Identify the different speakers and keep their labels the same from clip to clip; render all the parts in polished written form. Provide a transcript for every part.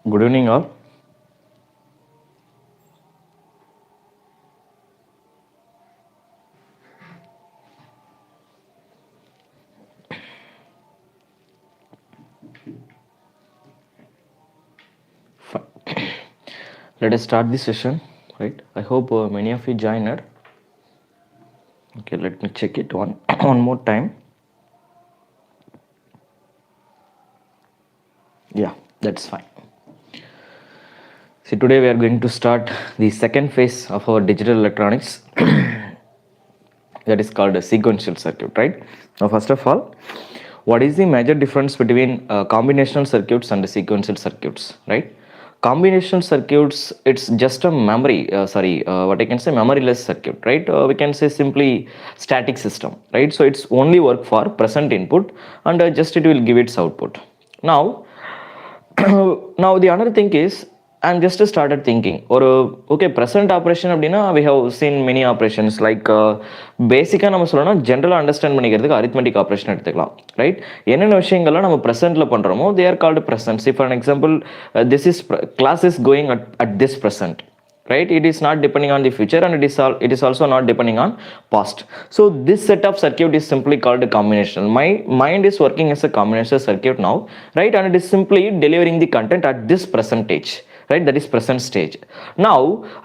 Speaker 1: Good evening, all. Let us start the session, right? I hope many of you joined. Okay, let me check it one more time. Yeah, that's fine. See, today we are going to start the second phase of our digital electronics. That is called a sequential circuit, right? Now, first of all, what is the major difference between combinational circuits and sequential circuits, right? Combinational circuits, it's just a memory, what I can say, memoryless circuit, right? We can say simply static system, right? So it's only work for present input and just it will give its output. Now, now the another thing is I'm just started thinking or okay, present operation அப்படினா we have seen many operations like பேசிக்கா நம்ம சொல்லணும் ஜெனரலா understand பண்ணிக்கிறதுக்கு arithmetic operation எடுத்துக்கலாம், right? என்னென்ன விஷயங்கள்லாம் நம்ம presentல பண்றோமோ they are called presents. If for an example this is class is going at this present, right? It is not depending on the future and it is also not depending on past. So this set of circuit is simply called a combinational. My mind is working as a combinational circuit now, right? And it is simply delivering the content at this present stage, right? That is present stage. Now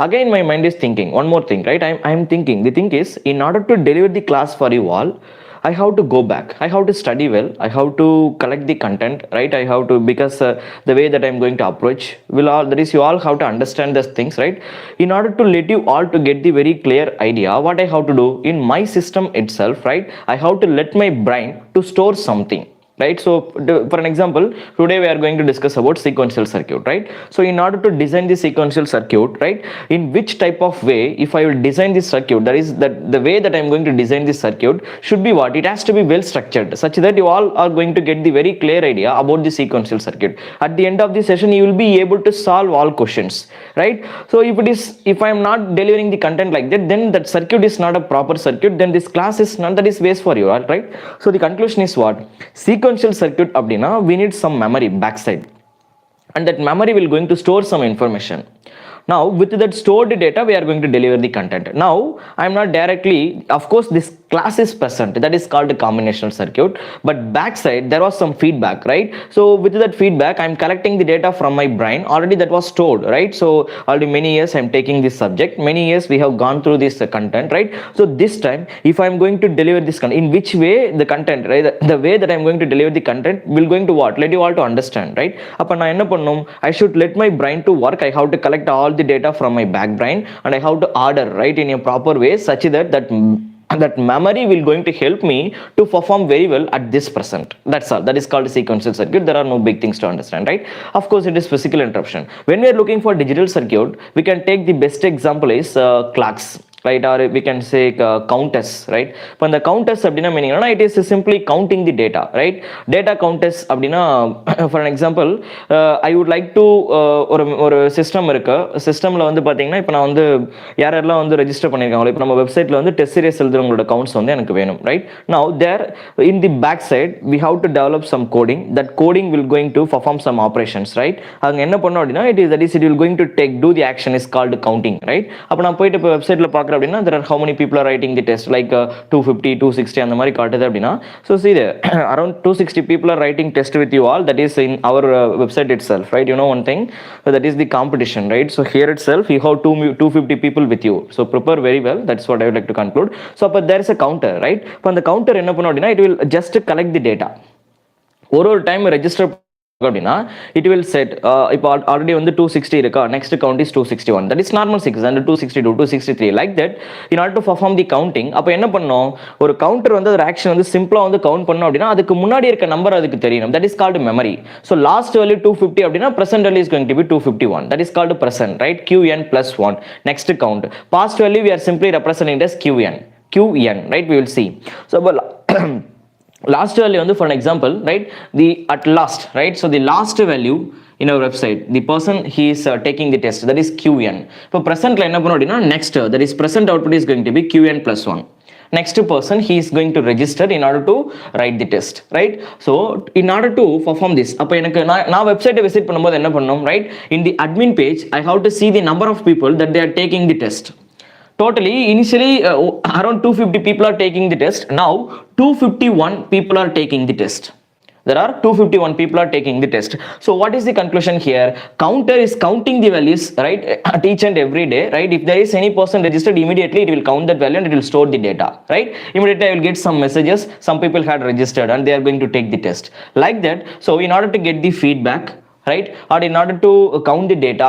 Speaker 1: again my mind is thinking one more thing, right? I am thinking, the thing is, in order to deliver the class for you all, I have to go back, I have to study well, I have to collect the content, right? I have to, because the way that I'm going to approach will all, that is, you all have to understand these things, right? In order to let you all to get the very clear idea what I have to do in my system itself, right? I have to let my brain to store something, right? So for an example, today we are going to discuss about sequential circuit, right? So in order to design the sequential circuit, right, in which type of way if I will design this circuit, that is that the way that I'm going to design this circuit should be what, it has to be well structured such that you all are going to get the very clear idea about the sequential circuit. At the end of the session you will be able to solve all questions, right? So if I am not delivering the content like that, then that circuit is not a proper circuit, then this class is not, that is waste for you all, right? So the conclusion is what, sequential circuit அப்படினா we need some memory backside, and that memory will going to store some information. Now with that stored data we are going to deliver the content. Now I am not directly, of course this class is present, that is called a combinational circuit, but backside there was some feedback, right? So with that feedback I am collecting the data from my brain, already that was stored, right? So already many years I am taking this subject, many years we have gone through this content, right? So this time if I am going to deliver this content, in which way the content, right, the way that I am going to deliver the content will going to what, let you all to understand, right? அப்ப நான் என்ன பண்ணனும், I should let my brain to work, I have to collect all the data from my back brain and I have to order, right, in a proper way such that memory will going to help me to perform very well at this present. That's all. That is called a sequential circuit. There are no big things to understand, right? Of course it is physical interruption. When we are looking for digital circuit, we can take the best example is clocks, right? Or we can say counters, right? When the counters அப்படினா meaning it is simply counting the data, right? Data counters அப்படினா for an example I would like to ஒரு system இருக்கு, சிஸ்டம்ல வந்து பாத்தீங்கன்னா இப்போ நான் வந்து யாரெல்லாம் வந்து ரெஜிஸ்டர் பண்ணிருக்காங்களோ, இப்போ நம்ம வெப்சைட்ல வந்து டெஸ்ட் சீரிஸ் எழுதுறவங்களோட கவுண்ட்ஸ் வந்து எனக்கு வேணும், right? Now there in the back side we have to develop some coding, that coding will going to perform some operations, right? அங்க என்ன பண்ணோம் அப்படினா it will going to do the action is called counting, right? அப்ப நான் போயிட்டு இப்போ வெப்சைட்ல அப்படின்னா there are how many people are writing the test, like 250 260 அந்த மாதிரி காட்டுது அப்படின்னா, so see there around 260 people are writing test with you all, that is in our website itself, right? You know one thing, so that is the competition, right? So here itself you have 250 people with you, so prepare very well, that's what I would like to conclude. So but there is a counter, right? இப்போ அந்த counter என்ன பண்ணும் அப்படின்னா it will just collect the data. ஒரு time register அப்படின்னா it will set இப்போ already வந்து 260 இருக்கா, next count is 261, that is normal sequence, and 262 263 like that in order to perform the counting. அப்ப என்ன பண்ணோம், ஒரு கவுண்டர் வந்து ஒரு ஆக்ஷன் வந்து சிம்பிளா வந்து கவுண்ட் பண்ணோம் அப்படின்னா அதுக்கு முன்னாடி இருக்க நம்பர் அதுக்கு தெரியணும், that is called memory. So last value 250 அப்படின்னா present value is going to be 251, that is called present, right? qn plus 1. Next count, past value we are simply representing as qn, right? We will see. So last value for an example, right, the at last, right? So the last value in our website, the person he is taking the test, that is qn. For present la enna pannom appadina next, that is present output is going to be qn plus 1. next person he is going to register in order to write the test, right? So in order to perform this, appo enakku na website visit பண்ணும்போது என்ன பண்ணனும், right? In the admin page I have to see the number of people that they are taking the test. Totally initially around 250 people are taking the test. Now 251 people are taking the test. There are 251 people are taking the test. So what is the conclusion here? Counter is counting the values, right, at each and every day, right? If there is any person registered, immediately it will count that value and it will store the data, right? Immediately I will get some messages, some people had registered and they are going to take the test, like that. So in order to get the feedback, right, or in order to count the data,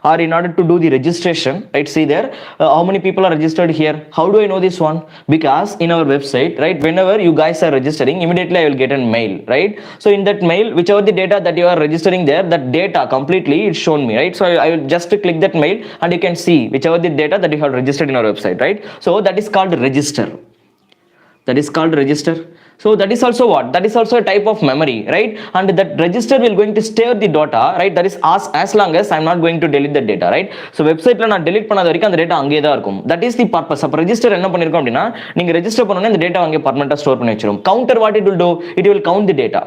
Speaker 1: or in order to do the registration, right, see there how many people are registered here. How do I know this one? Because in our website, right, whenever you guys are registering, immediately I will get a mail, right? So in that mail, whichever the data that you are registering there, that data completely it's shown me, right? So I will just click that mail and you can see whichever the data that you have registered in our website, right? So that is called register. That is called register. So that is also what? That is also a type of memory, right? And that register will going to store the data, right? That is as long as I'm not going to delete the data, right? So website la na delete பண்ணாத வரைக்கும் அந்த data அங்கேயே தான் இருக்கும். That is the purpose. அப்ப register என்ன பண்ணிருக்கோம் அப்படினா, நீங்க register பண்ணனும் இந்த data அங்கே permanent ஸ்டோர் பண்ணி வச்சிரும். Counter what it will do? It will count the data.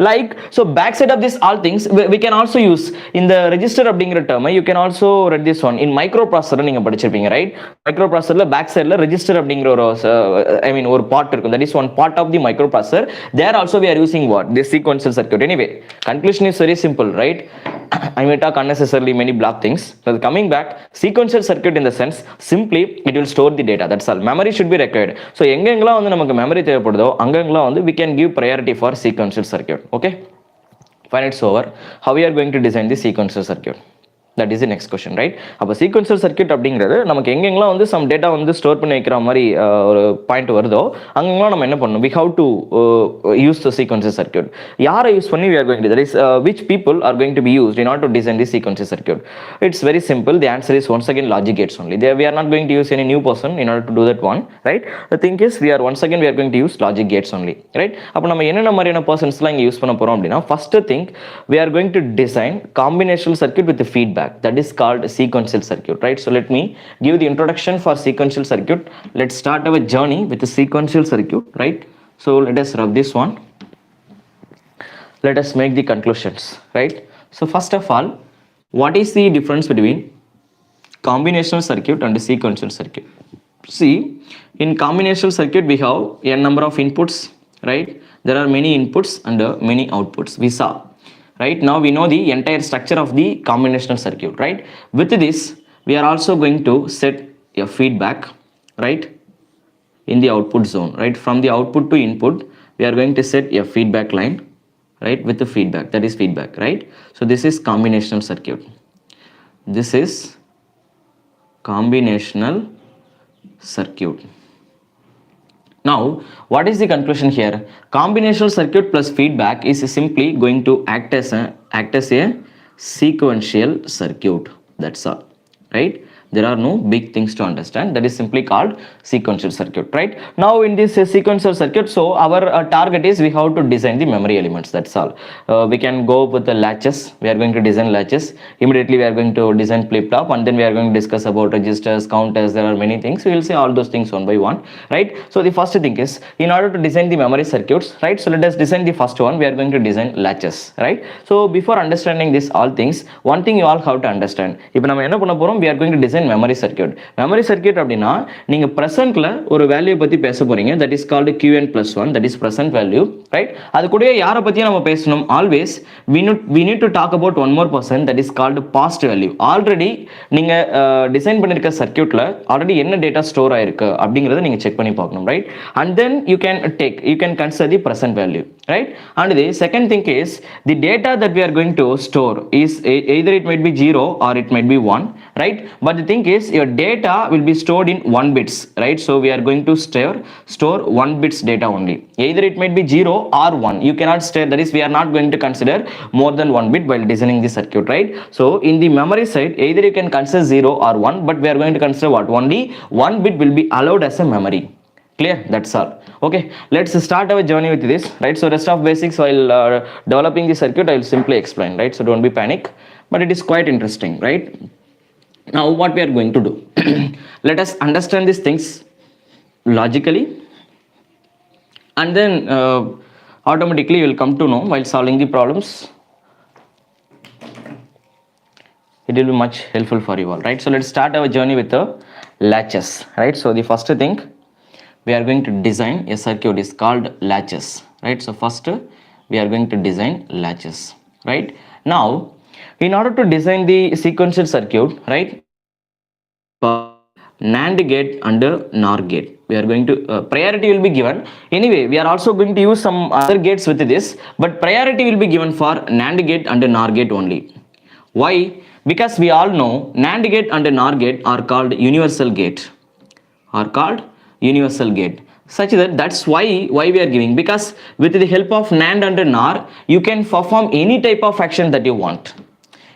Speaker 1: Like, so backside of this all things we can also use in the register அப்படிங்கற term. You can also read this one in microprocessor நீங்க படிச்சிருப்பீங்க, right? Microprocessor backside la register அப்படிங்கற ஒரு I mean ஒரு part இருக்கும். That is one part of the microprocessor. There also we are using what? This sequential circuit. Anyway, conclusion is very simple, right? I may talk unnecessarily many block things. So coming back, sequential circuit in the sense, simply it will store the data. That's all. Memory should be required. So எங்கெங்கலாம் வந்து நமக்கு memory தேவைப்படுதோ அங்கெங்கலாம் வந்து we can give priority for sequential circuit. Okay? Fine, it's over. How we are going to design the sequential circuit? That is the next question, right? அப்போ sequential circuit அப்படிங்கிறது நமக்கு எங்கெங்கலாம் வந்து some data வந்து store பண்ணி வைக்கிற மாதிரி ஒரு point வருதோ அங்கெங்கலாம் நம்ம என்ன பண்ணணும்? We have to use the sequential circuit. யாரை யூஸ் பண்ணி we are going to, that is which people are going to be used in order to design the sequential circuit? It's very simple. The answer is once again logic gates only. There we are not going to use any new person in order to do that one, right? The thing is we are once again we are going to use logic gates only, right? அப்போ நம்ம என்னென்ன மாதிரியான personsலாம் இங்கே use பண்ண போறோம் அப்படின்னா, first thing we are going to design combinational circuit with the feedback. That is called sequential circuit, right? So let me give the introduction for sequential circuit. Let's start our journey with the sequential circuit, right? So let us rub this one. Let us make the conclusions, right? So first of all, what is the difference between combinational circuit and sequential circuit? See, in combinational circuit we have a number of inputs, right? There are many inputs and many outputs. We saw, right? Now we know the entire structure of the combinational circuit, right? With this we are also going to set a feedback, right, in the output zone, right? From the output to input we are going to set a feedback line, right, with the feedback. That is feedback, right? So this is combinational circuit. This is combinational circuit. Now, what is the conclusion here? Combinational circuit plus feedback is simply going to act as a sequential circuit. That's all, right? There are no big things to understand. That is simply called sequential circuit, right? Now in this sequential circuit, so our target is we have to design the memory elements. That's all. We can go with the latches. We are going to design latches. Immediately we are going to design flip-flop, and then we are going to discuss about registers, counters. There are many things. We will see all those things one by one, right? So the first thing is, in order to design the memory circuits, right? So let us design the first one. We are going to design latches, right? So before understanding this all things, one thing you all have to understand. இப்போ நம்ம என்ன பண்ண போறோம்? We are going to design memory circuit. Memory circuit அப்படினா நீங்க presentல ஒரு value பத்தி பேச போறீங்க. That is called qn+1. That is present value, right? அது கூடவே யாரை பத்தி நம்ம பேசணும்? Always we need to talk about one more person. That is called past value. Already நீங்க டிசைன் பண்ணிருக்க சர்க்யூட்ல ஆல்ரெடி என்ன டேட்டா ஸ்டோர் ஆயிருக்கு அப்படிங்கறத நீங்க செக் பண்ணி பார்க்கணும், right? And then you can consider the present value, right? And the second thing is the data that we are going to store is either it might be 0 or it might be 1, right? But the thing is your data will be stored in 1 bits, right? So we are going to store 1 bits data only. Either it might be 0 or 1. You cannot store, that is we are not going to consider more than 1 bit while designing the circuit, right? So in the memory side, either you can consider 0 or 1, but we are going to consider what? Only 1 bit will be allowed as a memory. Clear? That's all. Okay, let's start our journey with this, right? So rest of basics while developing the circuit I will simply explain, right? So don't be panic, but it is quite interesting, right? Now what we are going to do, let us understand these things logically, and then automatically you will come to know while solving the problems. It will be much helpful for you all, right? So let's start our journey with the latches, right? So the first thing we are going to design a circuit is called latches, right? So first we are going to design latches, right? Now in order to design the sequential circuit, right, NAND gate and NOR gate, we are going to priority will be given. Anyway, we are also going to use some other gates with this, but priority will be given for NAND gate and NOR gate only. Why? Because we all know NAND gate and NOR gate are called universal gate, such that that's why we are giving, because with the help of NAND and NOR you can perform any type of action that you want.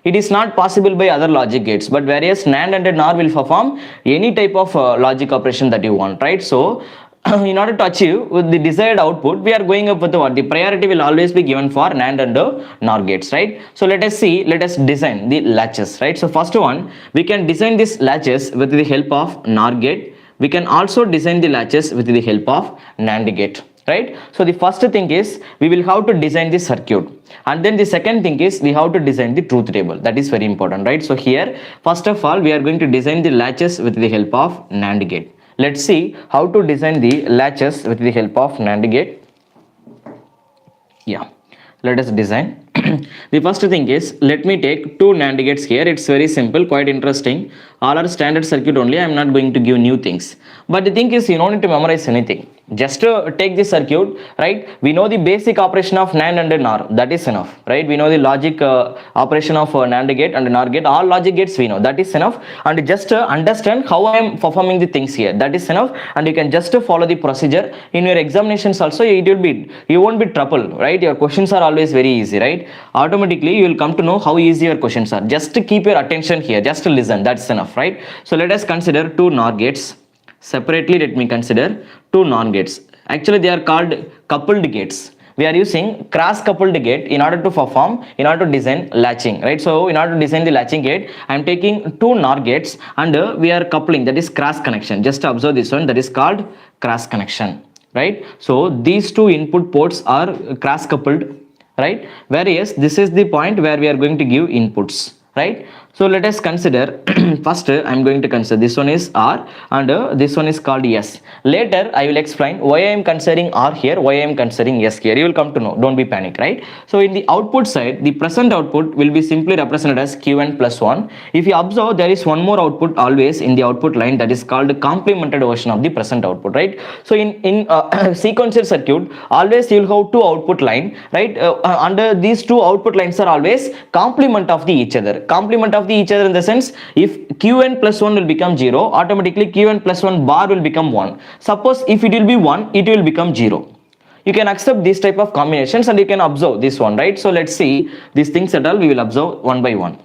Speaker 1: It is not possible by other logic gates, but whereas NAND and NOR will perform any type of logic operation that you want, right? So in order to achieve with the desired output, we are going up with what the priority will always be given for NAND and NOR gates, right? So let us design the latches, right? So first one, we can design these latches with the help of NOR gate. We can also design the latches with the help of NAND gate, right? So the first thing is we will have to design the circuit, and then the second thing is we have to design the truth table. That is very important, right? So here first of all we are going to design the latches with the help of NAND gate. Let's see how to design the latches with the help of NAND gate. Yeah, let us design. The first thing is, let me take two NAND gates here. It's very simple, quite interesting. All are standard circuit only. I am not going to give new things. But the thing is, you don't need to memorize anything. Just take the circuit, right? We know the basic operation of NAND and NOR. That is enough, right? We know the logic operation of NAND gate and NOR gate. All logic gates we know. That is enough. And just understand how I am performing the things here. That is enough. And you can just follow the procedure. In your examinations also, you won't be trouble, right? Your questions are always very easy, right? Automatically you will come to know how easy your questions are. Just keep your attention here, just listen, that's enough, right? So let us consider two NOR gates. Separately let me consider two NOR gates. Actually they are called coupled gates. We are using cross coupled gate in order to design latching, right? So in order to design the latching gate, I am taking two NOR gates and we are coupling, that is cross connection. Just observe this one, that is called cross connection, right? So these two input ports are cross coupled, right? Whereas this is the point where we are going to give inputs, right? So let us consider first I am going to consider this one is R and this one is called S. Later I will explain why I am considering R here, why I am considering S here. You will come to know, don't be panic, right? So in the output side, the present output will be simply represented as Qn plus 1. If you observe, there is one more output always in the output line, that is called complemented version of the present output, right? So in sequential circuit, always you will have two output line, right? Under these two output lines are always complement of each other. Complement of each other in the sense, if Qn plus 1 will become 0, automatically Qn plus 1 bar will become 1. Suppose if it will be 1, it will become 0. You can accept this type of combinations and you can observe this one, right? So let's see these things at all, we will observe one by one.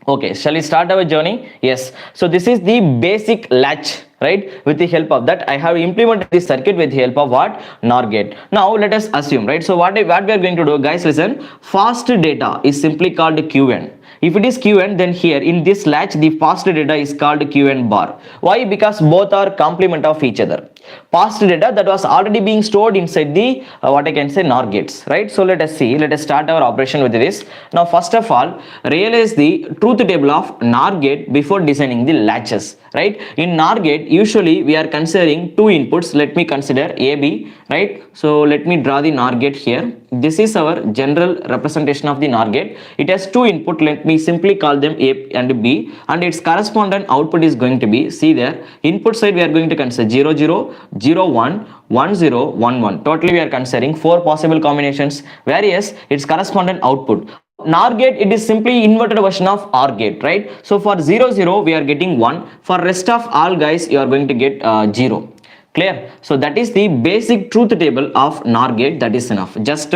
Speaker 1: Okay, shall we start our journey? Yes. So this is the basic latch, right? With the help of that, I have implemented this circuit with the help of what? NOR gate. Now let us assume, right? So what we are going to do, guys, listen. Fast data is simply called Qn. If it is Qn, then here in this latch, the fast data is called Qn bar. Why? Because both are complement of each other. Past data that was already being stored inside the what I can say NOR gates, right? So let us see, let us start our operation with this. Now first of all, realize the truth table of NOR gate before designing the latches, right? In NOR gate, usually we are considering two inputs. Let me consider AB, right? So let me draw the NOR gate here. This is our general representation of the NOR gate. It has two input. Let me simply call them A and B, and its correspondent output is going to be, see there, input side we are going to consider 0 0 0 1 1 0 1 1. Totally we are considering four possible combinations, whereas its correspondent output. NOR gate, it is simply inverted version of OR gate, right? So for 0 0 we are getting 1. For rest of all guys you are going to get 0. Clear? So that is the basic truth table of NOR gate. That is enough. Just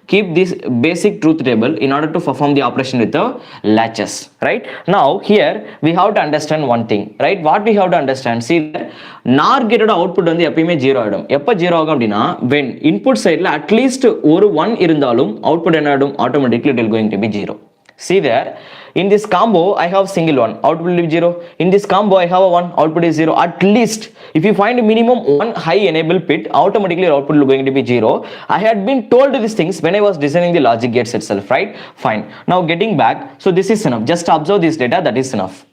Speaker 1: keep this basic truth table in order to perform the operation with the latches, right? Now here we have to understand one thing, right? What we have to understand, see there, NOR gate output வந்து எப்பயுமே 0 ஆயிடும். எப்ப 0 ஆகும் அப்படினா, when input side at least ஒரு 1 இருந்தாலும் output என்ன ஆயிடும்? Automatically it will going to be 0. See there, in this combo, I have single one, output will be 0. In this combo, I have a 1, output is 0. At least, if you find a minimum one high enable bit, automatically your output is going to be 0. I had been told these things when I was designing the logic gates itself, right? Fine. Now getting back, so this is enough. Just observe this data, that is enough.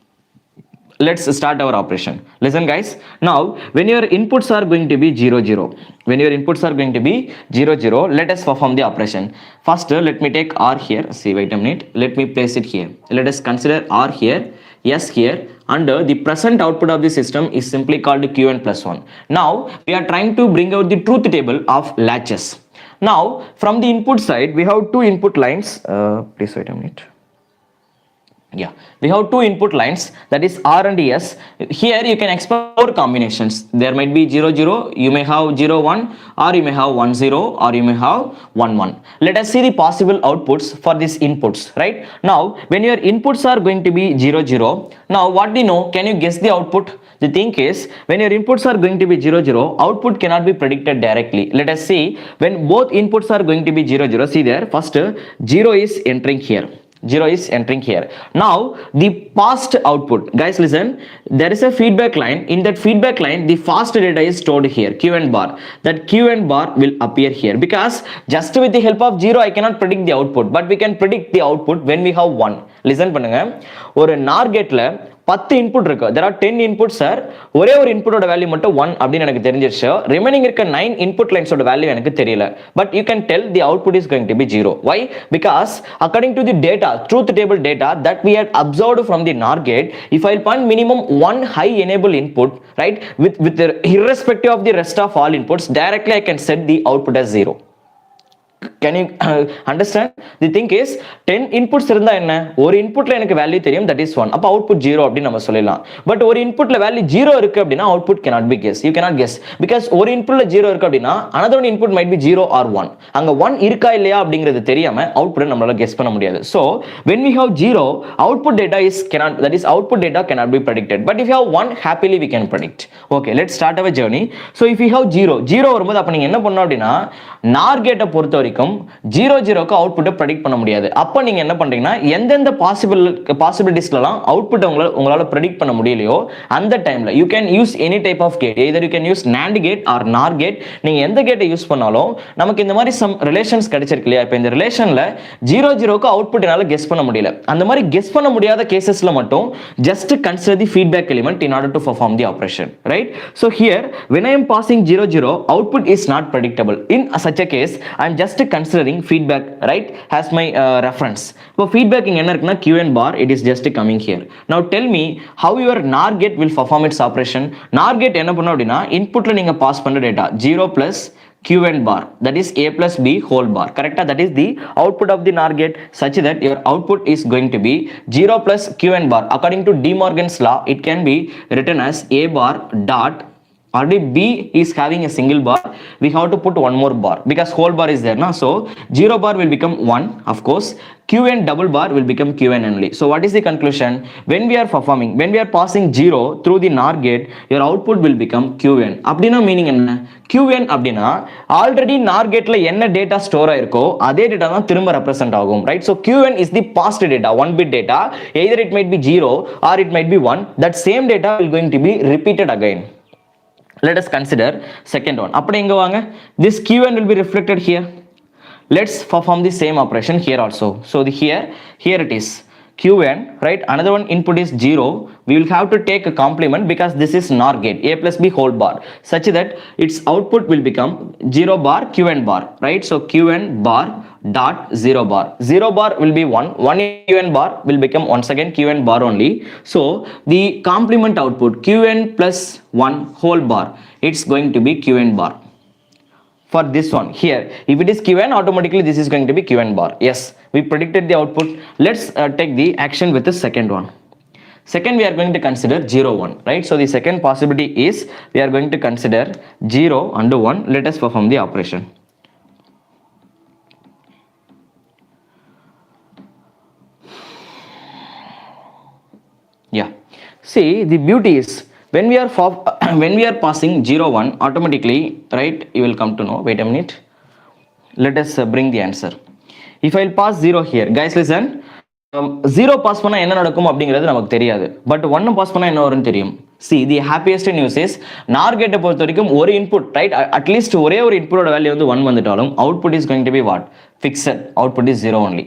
Speaker 1: Let's start our operation. Listen guys, now when your inputs are going to be 0 0, when your inputs are going to be 0 0, let us perform the operation. First let me take R here. See, wait a minute, let me place it here. Let us consider R here, S here, and the present output of the system is simply called Qn plus 1. Now we are trying to bring out the truth table of latches. Now from the input side we have two input lines. Please wait a minute. Yeah, we have two input lines, that is R and S. Here you can expect 4 combinations. There might be 0 0, you may have 0 1, or you may have 1 0, or you may have 1 1. Let us see the possible outputs for these inputs, right? Now when your inputs are going to be 0 0, now what do you know? Can you guess the output? The thing is, when your inputs are going to be 0 0, output cannot be predicted directly. Let us see, when both inputs are going to be 0 0, see there, first 0 is entering here. 0 is entering here. Now the past output, guys listen, there is a feedback line. In that feedback line, the fast data is stored here, Qn bar. That Qn bar will appear here, because just with the help of 0 I cannot predict the output, but we can predict the output when we have 1. Listen பண்ணுங்க, ஒரு NOR gateல 10 input இருக்கு. There are 10 inputs sir. ஒரே ஒரு input value மட்டும் 1 அப்படின்னு எனக்கு தெரிஞ்சிருச்சு. Remaining இருக்க 9 input lines ஓட வேல்யூ எனக்கு தெரியல. But you can tell the output is going to be 0. Why? Because according to the data, truth table data that we had observed from the NOR gate, if I find minimum one high enable input, right, with the irrespective of the rest of all inputs, directly I can set the output as 0. Can you understand? The thing is, 10 inputs இருந்தா என்ன, ஒரு இன்புட்ல எனக்கு value தெரியும், that is 1. அப்ப output 0 அப்படி நம்ம சொல்லலாம். But ஒரு இன்புட்ல வேல்யூ 0 இருக்கு அப்படினா output cannot be guess. You cannot guess because ஒரு இன்புட்ல 0 இருக்கு அப்படினா another one input might be 0 or 1. அங்க 1 இருக்கா இல்லையா அப்படிங்கிறது தெரியாம அவுட்புட் நம்மளால guess பண்ண முடியாது. So when we have 0, output data is cannot, that is output data cannot be predicted. But if you have 1, happily we can predict. Okay, let's start our journey. So if you have 0 வரும்போது அப்ப நீங்க என்ன பண்ணணும் அப்படினா NOR gate பொறுத்த வரைக்கும் 0 0க்கு அவுட்புட்டை predict பண்ண முடியாது. அப்ப நீங்க என்ன பண்றீங்கன்னா எந்தெந்த பாசிபிலிட்டிஸ்லாம் அவுட்புட் உங்களால predict பண்ண முடியலையோ அந்த டைம்ல you can use any type of gate. Either you can use NAND gate or NOR gate. நீங்க எந்த கேட்டை யூஸ் பண்ணாலும் நமக்கு இந்த மாதிரி some ரிலேஷன்ஸ் கிடைச்சிருக்கு இல்லையா? இப்போ இந்த ரிலேஷன்ல 0 0க்கு அவுட்புட் என்னால கெஸ் பண்ண முடியல. அந்த மாதிரி கெஸ் பண்ண முடியாத கேसेसல மட்டும் just consider the feedback element in order to perform the operation, right? So here when I am passing 0 0, output is not predictable. In such a case I am just considering feedback, right, as my reference. So feedback இங்க என்ன இருக்குன்னா Qn bar, it is just coming here. Now tell me how your NOR gate will perform its operation. NOR gate என்ன பண்ணும் அப்படின்னா இன்புட்ல நீங்க pass பண்ற data 0 plus Qn bar, that is a plus b whole bar, correct? That is the output of the NOR gate, such that your output is going to be 0 plus Qn bar. According to De Morgan's law, it can be written as a bar dot, already b is having a single bar, we have to put one more bar because whole bar is there now. So 0 bar will become 1, of course. Qn double bar will become Qn only. So what is the conclusion? When we are passing 0 through the NOR gate, your output will become Qn. அப்படினா meaning என்ன? Qn அப்படினா already NOR gateல என்ன data store ஆயிருக்கோ அதே data தான் திரும்ப represent ஆகும், right? So Qn is the past data, 1 bit data. Either it might be 0 or it might be 1. That same data will going to be repeated again. Let us consider second one. அப்படி இங்க வாங்க, this Qn will be reflected here. Let's perform the same operation here also. So here it is Qn, right? Another one input is 0. We will have to take a complement because this is NOR gate, a plus b whole bar, such that its output will become 0 bar Qn bar, right? So Qn bar dot 0 bar. 0 bar will be 1. 1 Qn bar will become once again Qn bar only. So the complement output Qn plus 1 whole bar, it's going to be Qn bar. For this one here, if it is Qn, automatically this is going to be Qn bar. Yes, we predicted the output. Let's take the action with the second one. Second, we are going to consider 0 1, right? So the second possibility is we are going to consider 0 and 1. Let us perform the operation. Yeah, see, the beauty is when we are passing 0 1, automatically, right, you will come to know. Wait a minute, let us bring the answer. If I will pass 0 here, guys listen, 0 pass பண்ணா என்ன நடக்கும் அப்படிங்கிறது நமக்கு தெரியாது, but 1 pass பண்ணா என்ன வரும்னு தெரியும். See, the happiest news is NOR gate பொறுத்த வரைக்கும் ஒரு இன்புட், ரைட், அட்லீஸ்ட் ஒரே ஒரு இன்புட்டோட வேல்யூ வந்து 1 வந்துட்டாலும் output is going to be what, fixed, output is 0 only.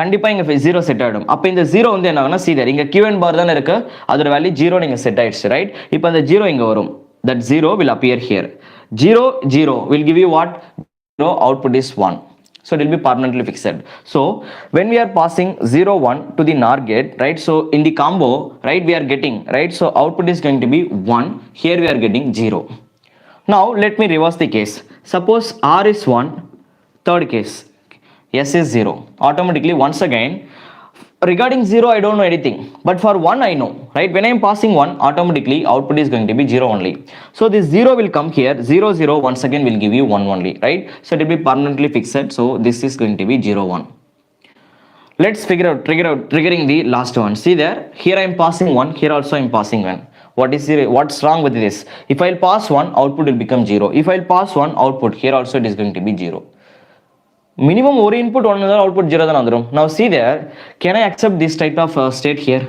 Speaker 1: கண்டிப்பா இங்க 0 செட் ஆயிடும். அப்ப இந்த 0 வந்து என்ன ஆகும்னா, see there, இங்க Q and bar தானே இருக்கு, அதோட வேல்யூ 0 நீங்க செட் ஆயிடுச்சு, ரைட். இப்போ அந்த 0 இங்க வரும், that 0 will appear here. 0 0 will give you what, 0, output is 1. So it will be permanently fixed. So when we are passing 0 1 to the NOR gate, right, so in the combo, right, we are getting, right, so output is going to be 1, here we are getting 0. Now let me reverse the case. Suppose R is 1, third case S is 0. Automatically once again, regarding 0 I don't know anything, but for 1 I know, right. When I am passing 1, automatically output is going to be 0 only. So this 0 will come here, 0 0 once again will give you 1 only, right. So it will be permanently fixed. So this is going to be 0 1. Let's figure out triggering the last one. See there, here I am passing 1, here also I am passing 1. What's wrong with this? If I'll pass 1, output will become 0. If I'll pass 1, output here also it is going to be 0. Minimum ஒரு input 1 இருந்தால் output 0 தான் வந்துரும். Now see there, can I accept this type of state here?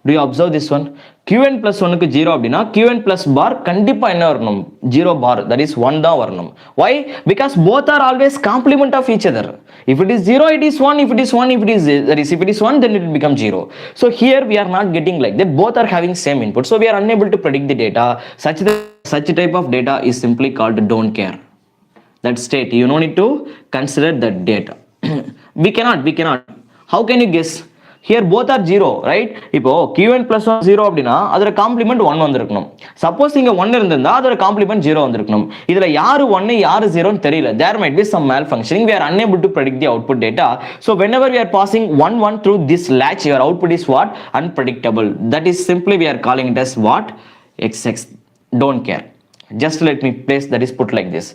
Speaker 1: Do you observe this one? Qn plus 1க்கு 0 அப்படின்னா Qn plus bar கண்டிப்பா என்ன வரணும், 0 bar, that is 1 தான் வரணும். Why? Because both are always complement of each other. If it is 0, it is 1. If it is 1, if it is, that is, if it is 1, then it will become 0. So here we are not getting like that. Both are having same input. So we are unable to predict the data. Such type of data is simply called don't care. That state, you don't need to consider that data. we cannot. How can you guess? Here both are 0, right. இப்போ Qn plus 1 0 அப்படின்னா அதோட complement 1 வந்திருக்கணும். Suppose இங்க 1 இருந்திருந்தா அதோட complement 0 வந்திருக்கணும். இதுல யாரு 1 யாரு 0 ன்னு தெரியல. There might be some malfunctioning. We are unable to predict the output data. So whenever we are passing 1 1 through this latch, your output is what, unpredictable. That is simply we are calling it as what, XX. Don't care. Just let me place, that is put like this.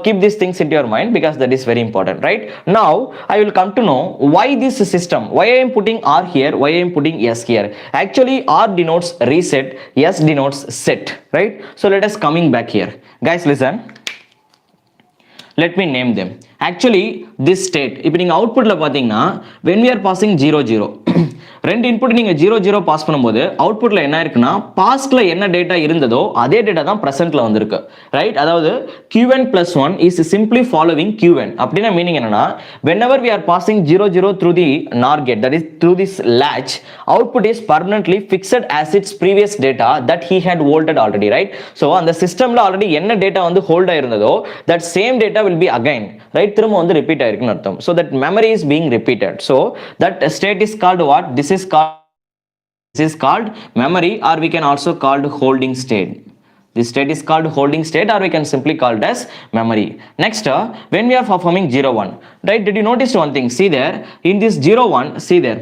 Speaker 1: Keep these things into your mind because that is very important, right. Now I will come to know why this system, why I am putting R here, why I am putting S here. Actually R denotes reset, S denotes set, right. So let us coming back here, guys, listen, let me name them. Actually this state, இப்போ நீங்க அவுட்புட்ல பாத்தீங்கன்னா when we are passing 0 0, ரெண்டு input நீங்க 0 0 pass பண்ணும்போது அவுட்புட்ல என்ன இருக்குன்னா, பாஸ்ட்ல என்ன data இருந்ததோ அதே டேட்டா தான் பிரசன்ட்ல வந்திருக்கு, ரைட். அதாவது Qn plus 1 is simply following Qn. அப்படினா மீனிங் என்னன்னா, whenever we are passing 0 0 through the NOR gate, that is through this latch, output is permanently fixed as its previous data that he had holded already, right. So அந்த சிஸ்டம்ல already என்ன data வந்து hold ஆயிருந்ததோ that same data will be again, right, திரும்ப வந்து repeat ஆயிருக்குன்னு அர்த்தம். So that memory is being repeated. So that state is called what? This is called memory, or we can also called holding state. This state is called holding state, or we can simply call it as memory. Next, when we are performing 0 1, right, did you notice one thing? See there, in this 0 1, see there,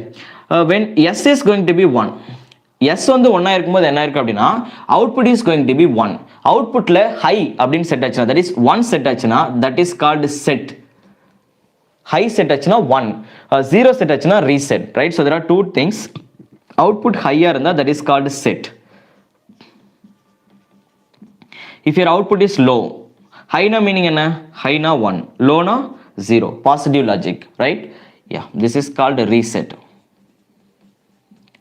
Speaker 1: when S is going to be 1, S வந்து 1 இருக்கும்போது என்ன இருக்கு அப்படின்னா output is going to be 1. outputல high அப்படின்னு set ஆச்சுனா, that is 1 set ஆச்சுனா, that is called set. high set ஆச்சுனா 1, 0 set ஆச்சுனா reset, right. So there are two things. output higher இருந்தா that is called set. if your output is low, high na meaning என்ன, high na 1, low na 0, positive logic, right. Yeah, this is called reset.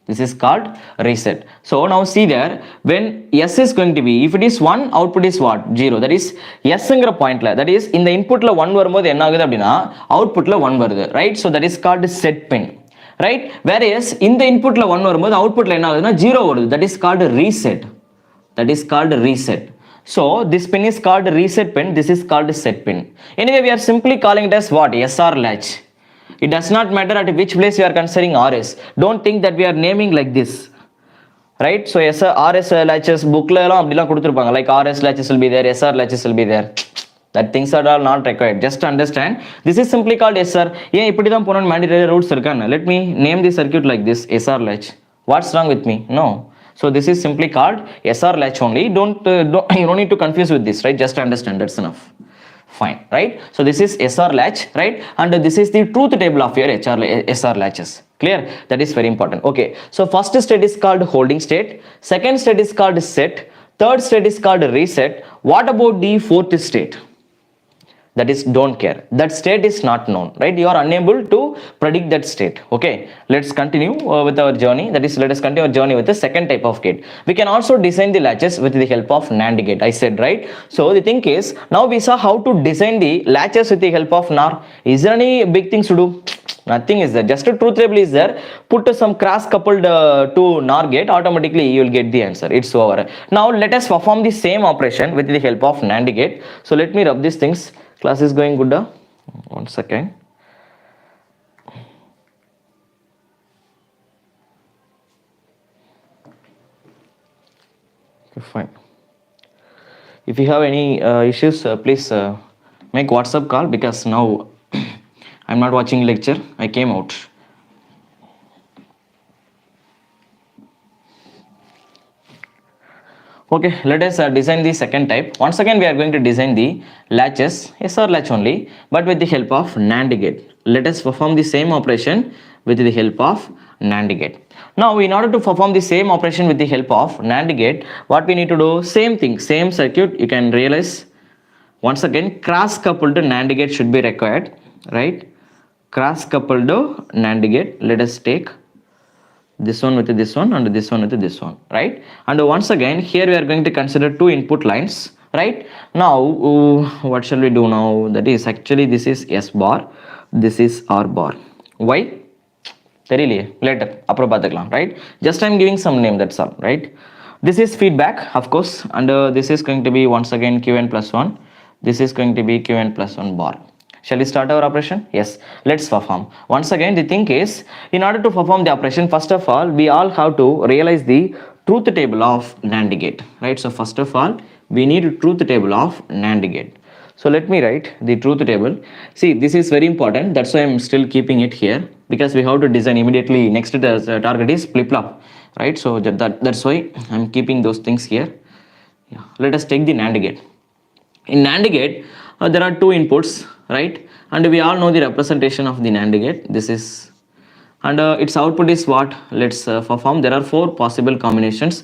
Speaker 1: This is called reset. So now see there, when S is going to be, if it is 1, output is what, 0. That is S ங்கிற பாயிண்ட்ல, that is இந்த இன்புட்ல 1 வரும்போது என்ன ஆகுது அப்படின்னா அவுட்புட்ல 1 வருது, right. So that is called set pin, right. Whereas இந்த இன்புட்ல 1 வரும்போது அவுட்புட்ல என்ன ஆகுதுன்னா 0 வருது, that is called reset. That is called reset. So this pin is called reset pin, this is called set pin. Anyway, we are simply calling it as what, SR latch. It does not matter at which place you are considering RS. Don't think that we are naming like this, right. So RS latches bookla எல்லாம் அப்படிலாம் கொடுத்திருப்பாங்க, like RS latches will be there, SR latches will be there. That things are all not required. Just understand, this is simply called SR. ஏன் இப்படி தான் போறோம், mandatory rules இருக்கானே. Let me name the circuit like this, SR latch. What's wrong with me? No. So this is simply called SR latch only. You don't need to confuse with this, right. Just understand, that's enough. Fine, right. So this is SR latch, right, and this is the truth table of your SR latches. Clear? That is very important. Okay, so first state is called holding state, second state is called set, third state is called reset. What about the fourth state? that is don't care. That state is not known, right? You are unable to predict that state. Okay, let's continue with our journey. That is, let us continue our journey with the second type of gate. We can also design the latches with the help of NAND gate, I said, right? So the thing is, now we saw how to design the latches with the help of NAR. Is there any big things to do? Nothing is there, just a truth table is there. Put some cross coupled to NOR gate, automatically you will get the answer. It's over. Now let us perform the same operation with the help of NAND gate. So let me rub these things. Class is going good. 1 second. Okay, fine. If you have any issues, please make WhatsApp call, because now I'm not watching lecture, I came out. Okay, let us design the second type. Once again, we are going to design the latches, SR latch only, but with the help of NAND gate. Let us perform the same operation with the help of NAND gate. Now, in order to perform the same operation with the help of NAND gate, what we need to do, same thing, same circuit. You can realize, once again, cross coupled NAND gate should be required, right? Cross coupled NAND gate. Let us take this one with this one and this one with this one, right? And once again, here we are going to consider two input lines, right? Now what shall we do now? That is, actually this is S bar, this is R bar. Why? Later, right? Just I'm giving some name, that's all, right? This is feedback, of course, and this is going to be once again Qn plus 1. This is going to be Qn plus 1 bar. Shall we start our operation? Yes, let's perform. Once again, the thing is, in order to perform the operation, first of all, we all have to realize the truth table of NAND gate, right? So first of all, we need a truth table of NAND gate. So let me write the truth table. See, this is very important. That's why I'm still keeping it here, because we have to design immediately. Next target is flip-flop, right? So that's why I'm keeping those things here. Yeah. Let us take the NAND gate. In NAND gate, there are two inputs, right? And we all know the representation of the NAND gate. This is, and its output is what? Let's perform. There are four possible combinations: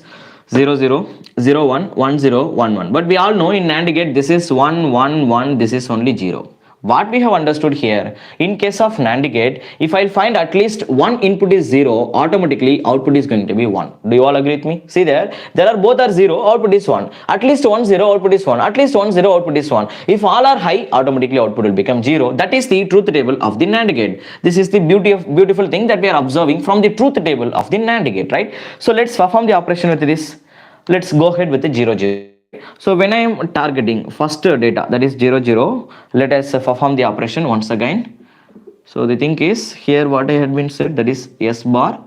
Speaker 1: 0 0, 0 1, 1 0, 1 1. But we all know in NAND gate this is 1 1 1. This is only 0. What we have understood here, in case of NAND gate, if I find at least one input is 0, automatically output is going to be 1. Do you all agree with me? See there are both are 0, output is 1. At least 1 0, output is 1. At least 1 0, output is 1. If all are high, automatically output will become 0. That is the truth table of the NAND gate. This is the beautiful thing that we are observing from the truth table of the NAND gate, right? So let's perform the operation with this. Let's go ahead with the 0 0. So when I am targeting first data, that is 0 0, let us perform the operation once again. So the thing is, here what I had been said, that is S bar,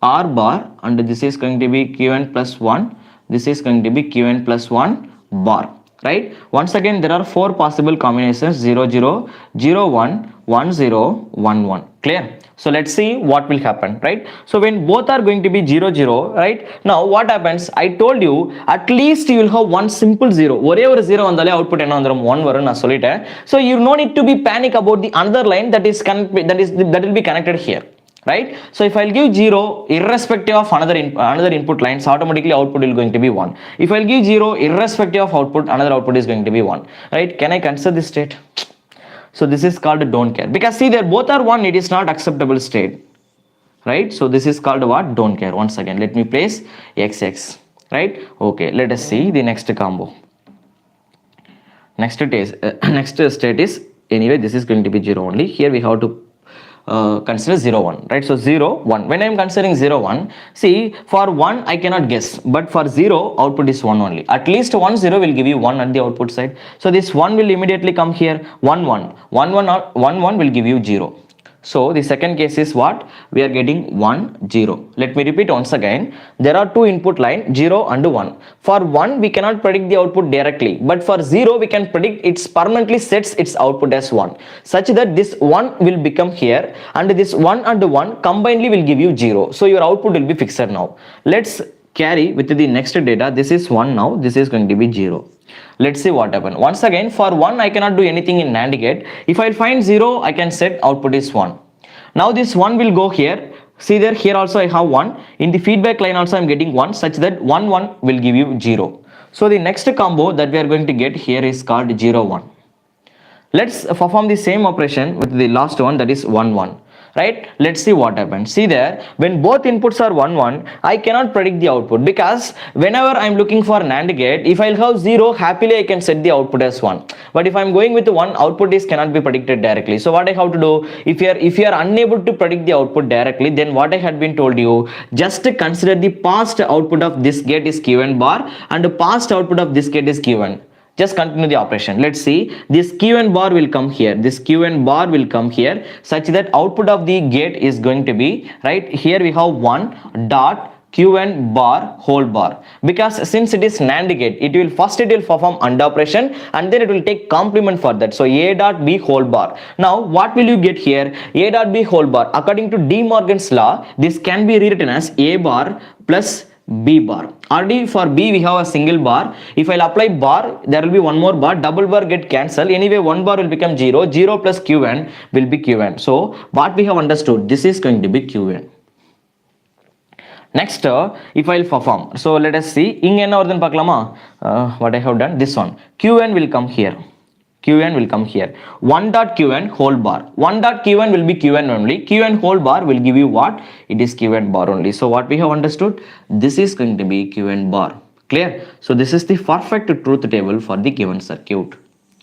Speaker 1: R bar, and this is going to be Qn plus 1, this is going to be Qn plus 1 bar, right? Once again, there are four possible combinations: 0 0, 0 1, 1 0, 1 1. Clear? So let's see what will happen, right? So when both are going to be 0 0, right? Now what happens? I told you at least you will have one simple 0. ஒரே ஒரு 0 வந்தாலே output என்ன வந்துரும்? 1 வரும் நான் சொல்லிட்டேன். So you no need to be panic about the another line that will be connected here, right? So if I'll give 0 irrespective of another input lines, automatically output will going to be 1. If I'll give 0 irrespective of output, another output is going to be 1, right? Can I consider this state? So this is called don't care, because see there both are 1, it is not acceptable state, right? So this is called what? Don't care. Once again, let me place XX, right? Okay, let us see the next combo. Next state is, anyway, this is going to be 0 only. Here we have to consider 0 1, right? So 0 1, when I am considering 0 1, see, for 1 I cannot guess, but for 0 output is 1 only. At least 1 0 will give you 1 at the output side. So this 1 will immediately come here. 1 1, 1 1 will give you 0. So the second case is what? We are getting 1 0. Let me repeat once again. There are two input line, 0 and 1. For 1 we cannot predict the output directly, but for 0 we can predict. It's permanently sets its output as 1, such that this 1 will become here, and this 1 and 1 combinedly will give you 0. So your output will be fixed now. Let's carry with the next data. This is 1 now, this is going to be 0. Let's see what happens. Once again, for 1 I cannot do anything in NAND gate. If I find 0, I can set output is 1. Now this 1 will go here. See there, here also I have 1. In the feedback line also I am getting 1, such that 1 1 will give you 0. So the next combo that we are going to get here is called 0 1. Let's perform the same operation with the last one, that is 1 1. Right, let's see what happens. See there, when both inputs are 1 1, I cannot predict the output, because whenever I'm looking for NAND gate, if I'll have 0, happily I can set the output as 1. But if I'm going with 1, output is cannot be predicted directly. So what I have to do, if you are unable to predict the output directly, then what I had been told you, just consider the past output of this gate is Q1 bar and the past output of this gate is Q1. Just continue the operation. Let's see, this Q1 bar will come here, this Q1 bar will come here, such that output of the gate is going to be, right here we have 1 dot Q1 bar whole bar, because since it is NAND gate, it will perform AND operation and then it will take complement for that. So A dot B whole bar. Now what will you get here? A dot B whole bar, according to De Morgan's law, this can be rewritten as A bar plus B bar. Already for B we have a single bar. If I'll apply bar, there will be one more bar, double bar get cancelled. Anyway, one bar will become 0, 0 plus Qn will be Qn. So what we have understood, this is going to be Qn. Next, if I'll perform, so let us see, what I have done, this one, Qn will come here. Qn will come here. 1 dot Qn whole bar. 1 dot Qn will be Qn only. Qn whole bar will give you what? It is Qn bar only. So what we have understood? This is going to be Qn bar. Clear? So this is the perfect truth table for the given circuit.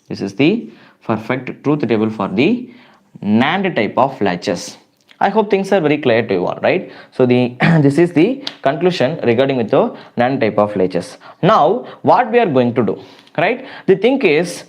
Speaker 1: This is the perfect truth table for the NAND type of latches. I hope things are very clear to you all, right? So this is the conclusion regarding with the NAND type of latches. Now what we are going to do, right? The thing is,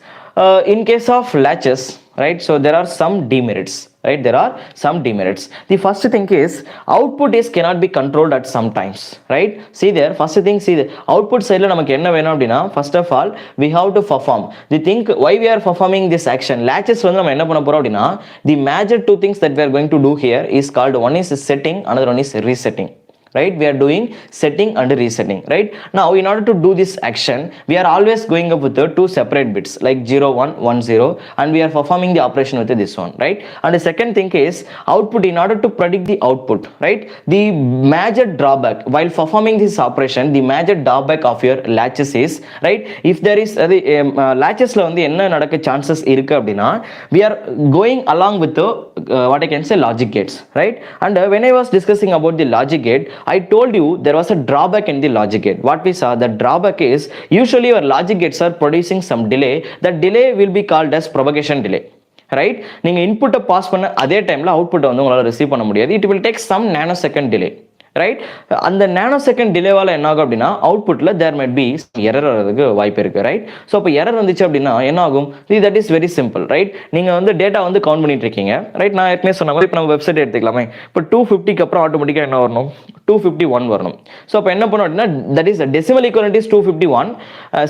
Speaker 1: in case of latches, right, so there are some demerits, right? There are some demerits. The first thing is, output is cannot be controlled at some times, right? See there, first thing, see the output side la namakku enna venum appadina, first of all we have to perform the thing. Why we are performing this action, latches vandu nama enna panna porom appadina, the major two things that we are going to do here is called, one is setting, another one is resetting. Right, we are doing setting and resetting. Right, now in order to do this action, we are always going up with the two separate bits like 0 1 1 0, and we are performing the operation with this one. Right, and the second thing is output. In order to predict the output, right, the major drawback while performing this operation, the major drawback of your latches is, right, if there is latches la vandu enna nadakka chances irukku appadina, we are going along with the what I can say logic gates. Right, and when I was discussing about the logic gate, I told you there was a drawback in the logic gate. What we saw, the drawback is usually your logic gates are producing some delay. That delay will be called as propagation delay. Right, நீங்க input pass பண்ண அதே டைம்ல output வந்து உங்களால receive பண்ண முடியாது. It will take some nanosecond delay. Right, அந்த nanosecond delay வால என்ன ஆகும் அப்படினா outputல there might be error வரதுக்கு வாய்ப்பு இருக்கு. Right, so அப்ப error வந்துச்சு அப்படினா என்ன ஆகும்? That is very simple. Right, நீங்க வந்து டேட்டா வந்து கவுண்ட் பண்ணிட்டு இருக்கீங்க. Right, நான் ஏற்கனவே சொன்ன மாதிரி இப்போ நம்ம வெப்சைட் எடுத்துக்கலாமே, இப்போ 250 க்கு அப்புறம் ஆட்டோமேட்டிக்கா என்ன வரணும்? 251 வரணும். சோ அப்ப என்ன பண்ணனும் அப்படினா, that is the decimal equivalent is 251.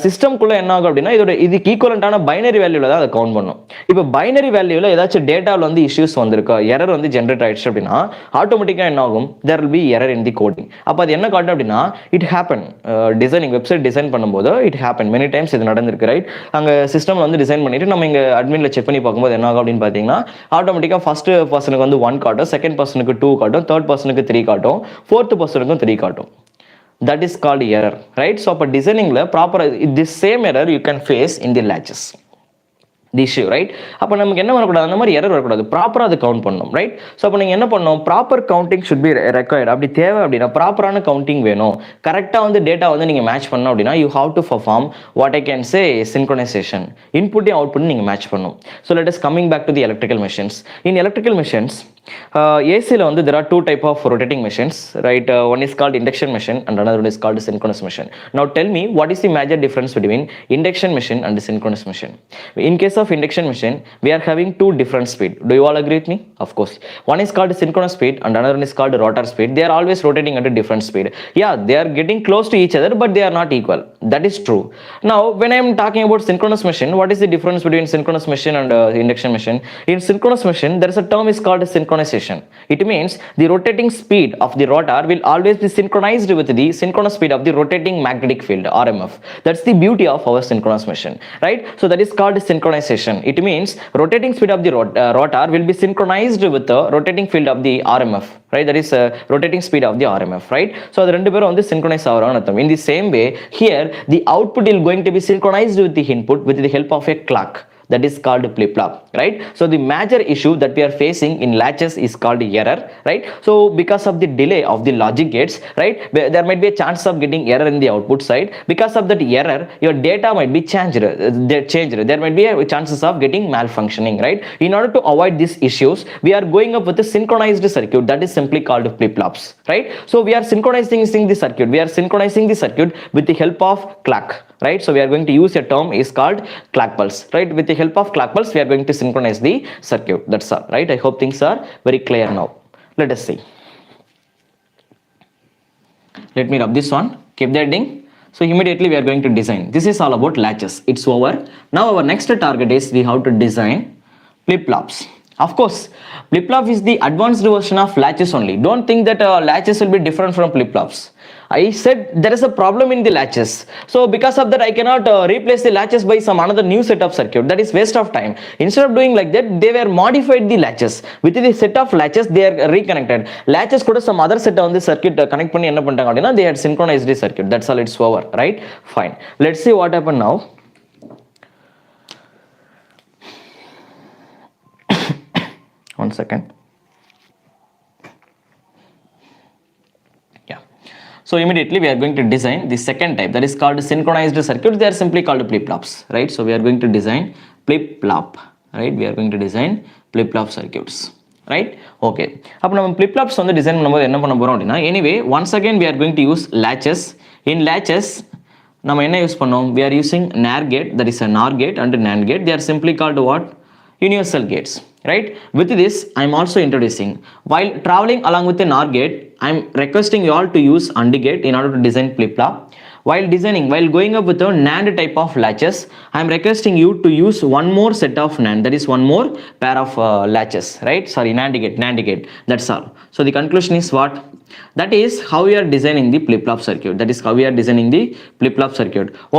Speaker 1: System குள்ள என்ன ஆகும் அப்படினா, இதுக்கு ஈக்குவலன்ட்டான பைனரி வேல்யூல தான் அதை கவுண்ட் பண்ணனும். இப்போ பைனரி வேல்யூல ஏதாச்சும் டேட்டால வந்து இஷ்யூஸ் வந்திருக்கா, எரர் வந்து ஜெனரேட் ஆயிடுச்சு அப்படினா ஆட்டோமேட்டிக்கா என்ன ஆகும்? there will be error in the coding. அப்ப அது என்ன காட்டும் அப்படினா, it happen designing website design பண்ணும்போது it happen many times இது நடந்திருக்கு. ரைட், அங்க சிஸ்டம் வந்து டிசைன் பண்ணிட்டு நம்ம இங்க அட்மின்ல செக் பண்ணி பார்க்கும்போது என்ன ஆகும் அப்படின்னு பாத்தீங்கன்னா, ஆட்டோமேட்டிக்கா ஃபர்ஸ்ட் பர்சனுக்கு வந்து 1 காட்டும், செகண்ட் பர்சனுக்கு 2 காட்டும், தேர்ட் பர்சனுக்கு 3 காட்டும், ஃபோர்த் பர்சனுக்கும் 3 காட்டும். That is called error. Right, so அப்ப டிசைனிங்ல ப்ராப்பரா this same error you can face in the latches. The issue, right? அப்ப நமக்கு என்ன வரக்கூடாது, அந்த மாதிரி எரர் வரக்கூடாது, ப்ராப்பரா அதை கவுண்ட் பண்ணணும். ரைட், ஸோ அப்போ நீங்கள் என்ன பண்ணணும், proper counting should be required. அப்படி தேவை அப்படின்னா ப்ராப்பரான கவுண்டிங் வேணும். கரெக்டாக வந்து டேட்டா வந்து நீங்கள் மேட்ச் பண்ணணும் அப்படின்னா you have to perform what I can say synchronisation. இன்புட்டையும் அவுட்புட்டும் நீங்கள் மேட்ச் பண்ணணும். So let us coming back to the electrical machines. In electrical machines, ஏசியில் வந்து there are two type of rotating machines, right? One is called induction machine and another one is called synchronous machine. Now tell me, what is the major difference between induction machine and the synchronous machine? In case of induction machine, we are having two different speed. Do you all agree with me? Of course. One is called synchronous speed and another one is called rotor speed. They are always rotating at a different speed. Yeah, they are getting close to each other, but they are not equal. That is true. Now, when I am talking about synchronous machine, what is the difference between synchronous machine and induction machine? In synchronous machine, there is a term is called synchronization. It means the rotating speed of the rotor will always be synchronized with the synchronous speed of the rotating magnetic field, RMF. That's the beauty of our synchronous machine, right? So that is called synchronization. It means rotating speed of the rotor will be synchronized with the rotating field of the RMF, right? That is rotating speed of the RMF, right? So the rendu perum vandu synchronize ஆவறாங்க அர்த்தம். In the same way, here the output is going to be synchronized with the input with the help of a clock. that is called flip-flop, right? So the major issue that we are facing in latches is called error, right? So because of the delay of the logic gates, right, there might be a chance of getting error in the output side. Because of that error, your data might be changed, there might be a chances of getting malfunctioning, right? In order to avoid these issues, we are going up with a synchronized circuit that is simply called flip-flops, right? So we are synchronizing the circuit, with the help of clock, right? So we are going to use a term is called clock pulse, right? With the help of clock pulse, we are going to synchronize the circuit. That's all, right? I hope things are very clear now. Let us see. Let me rub this one, keep the heading. So immediately we are going to design. This is all about latches. It's over. Now our next target is we have to design flip-flops. Of course, flip-flop is the advanced version of latches only. Don't think that latches will be different from flip-flops. I said there is a problem in the latches. So because of that, I cannot replace the latches by some another new set of circuit. That is waste of time. Instead of doing like that, they were modified the latches. With the set of latches, they are reconnected. Latches could some other set on the circuit connect panni enna pannanga, they had synchronized the circuit. That's all, it's over, right? Fine. Let's see what happened now. One second. Yeah. So immediately we are going to design the second type, that is called synchronized circuits. They are simply called flip-flops, right? So we are going to design flip-flop, right? We are going to design flip-flop circuits, right? Okay. Appo nam flip-flops on the design பண்ணும்போது என்ன பண்ண போறோம் அப்படினா, anyway once again we are going to use latches. In latches நம்ம என்ன use பண்ணோம்? We are using NAR gate, that is a NOR gate and NAND gate. They are simply called what? Universal gates, right? With this, I am also introducing, while traveling along with the NOR gate, I am requesting you all to use AND gate in order to design flip-flop. While going up with a NAND type of latches, I am requesting you to use one more set of NAND, that is one more pair of latches, right? Sorry, NAND gate, that's all. So the conclusion is what? That is how we are designing the flip-flop circuit.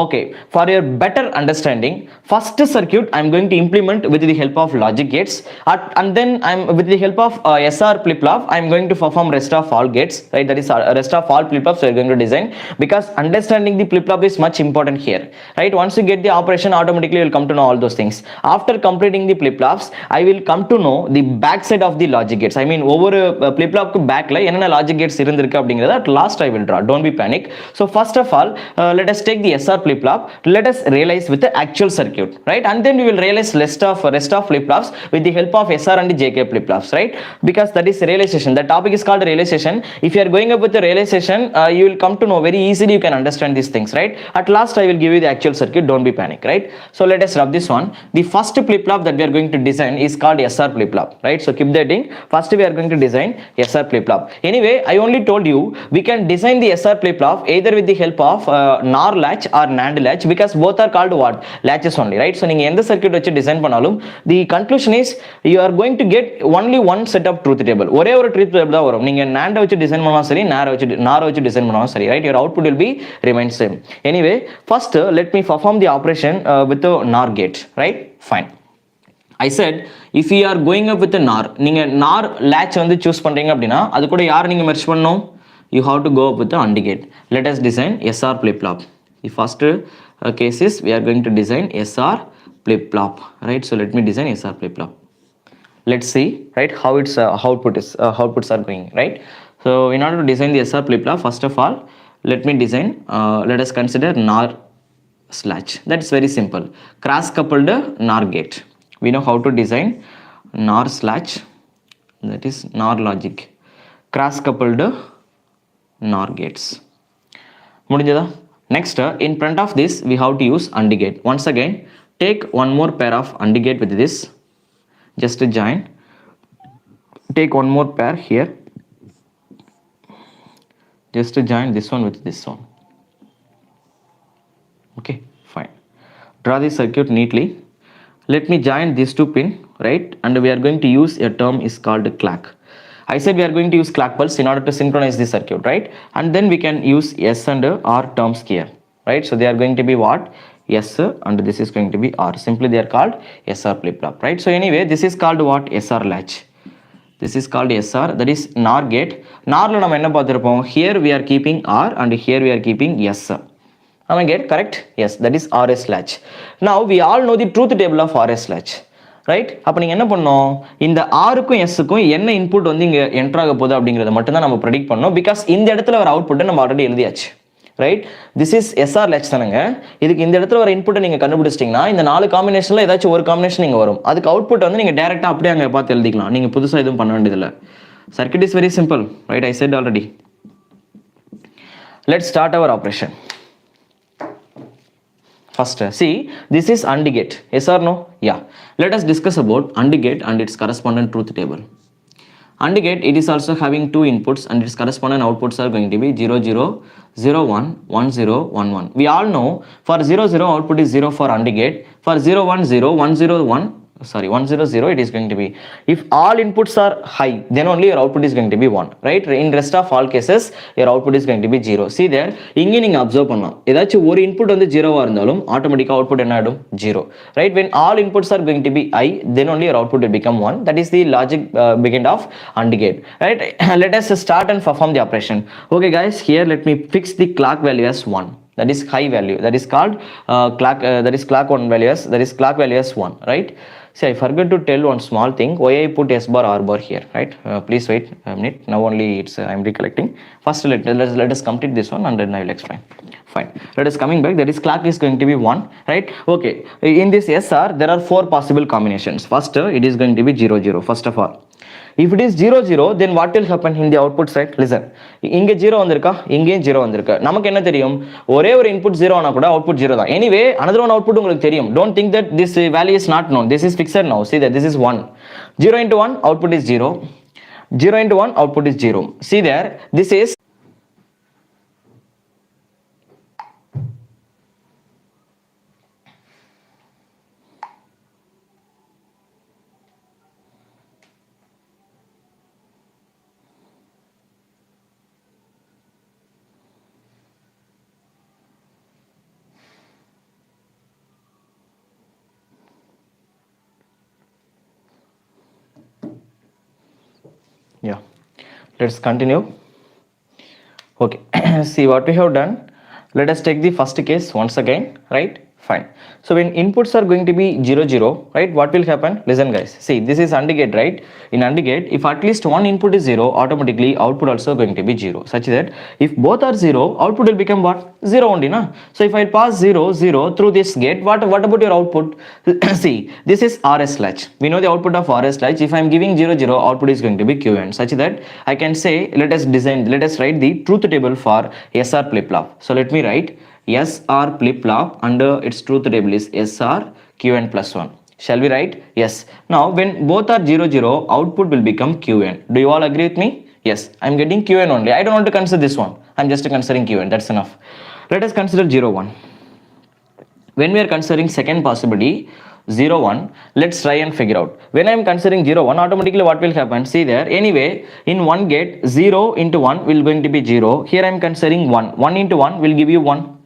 Speaker 1: Okay, for your better understanding, first circuit I am going to implement with the help of logic gates, and then with the help of SR flip-flop I am going to perform rest of all gates, right? That is rest of all flip-flops we are going to design, because understanding the flip-flop is much important here, right? Once you get the operation, automatically you will come to know all those things. After completing the flip-flops, I will come to know the back side of the logic gates. I mean over flip-flop back la enna logic gates irundirukku அப்படிங்கறத at last I will draw. Don't be panic. So first of all, let us take the SR flip-flop. Let us realize with the actual circuit, right? And then we will realize rest of flip-flops with the help of SR and JK flip-flops, right? Because that is realization. The topic is called realization. If you are going up with the realization, you will come to know very easily. You can understand these things, right? At last I will give you the actual circuit. Don't be panic, right? So let us rub this one. The first flip-flop that we are going to design is called SR flip-flop, right? So keep that in. First we are going to design SR flip-flop. Anyway, I only told you we can design the SR flip-flop either with the help of NOR latch or NAND latch, because both are called what? Latches only, right? So நீங்க எந்த circuit வச்சு design பண்ணாலும், the conclusion is you are going to get only one set of truth table. ஒரே ஒரு truth table தான் வரும். நீங்க NAND வச்சு design பண்ணாலும் சரி, NOR வச்சு design பண்ணாலும் சரி, right? Your output will be remain same. Anyway, first let me perform the operation with the NOR gate, right? Fine. I said if you are going up with the NOR, நீங்க NOR latch வந்து choose பண்றீங்க அப்படினா அது கூட யார் நீங்க merge பண்ணனும்? You have to go up with the AND gate. Let us design SR flip-flop. The first case is we are going to design SR flip-flop, right? So let me design SR flip-flop. Let's see, right, how its outputs are going, right? So in order to design the SR flip-flop, first of all, let me design. Let us consider NOR slash. That's very simple. Cross coupled NOR gate. We know how to design NOR slash. That is NOR logic. Cross coupled NOR gates. முடிஞ்சதா? Next, in front of this we have to use AND gate. Once again, take one more pair of AND gate with this. Just join. Take one more pair here. Just join this one with this one. Okay, fine. Draw the circuit neatly. Let me join these two pin, right? And we are going to use a term is called clock. I said we are going to use clock pulse in order to synchronize the circuit, right? And then we can use S and R terms here, right? So they are going to be what? S and this is going to be R. Simply they are called SR flip-flop, right? So anyway, this is called what? SR latch. This is called SR, that is NOR gate. NOR la நம்ம என்ன பார்த்திருப்போம்? Here we are keeping R and here we are keeping S. Am I get correct? Yes, that is RS latch. Now we all know the truth table of RS latch, right. அப்போ நீங்கள் என்ன பண்ணோம், இந்த ஆருக்கும் எஸ்ஸுக்கும் என்ன input வந்து இங்கே என்ட்ராக போகுது அப்படிங்கிறத மட்டும் தான் நம்ம ப்ரெடிக்ட் பண்ணோம். பிகாஸ் இந்த இடத்துல வர அவுட்புட்டை நம்ம ஆல்ரெடி எழுதியாச்சு, right. This is SR latch தானங்க. இதுக்கு இந்த இடத்துல வர இன்புட்டை நீங்கள் கண்டுபிடிச்சிட்டிங்கன்னா இந்த 4 காம்பினேஷனில் ஏதாச்சும் ஒரு காம்பினேஷன் நீங்கள் வரும். அதுக்கு அவுட்புட் வந்து நீங்கள் டேரெக்டாக அப்படியே அங்கே பார்த்து எழுதிக்கலாம். நீங்கள் புதுசாக எதுவும் பண்ண வேண்டியதில்லை. Circuit is very simple, right. I set already. Let's start our operation. First, see, this is AND gate. Yes or no? Yeah. Let us discuss about AND gate and its correspondent truth table. AND gate, it is also having 2 inputs and its correspondent outputs are going to be 0, 0, 0, 1, 1, 0, 1, 1. We all know for 0, 0 output is 0 for AND gate. For 0, 1, 0, 1, 0, 1, sorry, 1, 0, 0 it is going to be. If all inputs are high, then only your output is going to be 1, right? In rest of all cases, your output is going to be 0. See there, இங்கே நீங்கள் observe பண்ணலாம். ஏதாச்சும் ஒரு input வந்து 0-ஆக இருந்தாலும் automatically output என்ன ஆகிடும்? 0, right? When all inputs are going to be high, then only your output will become 1. That is the logic behind of AND gate, right? Let us start and perform the operation. Okay guys, here let me fix the clock value as 1. That is high value. That is called that is clock 1 value as, that is clock value as 1, right? See, I forgot to tell one small thing. Why I put S bar R bar here, right? Please wait a minute. Now only it's I'm recollecting. First, let us complete this one and then I will explain. Fine. Let us coming back. That is clock is going to be 1, right? Okay. In this SR, there are 4 possible combinations. First, it is going to be 0, 0. First of all, if it is 0, 0, then what will happen in the output side? Listen. இங்கே 0 வந்திருக்கா, இங்கேயும் 0 வந்திருக்கா. நமக்கு என்ன தெரியும், ஒரே ஒரு input 0 ஆனா கூட output 0 தான். Anyway, another one output உங்களுக்கு தெரியும். Don't think that this value is not known. This is fixed now. See that this is 1. 0 into 1 output is 0. 0 into 1 output is 0. See there, this is yeah. Let's continue. Okay. See what we have done. Let us take the first case once again, right? Fine. So when inputs are going to be 0, 0, right, what will happen? Listen guys, see, this is AND gate, right? In AND gate, if at least one input is 0, automatically output also going to be 0, such that if both are 0, output will become what? 0 only, na? So if I pass 0, 0 through this gate, what about your output? See, this is RS latch. We know the output of RS latch. If I am giving 0, 0, output is going to be QN, such that I can say, let us write the truth table for SR flip-flop. So let me write SR flip-flop and its truth table is SR QN plus 1. Shall we write? Yes. Now when both are 0, 0, output will become QN. Do you all agree with me? Yes. I am getting QN only. I don't want to consider this one. I am just considering QN. That's enough. Let us consider 0, 1. When we are considering second possibility, 0, 1, let's try and figure out. When I am considering 0, 1, automatically what will happen? See there, anyway, in one gate, 0 into 1 will going to be 0. Here I am considering 1. 1 into 1 will give you 1.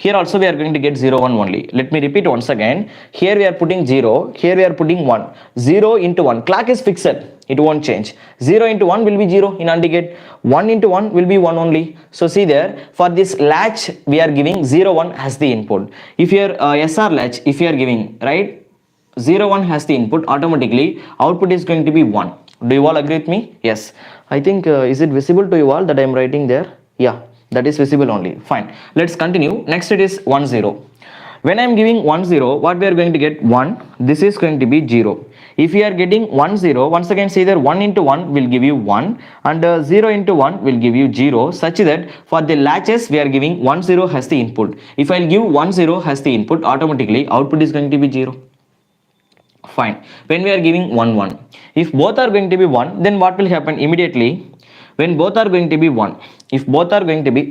Speaker 1: Here also we are going to get 0, 1 only. Let me repeat once again. Here we are putting 0. Here we are putting 1. 0 into 1. Clock is fixed. It won't change. 0 into 1 will be 0 in AND gate. 1 into 1 will be 1 only. So see there, for this latch, we are giving 0, 1 as the input. If your SR latch, if you are giving, right, 0, 1 has the input, automatically output is going to be 1. Do you all agree with me? Yes. I think, is it visible to you all that I am writing there? Yeah. That is visible only. Fine. Let's continue. Next it is 1, 0. When I am giving 1, 0, what we are going to get? 1. This is going to be 0. If you are getting 1, 0, once again say that 1 into 1 will give you 1 and 0 into 1 will give you 0, such that for the latches we are giving 1, 0 has the input. If I will give 1, 0 has the input, automatically output is going to be 0. Fine. When we are giving 1, 1. If both are going to be 1, then what will happen immediately? When both are going to be 1, if both are going to be,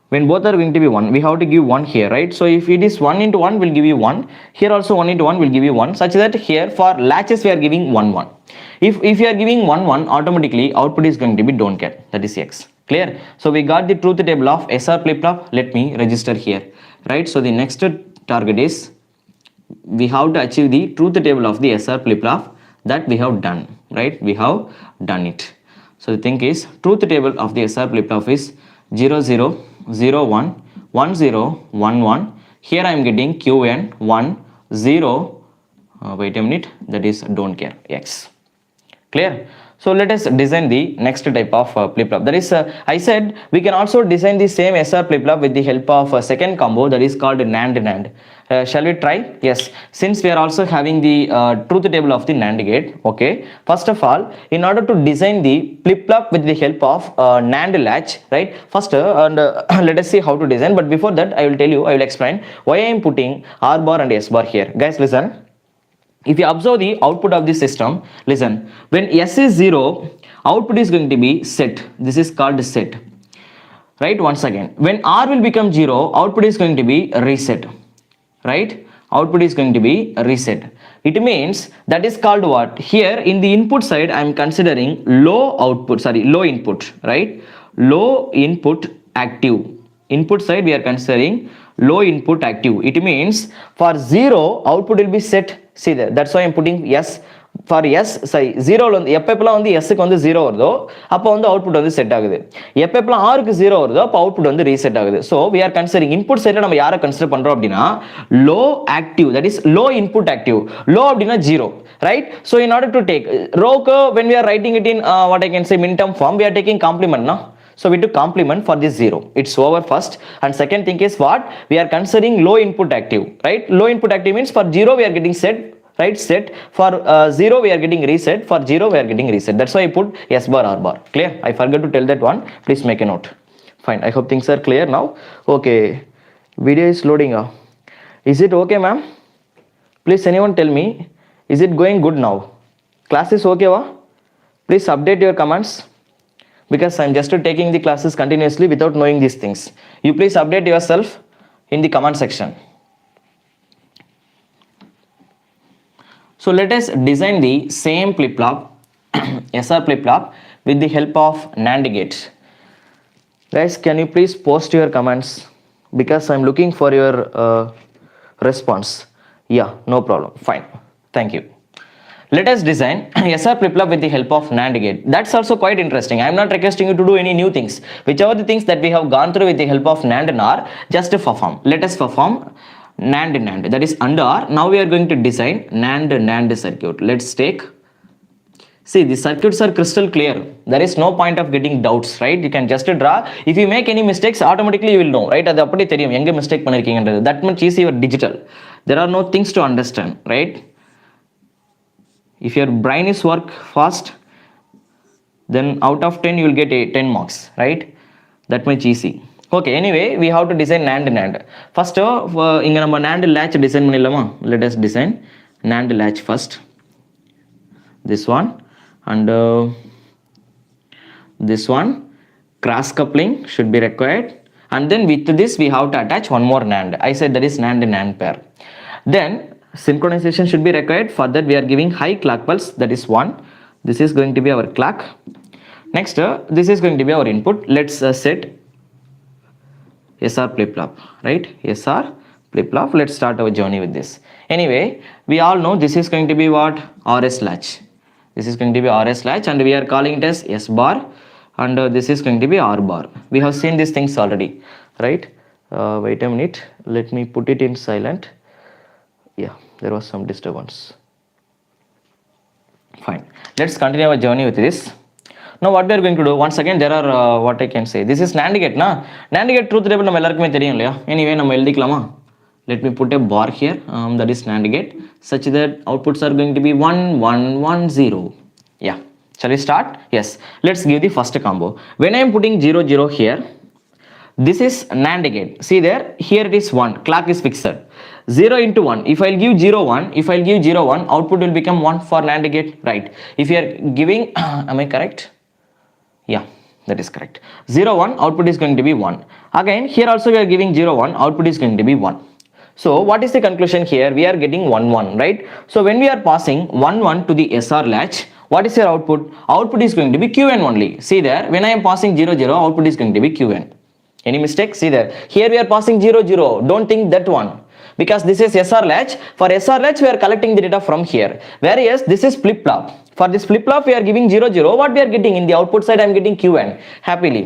Speaker 1: when both are going to be 1, we have to give 1 here, right? So if it is 1 into 1 will give you 1, here also 1 into 1 will give you 1, such that here for latches we are giving 1, 1. If you are giving 1, 1, automatically output is going to be don't get, that is X. Clear? So we got the truth table of SR flip-flop. Let me register here, right? So the next target is, we have to achieve the truth table of the SR flip-flop. That we have done, right? We have done it. So the thing is, truth table of the SR flip-flop is 0, 0, 0, 1, 1 0 1 1. Here I am getting Qn 1 0. Wait a minute, that is don't care, X. Clear? So let us design the next type of flip-flop. That is, I said we can also design the same SR flip-flop with the help of a second combo that is called NAND. Shall we try? Yes. Since we are also having the truth table of the NAND gate. Okay. First of all, in order to design the flip-flop with the help of NAND latch, right? First, let us see how to design. But before that, I will explain why I am putting R bar and S bar here. Guys, listen. If you observe the output of the system, listen, when S is 0, output is going to be set. This is called set. Right? Once again, when R will become 0, output is going to be reset. Right? Output is going to be reset. It means that is called what? Here in the input side, I am considering low input, right? Low input active. Input side, we are considering low input active. It means for 0, output will be set. See there, that's why I am putting S. For S, 0 எப்பப்பெல்லாம் வந்து S க்கு வந்து 0 வருதோ அப்போ வந்து output வந்து set ஆகுது. எப்பப்பெல்லாம் R க்கு 0 வருதோ அப்போ அவுட்புட் வந்து ரீசெட் ஆகுது. So we are considering input side நம்ம யாரை கன்சிடர் பண்றோம் அப்படினா low active, that is low input active. Low அப்படினா 0, right? So in order to take row க்கு when we are writing it in what I can say min term form, we are taking complement, no? So we took complement for this 0. It's over first. And second thing is what? We are considering low input active, right? Low input active means for 0 we are getting set, right? Set. For 0 we are getting reset. For 0 we are getting reset. That's why I put S bar R bar. Clear? I forgot to tell that one. Please make a note. Fine. I hope things are clear now. Okay. Video is loading up. Is it okay, ma'am? Please anyone tell me. Is it going good now? Class is okay, wa? Please update your comments. Because I'm just taking the classes continuously without knowing these things. You please update yourself in the comment section. So let us design the same flip-flop, SR flip-flop with the help of NAND gate. Guys, can you please post your comments? Because I'm looking for your response. Yeah, no problem. Fine. Thank you. Let us design SR flip-flop with the help of NAND gate. That's also quite interesting. I am not requesting you to do any new things. Whichever the things that we have gone through with the help of NAND and R, just perform. Let us perform NAND. That is under R. Now we are going to design NAND circuit. Let's take. See, the circuits are crystal clear. There is no point of getting doubts, right? You can just draw. If you make any mistakes, automatically you will know, right? அது அப்படி தெரியும் எங்க mistake பண்ணிருக்கீங்கன்றது. That much easy or digital. There are no things to understand, right? If your brain is work fast, then out of 10 you will get 10 marks, right? That much easy. Okay, anyway, we have to design NAND. First, inga நம்ம NAND latch design பண்ணிடலாமா? Let us design NAND latch first. This one and this one. Cross coupling should be required. And then with this we have to attach one more NAND. I said that is NAND pair. Then synchronization should be required. For that we are giving high clock pulse, that is 1. This is going to be our clock. Next, this is going to be our input. Let's set SR flip-flop, right? SR flip-flop. Let's start our journey with this. Anyway, we all know this is going to be what? RS latch. This is going to be RS latch and we are calling it as S bar and this is going to be R bar. We have seen these things already, right? Wait a minute. Let me put it in silent. Yeah, there was some disturbance. Fine. Let's continue our journey with this. Now what we are going to do, once again there are what I can say. This is NAND gate, na? NAND gate truth table நம்ம எல்லாருக்குமே தெரியும் இல்லையா? Anyway நம்ம எழுதிக்கலாமா? Let me put a bar here. That is NAND gate such that outputs are going to be 1 1 1 0. Yeah. Shall we start? Yes. Let's give the first combo. When I am putting 0 0 here, this is NAND gate. See there, here it is 1. Clock is fixed. 0 into 1. If I'll give 0 1, output will become 1 for NAND gate, right? If you are giving, am I correct? Yeah, that is correct. 0 1, output is going to be 1. Again, here also we are giving 0 1, output is going to be 1. So what is the conclusion here? We are getting 1 1, right? So when we are passing 1 1 to the SR latch, what is your output? Output is going to be Qn only. See there, when I am passing 0 0, output is going to be Qn. Any mistake? See there. Here we are passing 0 0. Don't think that one. Because this is SR latch. For SR latch, we are collecting the data from here. Whereas this is flip-flop. For this flip-flop, we are giving 0 0. What we are getting in the output side, I am getting Qn. Happily.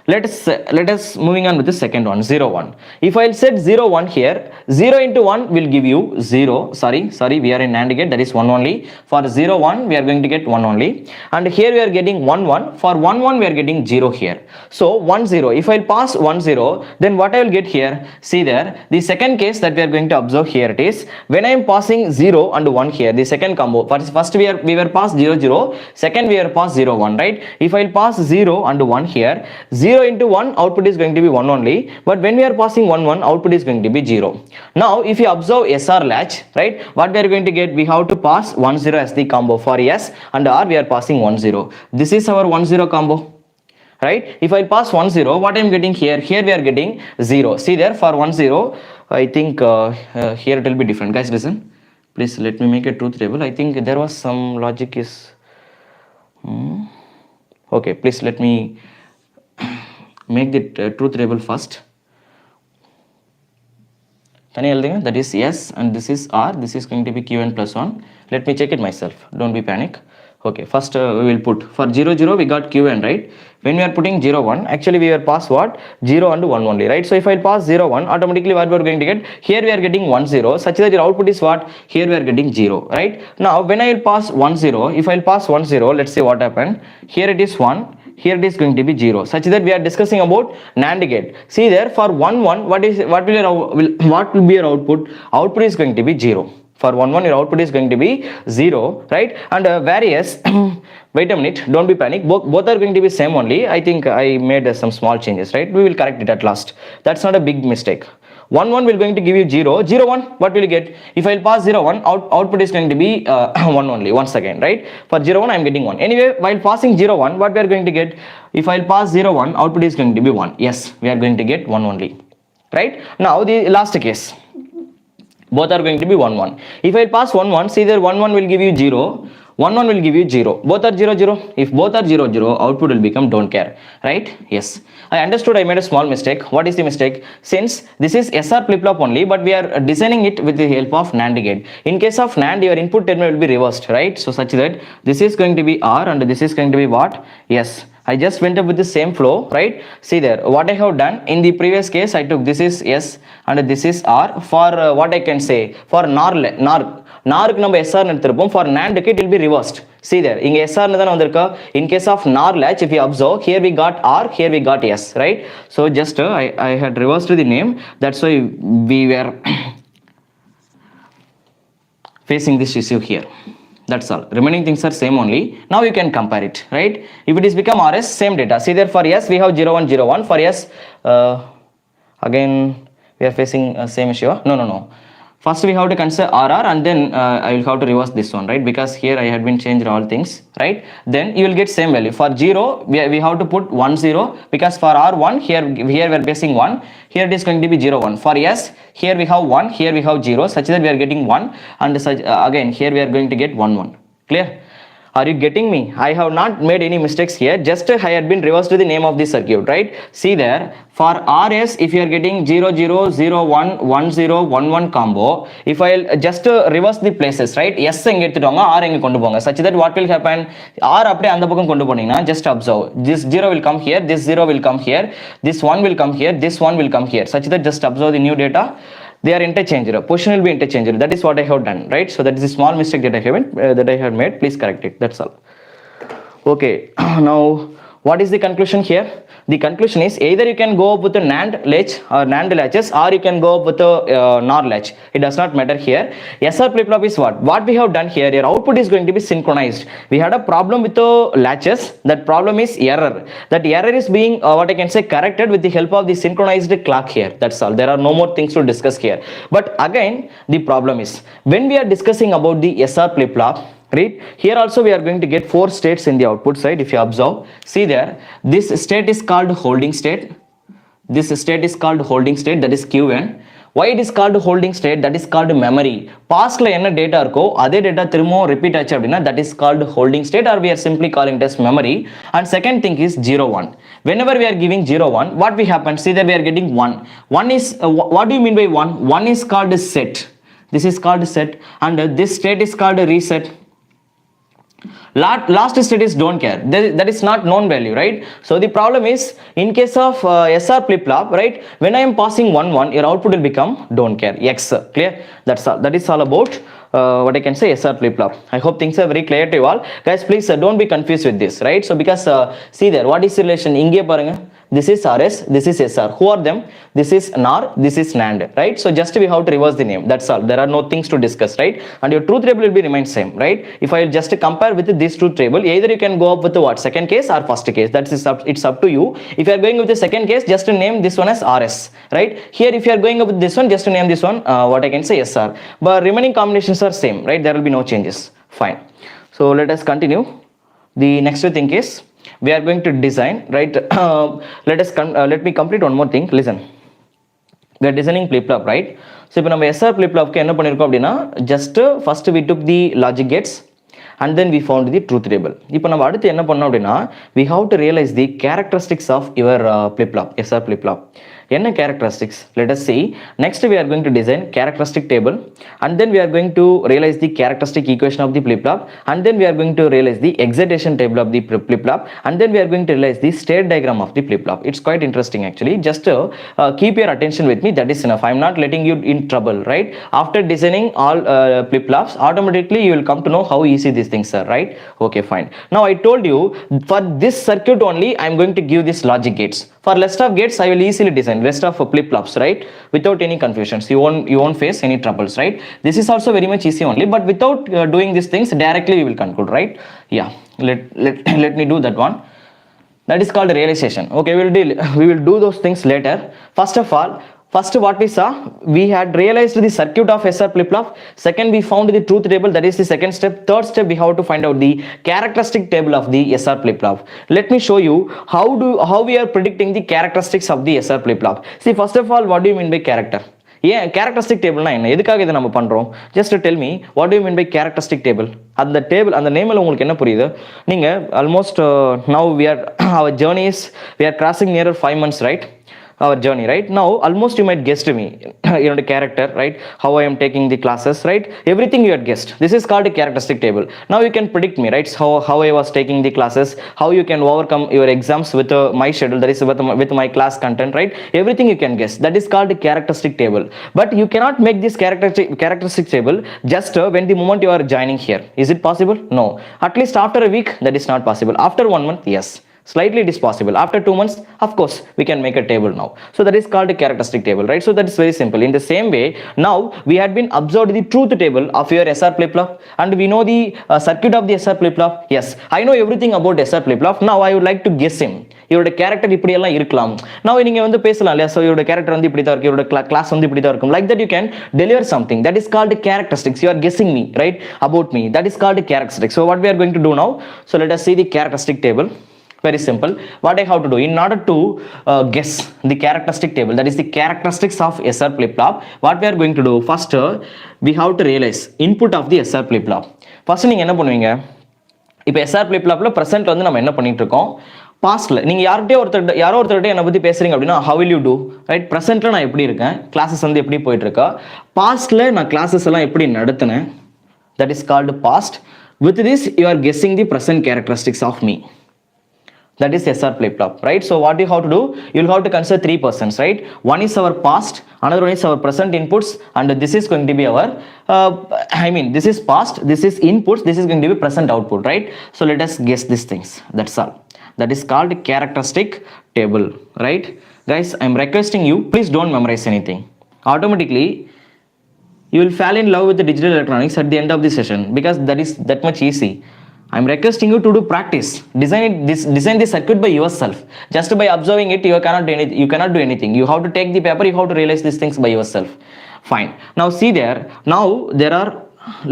Speaker 1: let us moving on with the second one, 0 1. If I'll set 0 1 here, 0 into 1 will give you 0. Sorry, we are in NAND gate, that is 1 only. For 0 1 we are going to get 1 only, and here we are getting 1 1. For 1 1 we are getting 0 here. So 1 0. If I'll pass 1 0, then what I will get here, see there, the second case that we are going to observe here, it is when I am passing 0 and 1 here, the second combo. First we were passed 0 0, second we are passed 0 1, right? If I'll pass 0 and 1 here, 0 into 1 output is going to be 1 only, but when we are passing 1 1 output is going to be 0. Now if you observe SR latch, right, what we are going to get, we have to pass 1 0 as the combo. For S and R we are passing 1 0. This is our 1 0 combo, right? If I pass 1 0, what I am getting here, we are getting 0. See there, for 1 0 I think here it will be different. Guys, listen, please let me make a truth table. I think there was some logic is okay, please let me make the truth table first. That is S and this is R, this is going to be Qn plus 1. Let me check it myself, don't be panic. Okay, first we will put for 0 0 we got Qn, right? When we are putting 0 1, actually we are pass what, 0 and 1 only, right? So if I pass 0 1, automatically what we are going to get, here we are getting 1 0, such that your output is what, here we are getting 0, right? Now when I will pass 1 0, if I will pass 1 0, let's say what happened, here it is 1, here it is going to be 0, such that we are discussing about NAND gate. See there, for 1 1, what will be your output? Output is going to be 0. For 1 1 your output is going to be 0, right? And various wait a minute, don't be panic, both are going to be same only. I think I made some small changes, right? We will correct it at last. That's not a big mistake. 1 1 will going to give you 0 0 1, what will you get? If I'll pass 0 1, output is going to be 1 only once again, right? For 0 1 I am getting 1. Anyway, while passing 0 1, what we are going to get, if I'll pass 0 1, output is going to be 1. Yes, we are going to get 1 only, right? Now the last case, both are going to be 1 1. If I pass 1 1, see there, 1 1 will give you 0, 1 1 will give you 0. Both are 0 0. If both are 0 0, output will become don't care, right? Yes. I understood I made a small mistake. What is the mistake? Since this is SR flip-flop only, but we are designing it with the help of NAND gate. In case of NAND, your input terminal will be reversed, right? So such that this is going to be R and this is going to be what? Yes. I just went up with the same flow, right? See there, what I have done in the previous case, I took this is S and this is R. For what I can say, for NAR க்கு நம்ம SR எடுத்துறோம், for NAND க்கு it will be reversed. See there, இங்க SR னு தான் வந்திருக்க. In case of NAR latch, if you observe, here we got R, here we got S, right? So just I had reversed the name, that's why we were facing this issue here. That's all. Remaining things are same only. Now you can compare it, right? If it is become RS, same data. See there, for S we have 0 1 0 1. For S again we are facing same issue. No. First we have to consider RR and then I will have to reverse this one, right? Because here I had been changed all things, right? Then you will get same value. For 0 we have to put 1 0, because for R1 here we are facing 1, here it is going to be 0 1. For S here we have 1, here we have 0, such that we are getting 1, and such again here we are going to get 1 1. Clear? Are you getting me? I have not made any mistakes here, just I had been reversed to the name of this circuit, right? See there, for RS if you are getting 0 0 0 1 1 0 1 1 combo, if I just reverse the places, right? S எங்க எடுத்துட்டாங்க, R எங்க கொண்டு போங்க, such that what will happen, R அப்படியே அந்த பக்கம் கொண்டு போனீங்கன்னா, just observe, this 0 will come here, this 0 will come here, this 1 will come here, this 1 will come here, such that just observe the new data. They are interchangeable. Position will be interchangeable. That is what I have done, right? So that is a small mistake that I have made. Please correct it. That's all. Okay. Now, what is the conclusion here? The conclusion is either you can go up with a NAND latch or NAND latches, or you can go up with a NOR latch. It does not matter here. SR flip-flop is what? What we have done here, your output is going to be synchronized. We had a problem with the latches. That problem is error. That error is being, what I can say, corrected with the help of the synchronized clock here. That's all. There are no more things to discuss here. But again, the problem is, when we are discussing about the SR flip-flop, right, here also we are going to get 4 states in the output side. If you observe, see there, this state is called holding state, this state is called holding state, that is Qn. Why it is called holding state? That is called memory. Past la enna data irko adhe data thirummo repeat aachu appadina, that is called holding state, or we are simply calling it as memory. And second thing is 0 1. Whenever we are giving 0 1, what we happen, see that we are getting 1 is what do you mean by 1 is called set. This is called set, and this state is called reset. Last state is don't care. That is not known value, right? So the problem is in case of SR flip-flop, right? When I am passing 1 1, your output will become don't care X. Clear? That's all. That is all about what I can say SR flip-flop. I hope things are very clear to you all. Guys, please don't be confused with this, right? So because see there, what is the relation? Inge paranga. This is RS, this is SR. Who are them? This is NAR, this is NAND, right? So just we have to reverse the name. That's all. There are no things to discuss, right? And your truth table will be remain same, right? If I just compare with this truth table, either you can go up with the what? Second case or first case. It's up to you. If you are going with the second case, just name this one as RS, right? Here, if you are going up with this one, just name this one what I can say SR. But remaining combinations are same, right? There will be no changes. Fine. So let us continue. The next thing is we are going to design, right? Let me complete one more thing. Listen, we are designing flip-flop, right? So இப்போ நம்ம SR flip-flop க்கு என்ன பண்ணிருக்கோம் அப்படினா just first we took the logic gates and then we found the truth table. இப்போ நம்ம அடுத்து என்ன பண்ணோம் அப்படினா we have to realize the characteristics of your flip-flop, SR flip-flop. என்ன characteristics? Let us see. Next we are going to design characteristic table and then we are going to realize the characteristic equation of the flip-flop and then we are going to realize the excitation table of the flip-flop and then we are going to realize the state diagram of the flip-flop. It's quite interesting actually. Just keep your attention with me. That is enough. I'm not letting you in trouble, right? After designing all flip-flops, automatically you will come to know how easy these things are, right? Okay, fine. Now I told you for this circuit only I'm going to give this logic gates. For rest of gates I will easily design rest of flip-flops, right? Without any confusions. You won't face any troubles, right? This is also very much easy only, but without doing these things directly we will conclude, right? Yeah, let me do that one. That is called realization. Okay, we will do those things later. First of all, what we saw, we had realized the circuit of SR flip-flop. Second, we found the truth table. That is the second step. Third step, we have to find out the characteristic table of the SR flip-flop. Let me show you how we are predicting the characteristics of the SR flip-flop. See, first of all, what do you mean by character? Yeah, characteristic table na enna edukage idu nama pandrom? Just tell me, what do you mean by characteristic table? அந்த table, அந்த நேம்ல உங்களுக்கு என்ன புரியுது? நீங்க almost now our journey is we are crossing nearer 5 months, right? Our journey, right? Now almost you might guess to me you know the character, right? How I am taking the classes, right? Everything you had guessed. This is called a characteristic table. Now you can predict me, right? How I was taking the classes, how you can overcome your exams with my schedule, that is with my class content, right? Everything you can guess. That is called a characteristic table. But you cannot make this characteristic table just when the moment you are joining here. Is it possible? No. At least after a week that is not possible. After 1 month, yes. Slightly it is possible. After 2 months, of course, we can make a table now. So that is called a characteristic table, right? So that is very simple. In the same way, now we had been observed the truth table of your SR flip-flop and we know the circuit of the SR flip-flop. Yes, I know everything about SR flip-flop. Now I would like to guess him. இவரோட character இப்படி எல்லாம் இருக்கலாம். நான் நீங்க வந்து பேசலாம் இல்லையா? So இவரோட கேரக்டர் வந்து இப்படி தான் இருக்கு, இவரோட கிளாஸ் வந்து இப்படி தான் இருக்கும். Like that you can deliver something. That is called characteristics. You are guessing me, right? About me. That is called characteristics. So what we are going to do now? So let us see the characteristic table. Very simple. What I have to do in order to guess the characteristic table, that is the characteristics of SR flip-flop, what we are going to do first, we have to realize input of the SR flip-flop. First நீங்க என்ன பண்ணுவீங்க? இப்போ SR flip-flopல present வந்து நம்ம என்ன பண்ணிட்டு இருக்கோம்? பாஸ்ட்ல நீங்க யாரோ ஒருத்தர்கிட்ட என்ன பத்தி பேசுறீங்க அப்படின்னா how will you do, right? presentல நான் எப்படி இருக்கேன், classes வந்து எப்படி போயிட்டு இருக்கா, pastல நான் classes எல்லாம் எப்படி நடத்துனேன், that is called past. With this you are guessing the present characteristics of me. That is SR flip-flop, right? So what you have to do, you will have to consider 3 persons, right? One is our past, another one is our present inputs, and this is going to be our this is past, this is inputs, this is going to be present output, right? So let us guess these things. That's all. That is called characteristic table, right? Guys, I am requesting you, please don't memorize anything. Automatically you will fall in love with the digital electronics at the end of the session because that is that much easy. I'm requesting you to do practice. Design the circuit by yourself. Just by observing it, you cannot do anything. You have to take the paper, you have to realize these things by yourself. Fine. Now see there. Now there are,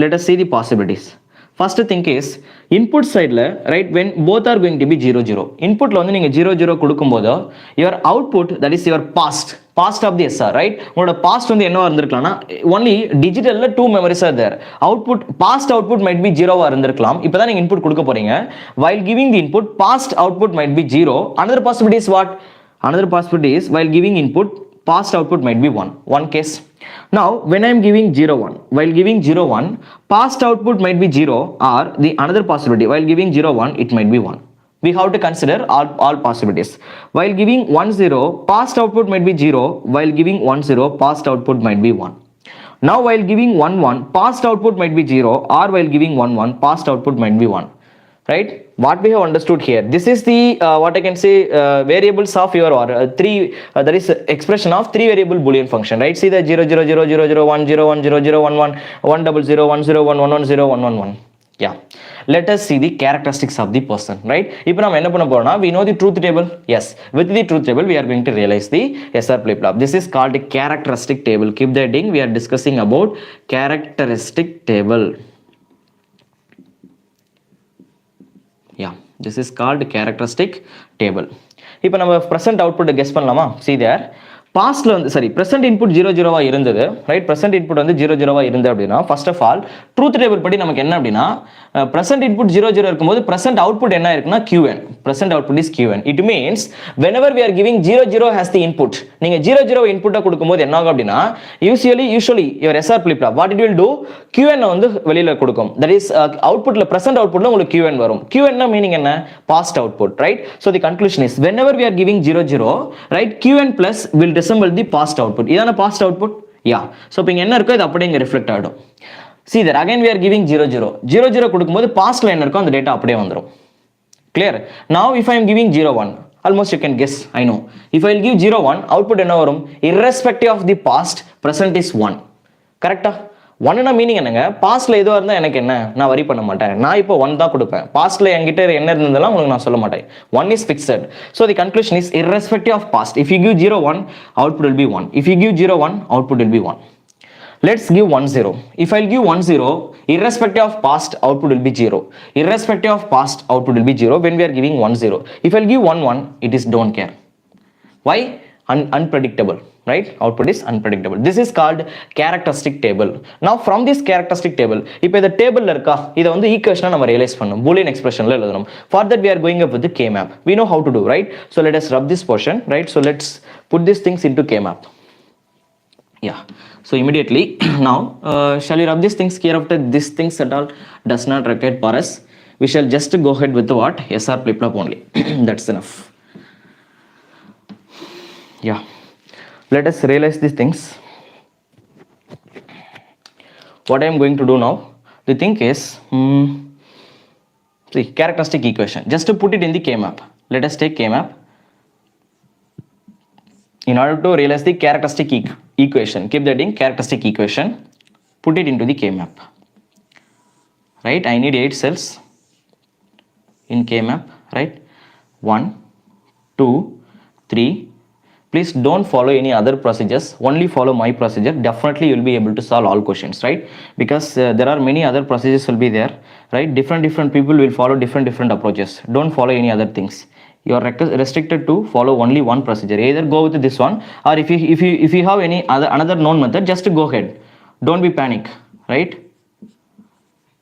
Speaker 1: let us see the possibilities. First thing is input side la, right, when both are going to be 0 0. Input la வந்து நீங்க 0 0 கொடுக்கும்போது your output, that is your past of the SR, right? உங்களோட past வந்து என்னவா இருந்திருக்கலாம்னா only digitalல 2 memories are there. Output, past output might be 0வா இருந்திருக்கலாம். இப்போதான் நீங்க input கொடுக்க போறீங்க. While giving the input, past output might be 0. Another possibility is what? Another possibility is while giving input, past output might be 1. One case. Now, when I am giving 0, 1, while giving 0, 1, past output might be 0, or the another possibility, while giving 0, 1, it might be 1. We have to consider all possibilities. While giving 1, 0, past output might be 0, while giving 1, 0, past output might be 1. Now, while giving 1, 1, past output might be 0, or while giving 1, 1, past output might be 1. Right, what we have understood here, this is the what I can say variables of your or three that is expression of three variable boolean function, right? See the 0 0 0 0 0 1 0 1 0 0 1 1 1 0 0 1 0 1 1 1 0 1 1 1. Yeah, let us see the characteristics of the person, right? இப்போ நம்ம என்ன பண்ண போறோம்னா, we know the truth table. Yes, with the truth table we are going to realize the SR flip-flop. This is called a characteristic table. Keep the heading, we are discussing about characteristic table. Yeah, this is called characteristic table. இப்போ நம்ம present output guess பண்ணலாமா? See there, pastல வந்து சரி present input 0 0வா இருந்தது, right? present input வந்து 0 0வா இருந்தது அப்படினா first of all truth table படி நமக்கு என்ன அப்படினா present input 0 0 இருக்கும்போது present output என்ன இருக்குனா qn. present output is qn. It means whenever we are giving 0 0 as the input, நீங்க 0 0 input கொடுக்கும்போது என்ன ஆகும் அப்படினா usually your SR flip flop what it will do, qn வந்து வெளியில கொடுக்கும். That is outputல present outputல உங்களுக்கு qn வரும். qn னா மீனிங் என்ன? past output, right? So the conclusion is whenever we are giving 0 0, right, qn plus will resemble the past output. இதான past output? Yeah. So இப்போ இங்க என்ன இருக்கோ இது அப்படியே இங்க ரிஃப்ளெக்ட் ஆகும். See there, again we are giving 0 0 0 0 கொடுக்கும்போது pastல என்ன இருக்கோ அந்த டேட்டா அப்படியே வந்துரும். Clear? Now if I am giving 0 1, almost you can guess, I know. If I will give 0 1, output என்ன வரும்? Irrespective of the past, present is 1. கரெக்ட்டா? 1 னா மீனிங் என்னங்க? பாஸ்ட்ல ஏதோ இருந்தா எனக்கு என்ன? நான் வரி பண்ண மாட்டேன். நான் இப்போ 1 தான் கொடுப்பேன். பாஸ்ட்ல என்கிட்ட என்ன இருந்ததெல்லாம் உங்களுக்கு நான் சொல்ல மாட்டேன். 1 is fixed. So the conclusion is irrespective of past. If you give 0 1, output will be 1. If you give 0 1, output will be 1. Let's give 1 0. If I'll give 1 0, irrespective of past, output will be 0. Irrespective of past, output will be 0 when we are giving 1 0. If I'll give 1 1, it is don't care. Why? Unpredictable, right? Output is unpredictable. This is called characteristic table. Now from this characteristic table, இப்போ இந்த டேபிள்ல இருக்கா, இத வந்து ஈக்குவேஷனா நம்ம realise பண்ணனும், boolean expressionல எழுதணும். For that we are going up with the k map. We know how to do, right? So let us rub this portion, right? So let's put these things into k map. Yeah, so immediately now shall we rub these things here after these things at all does not require for us, we shall just go ahead with the what? SR flip flop only. That's enough. Yeah, let us realize these things. What I am going to do now, the thing is see characteristic equation, just to put it in the k map. Let us take k map. In order to realize the characteristic equation, keep the heading characteristic equation, put it into the k map. Right, I need 8 cells in k map, right? 1 2 3. Please don't follow any other procedures, only follow my procedure. Definitely you will be able to solve all questions, right? Because there are many other procedures will be there, right? Different people will follow different approaches. Don't follow any other things. You are restricted to follow only one procedure. Either go with this one, or if you have any another known method, just go ahead. Don't be panic, right?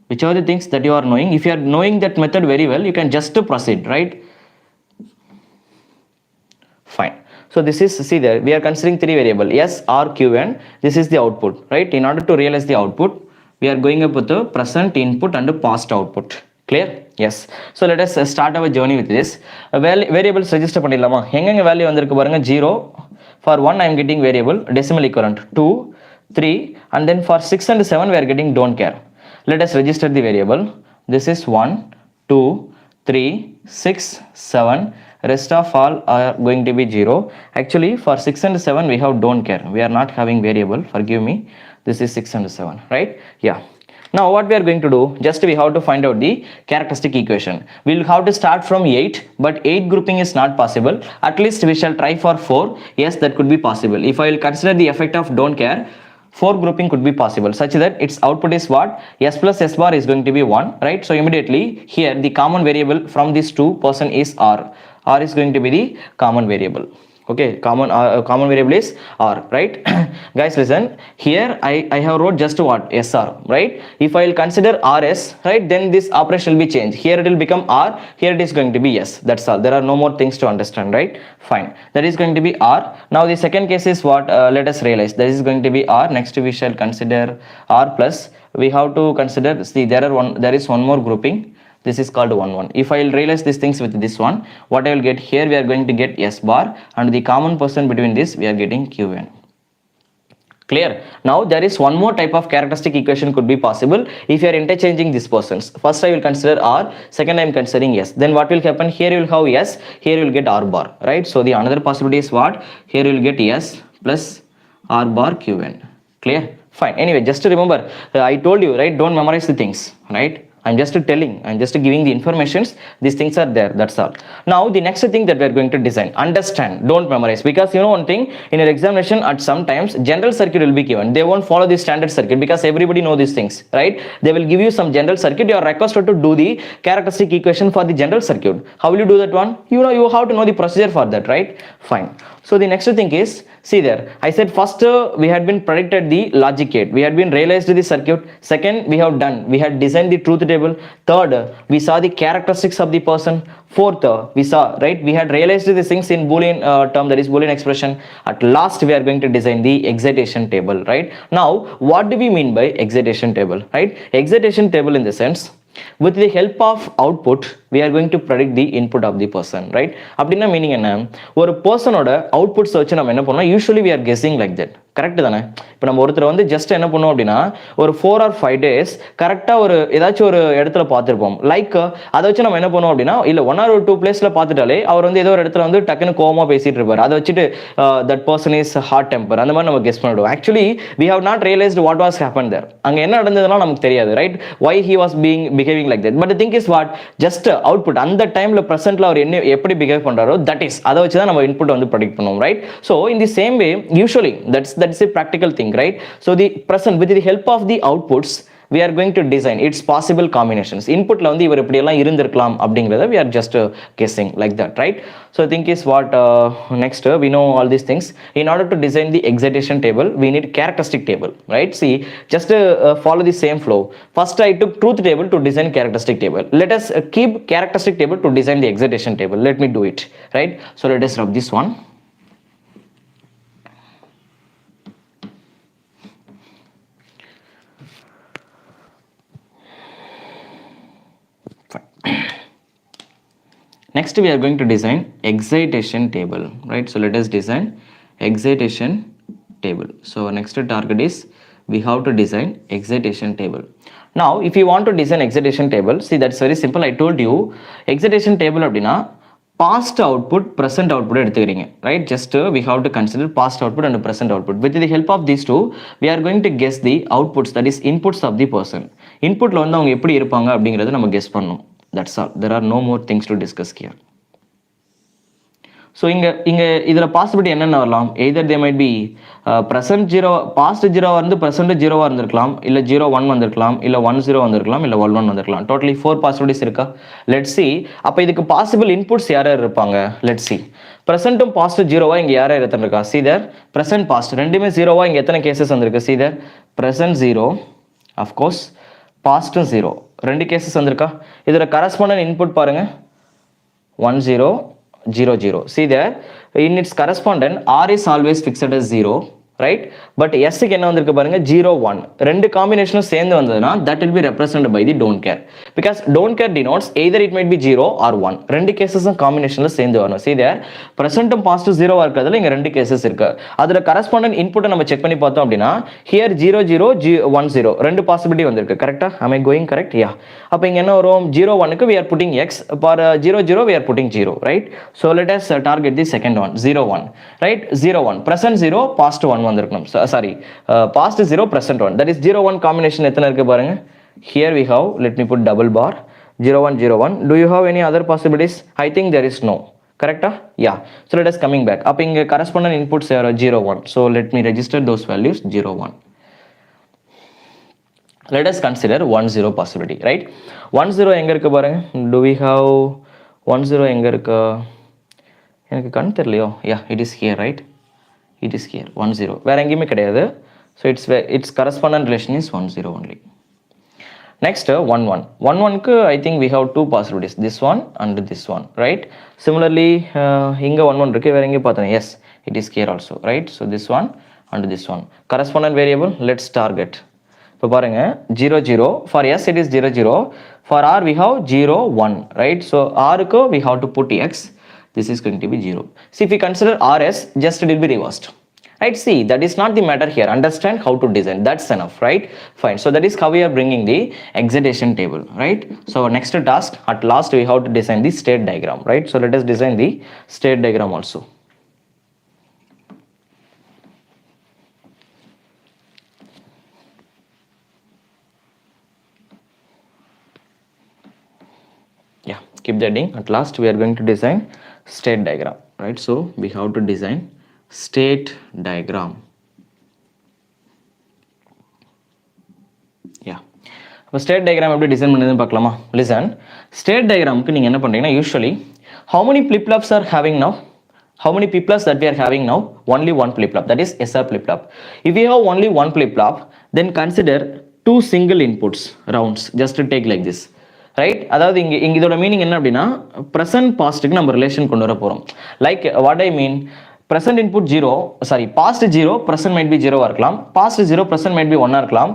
Speaker 1: Whichever the things that you are knowing, if you are knowing that method very well, you can just proceed, right? Fine. So this is, see there, we are considering three variable s, r, q, and this is the output, right? In order to realize the output, we are going up with the present input and the past output. Clear? Yes. So let us start our journey with this. Variables register பண்ணிடலாமா? எங்கங்க value வந்திருக்கு பாருங்க. 0 for 1 I am getting variable decimal equivalent 2 3, and then for 6 and 7 we are getting don't care. Let us register the variable. This is 1 2 3 6 7. Rest of all are going to be 0. Actually for 6 and 7 we have don't care. We are not having variable, forgive me. This is 6 and 7, right? Yeah. Now what we are going to do, just we have to find out the characteristic equation. We will have to start from 8, but 8 grouping is not possible. At least we shall try for 4. Yes, that could be possible. If I will consider the effect of don't care, 4 grouping could be possible, such that its output is what? S plus S bar is going to be 1, right? So immediately here the common variable from these two person is R. R is going to be the common variable. Okay, common variable is r, right? Guys, listen here. I have wrote just what sr, right? If I will consider rs, right, then this operation will be changed. Here it will become r, here it is going to be s. That's all. There are no more things to understand, right? Fine, that is going to be r. Now the second case is what? Let us realize this is going to be r. Next we shall consider r plus, we have to consider, see, there is one more grouping. This is called 1 1. If I will realize these things with this one, what I will get here, we are going to get s bar, and the common person between this, we are getting qn. Clear? Now there is one more type of characteristic equation could be possible if you are interchanging these persons. First I will consider r, second I am considering s. Then what will happen? Here you will have s, here you will get r bar, right? So the another possibility is what? Here you will get s plus r bar qn. Clear? Fine. Anyway, just to remember, I told you, right, don't memorize the things, right? I'm just telling, I'm just giving the informations. These things are there, that's all. Now the next thing that we are going to design, understand, don't memorize, because you know one thing, in your examination at sometimes general circuit will be given. They won't follow the standard circuit because everybody know these things, right? They will give you some general circuit. You are requested to do the characteristic equation for the general circuit. How will you do that one? You know, you have to know the procedure for that, right? Fine. So the next thing is, see there, I said first we had been predicted the logic gate, we had been realized the circuit. Second, we have done, we had designed the truth table. Third, we saw the characteristics of the person. Fourth, we saw, right, we had realized the things in Boolean term, that is Boolean expression. At last we are going to design the excitation table, right? Now what do we mean by excitation table, right? Excitation table in the sense, with the help of output we are going to predict the input of the person, right? அப்படினா meaning என்ன? ஒரு பர்சனோட outputs வச்சு நம்ம என்ன பண்ணோம், usually we are guessing like that. Correct தானே? இப்போ நம்ம ஒருத்தர் வந்து ஜஸ்ட் என்ன பண்ணுவோம் அப்படின்னா, ஒரு 4 or 5 days கரெக்டாக ஒரு ஏதாச்சும் ஒரு இடத்துல பார்த்துருப்போம். லைக் அதை வச்சு நம்ம என்ன பண்ணுவோம் அப்படின்னா, இல்லை 1 or 2 பிளேஸில் பார்த்துட்டாலே அவர் வந்து ஏதோ ஒரு இடத்துல வந்து டக்குன்னு கோவமாக பேசிட்டு இருப்பார். அதை வச்சுட்டு that person is hot temper, அந்த மாதிரி நம்ம கெஸ் பண்ணிடுவோம். Actually we have not realized what was happened there. அங்கே என்ன நடந்ததுலாம் நமக்கு தெரியாது, right? why he was behaving like that. But the thing is what? just output, அந்த டைம்ல பிரசன்ட்ல அவர் என்ன எப்படி பிஹேவ் பண்றாரோ, தட் இஸ், அதை வச்சு தான் நம்ம இன்புட் வந்து ப்ரெடிக்ட் பண்ணுவோம், right? So in the same way usually that's a practical thing, right? So the present, with the help of the outputs we are going to design its possible combinations. Input la வந்து இவர் இப்படி எல்லாம் இருந்திருக்கலாம் அப்படிங்கறத we are just guessing like that, right? So I think is what next we know all these things. In order to design the excitation table we need characteristic table, right? See, just follow the same flow. First I took truth table to design characteristic table. Let us keep characteristic table to design the excitation table. Let me do it, right? So let us rub this one. Next we are going to design excitation table, right? So let us design excitation table. So next target is we have to design excitation table. Now if you want to design excitation table, see, that's very simple. I told you excitation table அப்படினா past output present output எடுத்துக்கிறீங்க, right? Just we have to consider past output and present output. With the help of these two we are going to guess the outputs, that is inputs of the person. Inputல வந்து அவங்க எப்படி இருப்பாங்க அப்படிங்கறத நம்ம guess பண்ணனும். That's all. There are no more things to discuss here. So இங்க இதுல possibility என்னென்ன வரலாம்? either they might be present 0, past 0 வந்து present 0 வந்திருக்கலாம், இல்ல 0 1 வந்திருக்கலாம், இல்ல 1 0 வந்திருக்கலாம், இல்ல 1 1 வந்திருக்கலாம். Totally 4 possibilities இருக்கா? Let's see. அப்ப இதுக்கு possible inputs யார் இருப்பாங்க? Let's see. presentம் past 0வா இங்க யார் எத்தனை இருக்கா? See there, present past ரெண்டுமே 0வா இங்க எத்தனை கேसेस வந்திருக்கு? See there, present 0, of course past 0, ரெண்டு கேसेस வந்திருக்கா? இதோட கரஸ்பாண்டன்ட் இன்புட் பாருங்க, 1 0 0 0. See there, in its correspondent r is always fixed as 0, right? But s க்கு என்ன வந்திருக்கு பாருங்க, 0 1. ரெண்டு காம்பினேஷனும் சேர்ந்து வந்ததுனா that will be represented by the don't care, because don't care denotes either it might be 0 or 1. ரெண்டு கேसेसும் காம்பினேஷன்ல சேர்ந்து வரணும். See there, presentம் past 0 வா இருக்குதுல இங்க ரெண்டு கேसेस இருக்கு. அதோட correspondent input நம்ம செக் பண்ணி பார்த்தோம் அப்படினா here 0 0 1 0 ரெண்டு பாசிபிலிட்டி வந்திருக்கு. கரெக்ட்டா? am I going correct? yeah. அப்ப இங்க என்ன வரும்? 0 1 க்கு we are putting x, for 0 0 we are putting 0, right? So let us target the second one, 0 1, right? 0 1, present 0, past 1 வந்திருக்கணும். Sorry, past 0, present 1, that is 0 1 combination எத்தனை இருக்கு பாருங்க. Here we have, let me put double bar, 0 1 0 1. Do you have any other possibilities? I think there is no. Correct? yeah. So let us coming back. அப்ப இங்க correspondent inputs are 0 1. So let me register those values 0 1. Let us consider 1 0 possibility, right? 1 0 எங்க இருக்கு பாருங்க. Do we have 1 0 எங்க இருக்கு? எனக்கு கண் தெரியலையோ, yeah, it is here, right? It is here 1 0 வேற எங்கேயுமே கிடையாது. So its correspondent relation is 1 0 only. Next 1 1 1 1 க்கு I think we have two possibilities, this one and this one, right? Similarly இங்க 1 1 இருக்கு, வேற எங்கே பார்த்தோம், yes, it is here also, right? So this one and this one correspondent variable, let's target. இப்போ பாருங்க 0 0 for s it is 0 0, for r we have 0 1, right? So r க்கு we have to put x, this is going to be 0. See, if we consider rs, just it will be reversed, right? See, that is not the matter here, understand how to design, that's enough, right? Fine. So that is how we are bringing the excitation table, right? So next task, at last we have to design the state diagram, right? So let us design the state diagram also. Yeah, keep that in. At last we are going to design state diagram, right? So we have to design state diagram. Yeah, இப்போ state diagram எப்படி design பண்ணுறதுன்னு பார்க்கலாமா? Listen, state டயக்ராமுக்கு நீங்கள் என்ன பண்ணுறீங்கன்னா, usually how many flip flops are having now? How many flip flops that we are having now? Only one flip flop, that is SR flip flop. If we have only one flip flop, then consider two single inputs rounds, just to take like this, right? அதாவது இங்க இதோட meaning என்ன அப்படின்னா, present பாஸ்ட்டுக்கு நம்ம relation கொண்டு வர போகிறோம். Like what I mean, present input 0, sorry, past 0, present might be 0 இருக்கலாம், past 0, present might be 1 இருக்கலாம்,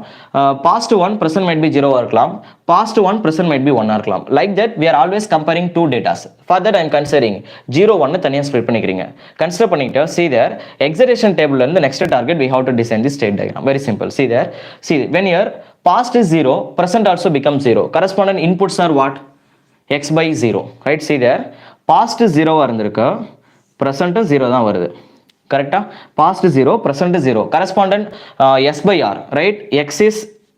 Speaker 1: past 1, present might be 0 இருக்கலாம், past 1, present might be 1 இருக்கலாம். Like that, we are always comparing two datas. For that, I am considering 0, 1 தனியா split பண்ணிக்கிறீங்க. Consider பண்ணிட்டு, see there, excitation table and the next target, we have to design the state diagram. Very simple. See there, see, when your past is 0, present also becomes 0. Corresponding inputs are what? X by 0, right? See there, past 0 இருந்திருக்கு, present 0 தான் வருது, கரெக்டா? past 0, present 0, correspondent s by r, right? X is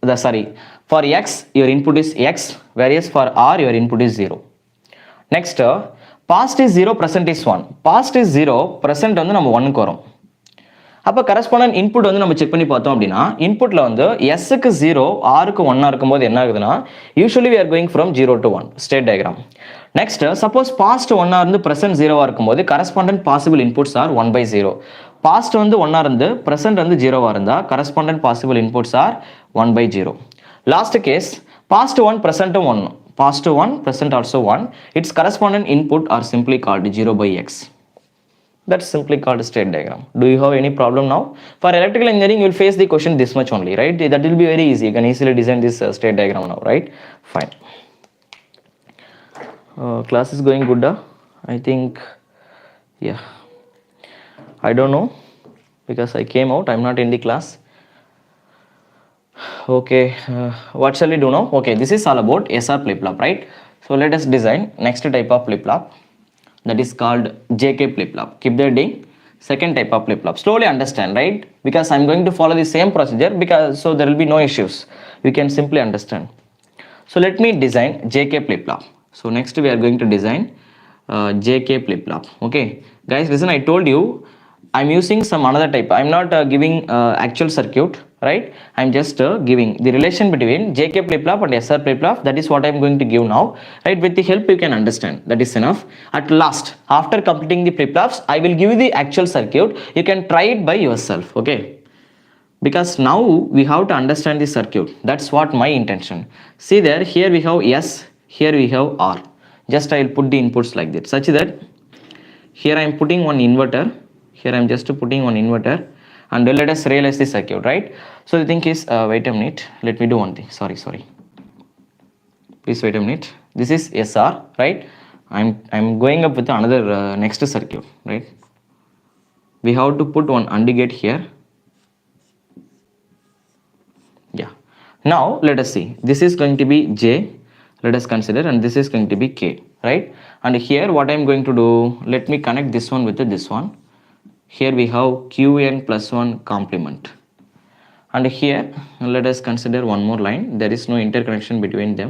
Speaker 1: the, sorry, for x your input is x, whereas for r your input is 0. Next, past is 0, present is 1. Past is 0, present வந்து நம்ம 1 க்கு வரும். அப்போ correspondent input வந்து நம்ம check பண்ணி பார்த்தோம் அப்படின்னா, இன்புட்ல வந்து எஸ்க்கு 0, ஆருக்கு 1 இருக்கும்போது என்ன ஆகுதுன்னா, usually we are going from 0 to 1, state diagram. Next, suppose past 1 இருந்து பிரசன்ட் 0 இருக்கும்போது corresponding possible inputs are 1 by 0. Past வந்து 1 இருந்து பிரசன்ட் வந்து 0 இருந்தா corresponding possible inputs are 1 by 0. Last case, past 1, present 1, past 1, present also 1, its correspondent input are simply called 0 by x. That's simply called a state diagram. Do you have any problem now? For electrical engineering, you will face the question this much only, right? That will be very easy. You can easily design this state diagram now, right? Fine. Class is going good, I think. Yeah. I don't know because I came out. I'm not in the class. Okay. What shall we do now? Okay, this is all about SR flip-flop, right? So let us design next type of flip-flop. That is called JK flip-flop. Keep that ding. Second type of flip-flop. Slowly understand, right? Because I'm going to follow the same procedure, because so there will be no issues. You can simply understand. So let me design JK flip-flop. So next we are going to design JK flip-flop. Okay, guys, listen. I told you I'm using some another type. I'm not giving actual circuit, right? I'm just giving the relation between JK flip-flop and SR flip-flop. That is what I'm going to give now, right? With the help you can understand. That is enough. At last, after completing the flip-flops, I will give you the actual circuit. You can try it by yourself, okay? Because now we have to understand the circuit. That's what my intention. See there, here we have S, here we have R. Just I will put the inputs like that, such that here I am putting one inverter. Here I am just putting one inverter, and let us realize the circuit, right? So the thing is, wait a minute, let me do one thing. Sorry. Please wait a minute. This is SR, right? I'm going up with another next circuit, right? We have to put one AND gate here. Yeah. Now let us see. This is going to be J. Let us consider, and this is going to be K, right? And here what I'm going to do, let me connect this one with this one. Here we have Qn plus 1 complement, and here let us consider one more line. There is no interconnection between them.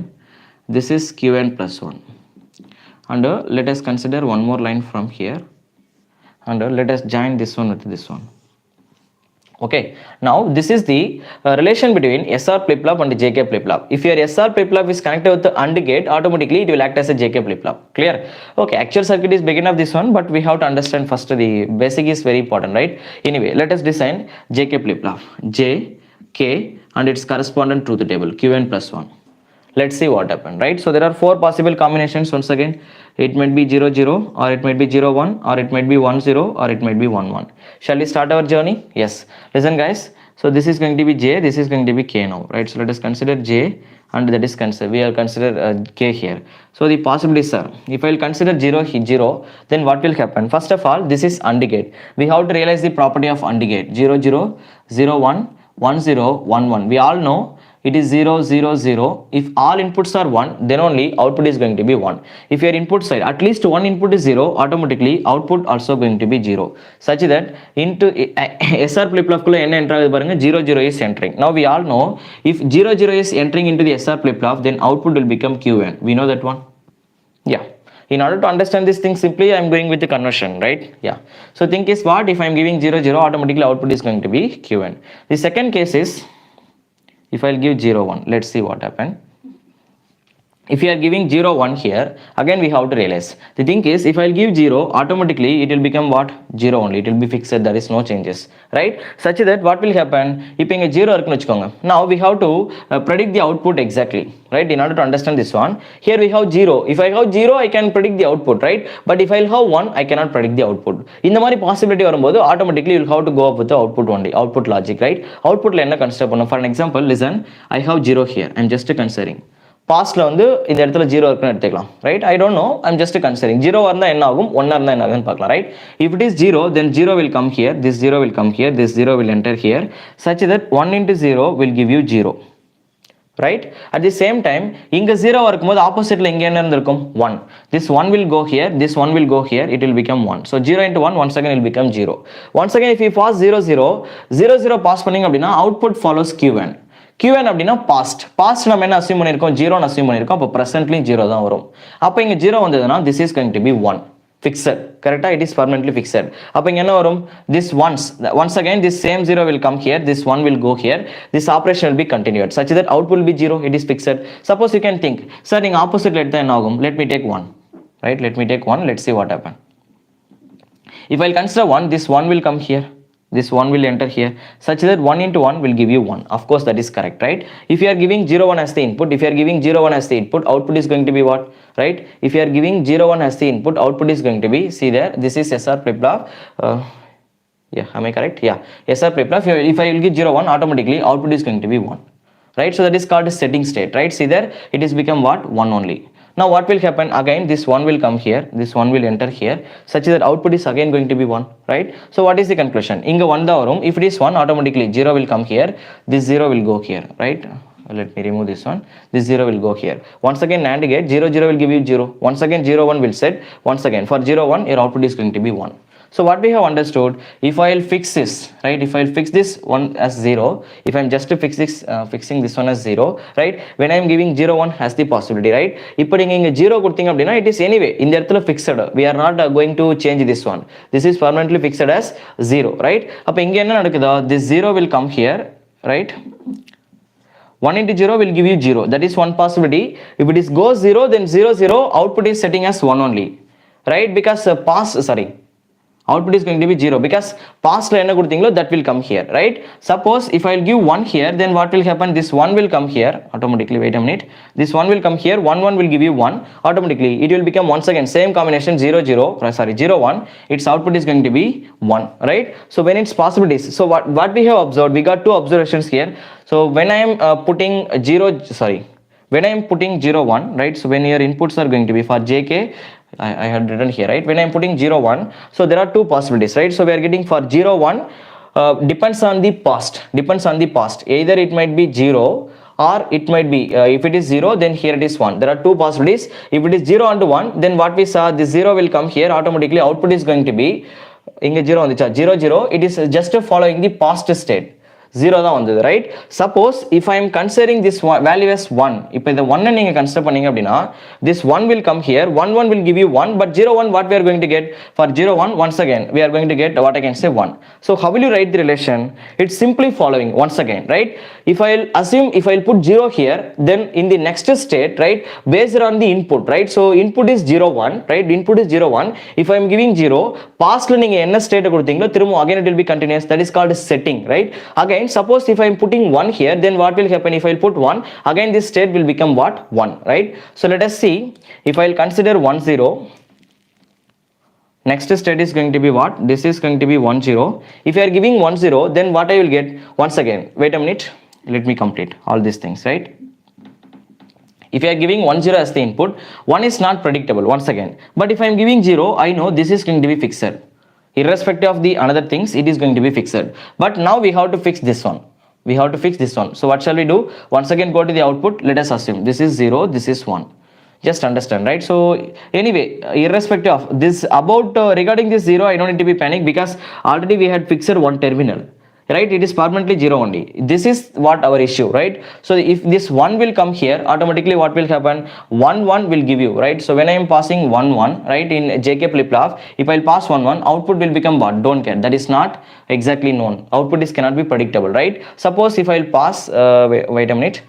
Speaker 1: This is Qn plus 1, and let us consider one more line from here, and let us join this one with this one. Okay, now this is the relation between SR flip-flop and JK flip-flop. If your SR flip-flop is connected with the AND gate, automatically it will act as a JK flip-flop. Clear? Okay, actual circuit is begin of this one, but we have to understand first the basic is very important, right? Anyway, let us design JK flip-flop. J, K and its correspondent truth table, Qn plus 1. Let's see what happened, right? So there are 4 possible combinations. Once again, it might be 0 0, or it might be 0 1, or it might be 1 0, or it might be 1 1. Shall we start our journey? Yes. Listen guys, so this is going to be J, this is going to be K now, right? So let us consider J, and that is we are consider K here. So the possibilities are, if I will consider 0 0, then what will happen? First of all, this is AND gate. We have to realize the property of AND gate. 0 0, 0 1, 1 0, 1 1. We all know it is 0 0 0. If all inputs are 1, then only output is going to be 1. If your input side at least one input is 0, automatically output also going to be 0, such that into SR flip-flop kulla enna enter agudhu parunga, 0 0 is entering. Now we all know if 0 0 is entering into the SR flip-flop, then output will become Qn. We know that one. Yeah, in order to understand this thing simply I am going with the conversion, right? Yeah, so think is what, if I am giving 0 0, automatically output is going to be Qn. The second case is, if I'll give 0 1, let's see what happened. If you are giving 0 1 here, again we have to realize the thing is, if I'll give 0, automatically it will become what, 0 only, it will be fixed, there is no changes, right? Such that what will happen, if inga 0 irukku vechukonga, now we have to predict the output exactly, right? In order to understand this one, here we have 0. If I have 0, I can predict the output, right? But if I'll have 1, I cannot predict the output. In the mari possibility varumbodhu, automatically you will have to go up with the output only, output logic, right? Output la enna consider pannum. For an example, listen, I have 0 here, I'm just considering. பாஸ்ட்ல வந்து இந்த இடத்துல 0 இருக்குன்னு எடுத்துக்கலாம், right? I don't know, I am just considering. 0 இருந்தா என்ன ஆகும், 1 இருந்தா என்ன ஆகும்னு பார்க்கலாம், right? If it is 0, then 0 will come here, this 0 will come here, this 0 will enter here, such that 1 into 0 will give you 0, right? At the same time, இங்க 0 இருக்கும்போது ஆப்போசிட்ல இங்க என்ன இருந்திருக்கும், 1. This 1 will go here, this 1 will go here, it will become 1. So 0 into 1 once again will become 0. Once again if you pass 0 0 0 0 pass பண்ணீங்க அப்படினா output follows Qn. Qn அப்படினா past நம்ம என்ன அஸ்யூம் பண்ணிருக்கோம், 0 னு அஸ்யூம் பண்ணிருக்கோம். அப்ப presently 0 தான் வரும். அப்ப இங்க 0 வந்ததுனா this is going to be 1, fixed, கரெக்ட்டா? It is permanently fixed. அப்ப இங்க என்ன வரும், this once again this same 0 will come here, this 1 will go here, this operation will be continued such that output will be 0, it is fixed. Suppose you can think, sir நீங்க opposite ல எடுத்தா என்ன ஆகும்? Let me take 1, right? Let me take 1, let's see what happen. If I'll consider 1, this 1 will come here, this 1 will enter here, such that 1 into 1 will give you 1. Of course that is correct, right? If you are giving 0 1 as the input, if you are giving 0 1 as the input, output is going to be what, right? If you are giving 0 1 as the input, output is going to be, see there, this is SR flip-flop. Yeah, am I correct? Yeah, SR flip-flop. If I will give 0 1, automatically output is going to be 1, right? So that is called a setting state, right? See there, it is become what, 1 only. Now what will happen, again this 1 will come here, this 1 will enter here, such that output is again going to be 1, right? So what is the conclusion? Inga 1 da varum. If it is 1, automatically 0 will come here, this 0 will go here, right? Let me remove this one, this 0 will go here. Once again NAND gate, 0 0 will give you 0. Once again 0 1 will set. Once again for 0 1 your output is going to be 1. So what we have understood, if I will fix this, right? If I will fix this one as 0, if I am just fixing this one as 0, right? When I am giving 0 1 has the possibility, right? இப்போ நீங்க இங்க 0 கொடுத்தீங்க அப்படினா it is anyway இந்த இடத்துல fixed. We are not going to change this one. This is permanently fixed as 0, right? அப்ப இங்க என்ன நடக்குதா, this 0 will come here, right? 1 into 0 will give you 0. That is one possibility. If it is goes 0, then 0 0 output is setting as 1 only, right? Because output is going to be 0 because past la enna kuduthingo that will come here, right? Suppose if I will give 1 here, then what will happen, this 1 will come here automatically. Wait a minute, this 1 will come here, 1 1 will give you 1, automatically it will become once again same combination 0 0 1, its output is going to be 1, right? So when it's possibilities, so what we have observed, we got two observations here. So when I am putting 0 1, right? So when your inputs are going to be for JK, I had written here, right? When I am putting 0 1, so there are two possibilities, right? So we are getting for 0 1 depends on the past, either it might be 0 or it might be if it is 0, then here it is 1. There are two possibilities. If it is 0 and 1, then what we saw, this 0 will come here, automatically output is going to be inga 0 vandicha 0 0, it is just following the past state. 0 தான் வந்தது, right? Suppose if I am considering this value as 1, இப்போ இந்த 1 நீங்க consider பண்ணீங்க அப்படின்னா this 1 will come here, 1 1 will give you 1, but 0 1 what we are going to get? For 0 1 once again we are going to get what I can say 1. So how will you write the relation? It's simply following once again, right? If I'll assume, if I'll put 0 here, then in the next state, right, based on the input, right? So input is 0 1, right? Input is 0 1. If I am giving 0, past la neenga enna state கொடுத்தீங்களோ திரும்ப again it will be continuous. That is called setting, right? Again, suppose if I am putting 1 here, then what will happen? If I'll put 1, again this state will become what? 1, right? So let us see. If I'll consider 1 0, next state is going to be what? This is going to be 1 0. If you are giving 1 0, then what I will get? Once again, wait a minute, let me complete all these things, right? If you are giving 1 0 as the input, 1 is not predictable once again, but if I am giving 0, I know this is going to be fixed. Irrespective of the another things, it is going to be fixed. But now we have to fix this one. We have to fix this one. So what shall we do? Once again, go to the output. Let us assume this is 0, this is 1. Just understand, right? So anyway, irrespective of this, about regarding this 0, I don't need to be panic because already we had fixed one terminal, right? It is permanently 0 only. This is what our issue, right? So if this 1 will come here, automatically what will happen? 1 1 will give you, right? So when I am passing 1 1, right, in JK flip-flop, if I'll pass 1 1, output will become what? Don't care. That is not exactly known. Output is cannot be predictable, right? Suppose if I'll pass wait a minute,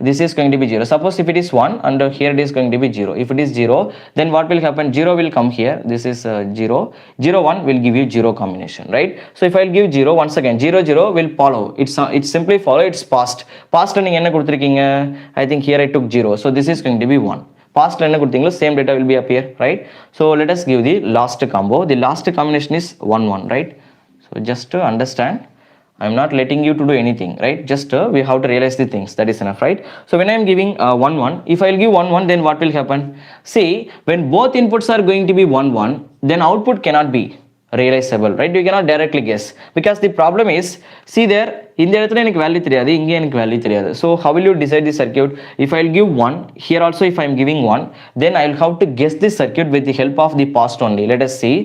Speaker 1: this is going to be 0. Suppose if it is 1 and here it is going to be 0. If it is 0, then what will happen? 0 will come here. This is 0. 0 1 will give you 0 combination, right? So if I'll give 0, once again 0 0 will follow. It's simply follow. It's past. Past la neenga enna kuduthirkeenga? I think here I took 0. So this is going to be 1. Past la enna kuduthingo same data will be appear, right? So let us give the last combo. The last combination is 1 1, right? So just to understand, I'm not letting you to do anything, right? Just we have to realize the things. That is enough, right? So when I'm giving 1 1, if I'll give 1 1, then what will happen? See, when both inputs are going to be 1 1, then output cannot be realizable, right? You cannot directly guess because the problem is, see there, in the இடத்துல எனக்கு value தெரியாது, இங்க எனக்கு value தெரியாது. So how will you decide the circuit? If I'll give 1, here also if I'm giving 1, then I'll have to guess the circuit with the help of the past only. Let us see.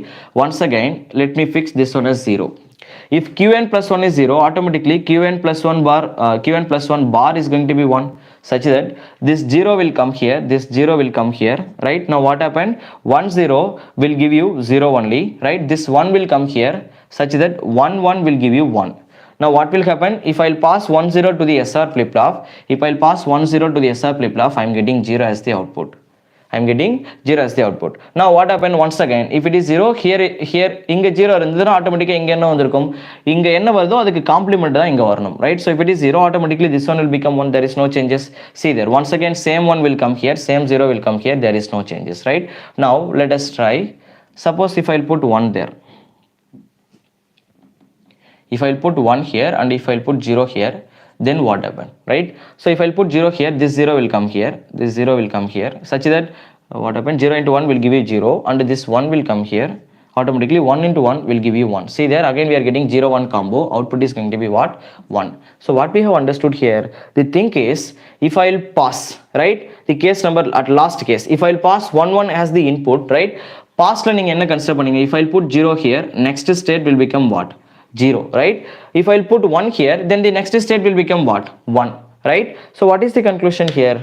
Speaker 1: Once again, let me fix this one as 0. If qn plus 1 is 0, automatically qn plus 1 bar is going to be 1, such that this 0 will come here, this 0 will come here, right? Now what happened? 1 0 will give you 0 only, right? This 1 will come here, such that 1 1 will give you 1. Now what will happen? If I'll pass 1 0 to the SR flip-flop, if I'll pass 1 0 to the SR flip-flop, I'm getting 0 as the output. I'm getting 0 as the output. Now what happened? Once again, if it is 0, here inga 0 irundhaduna automatically inga enna vandirukum, inga enna varudho adukku complement da inga varanum, right? So if it is 0, automatically this one will become 1. There is no changes. See there, once again same 1 will come here, same 0 will come here. There is no changes, right? Now let us try. Suppose if I'll put 1 there, if I'll put 1 here and if I'll put 0 here, then what happened, right? So if I'll put 0 here, this 0 will come here, this 0 will come here, such that what happened? 0 into 1 will give you 0 and this 1 will come here. Automatically 1 into 1 will give you 1. See there, again we are getting 0 1 combo. Output is going to be what? 1. So what we have understood here, the thing is, if I'll pass, right, the case number at last case, if I'll pass 1 1 as the input, right, past la neenga enna consider panninga? If I'll put 0 here, next state will become what? 0, right? If I'll put 1 here, then the next state will become what? 1, right? So what is the conclusion here?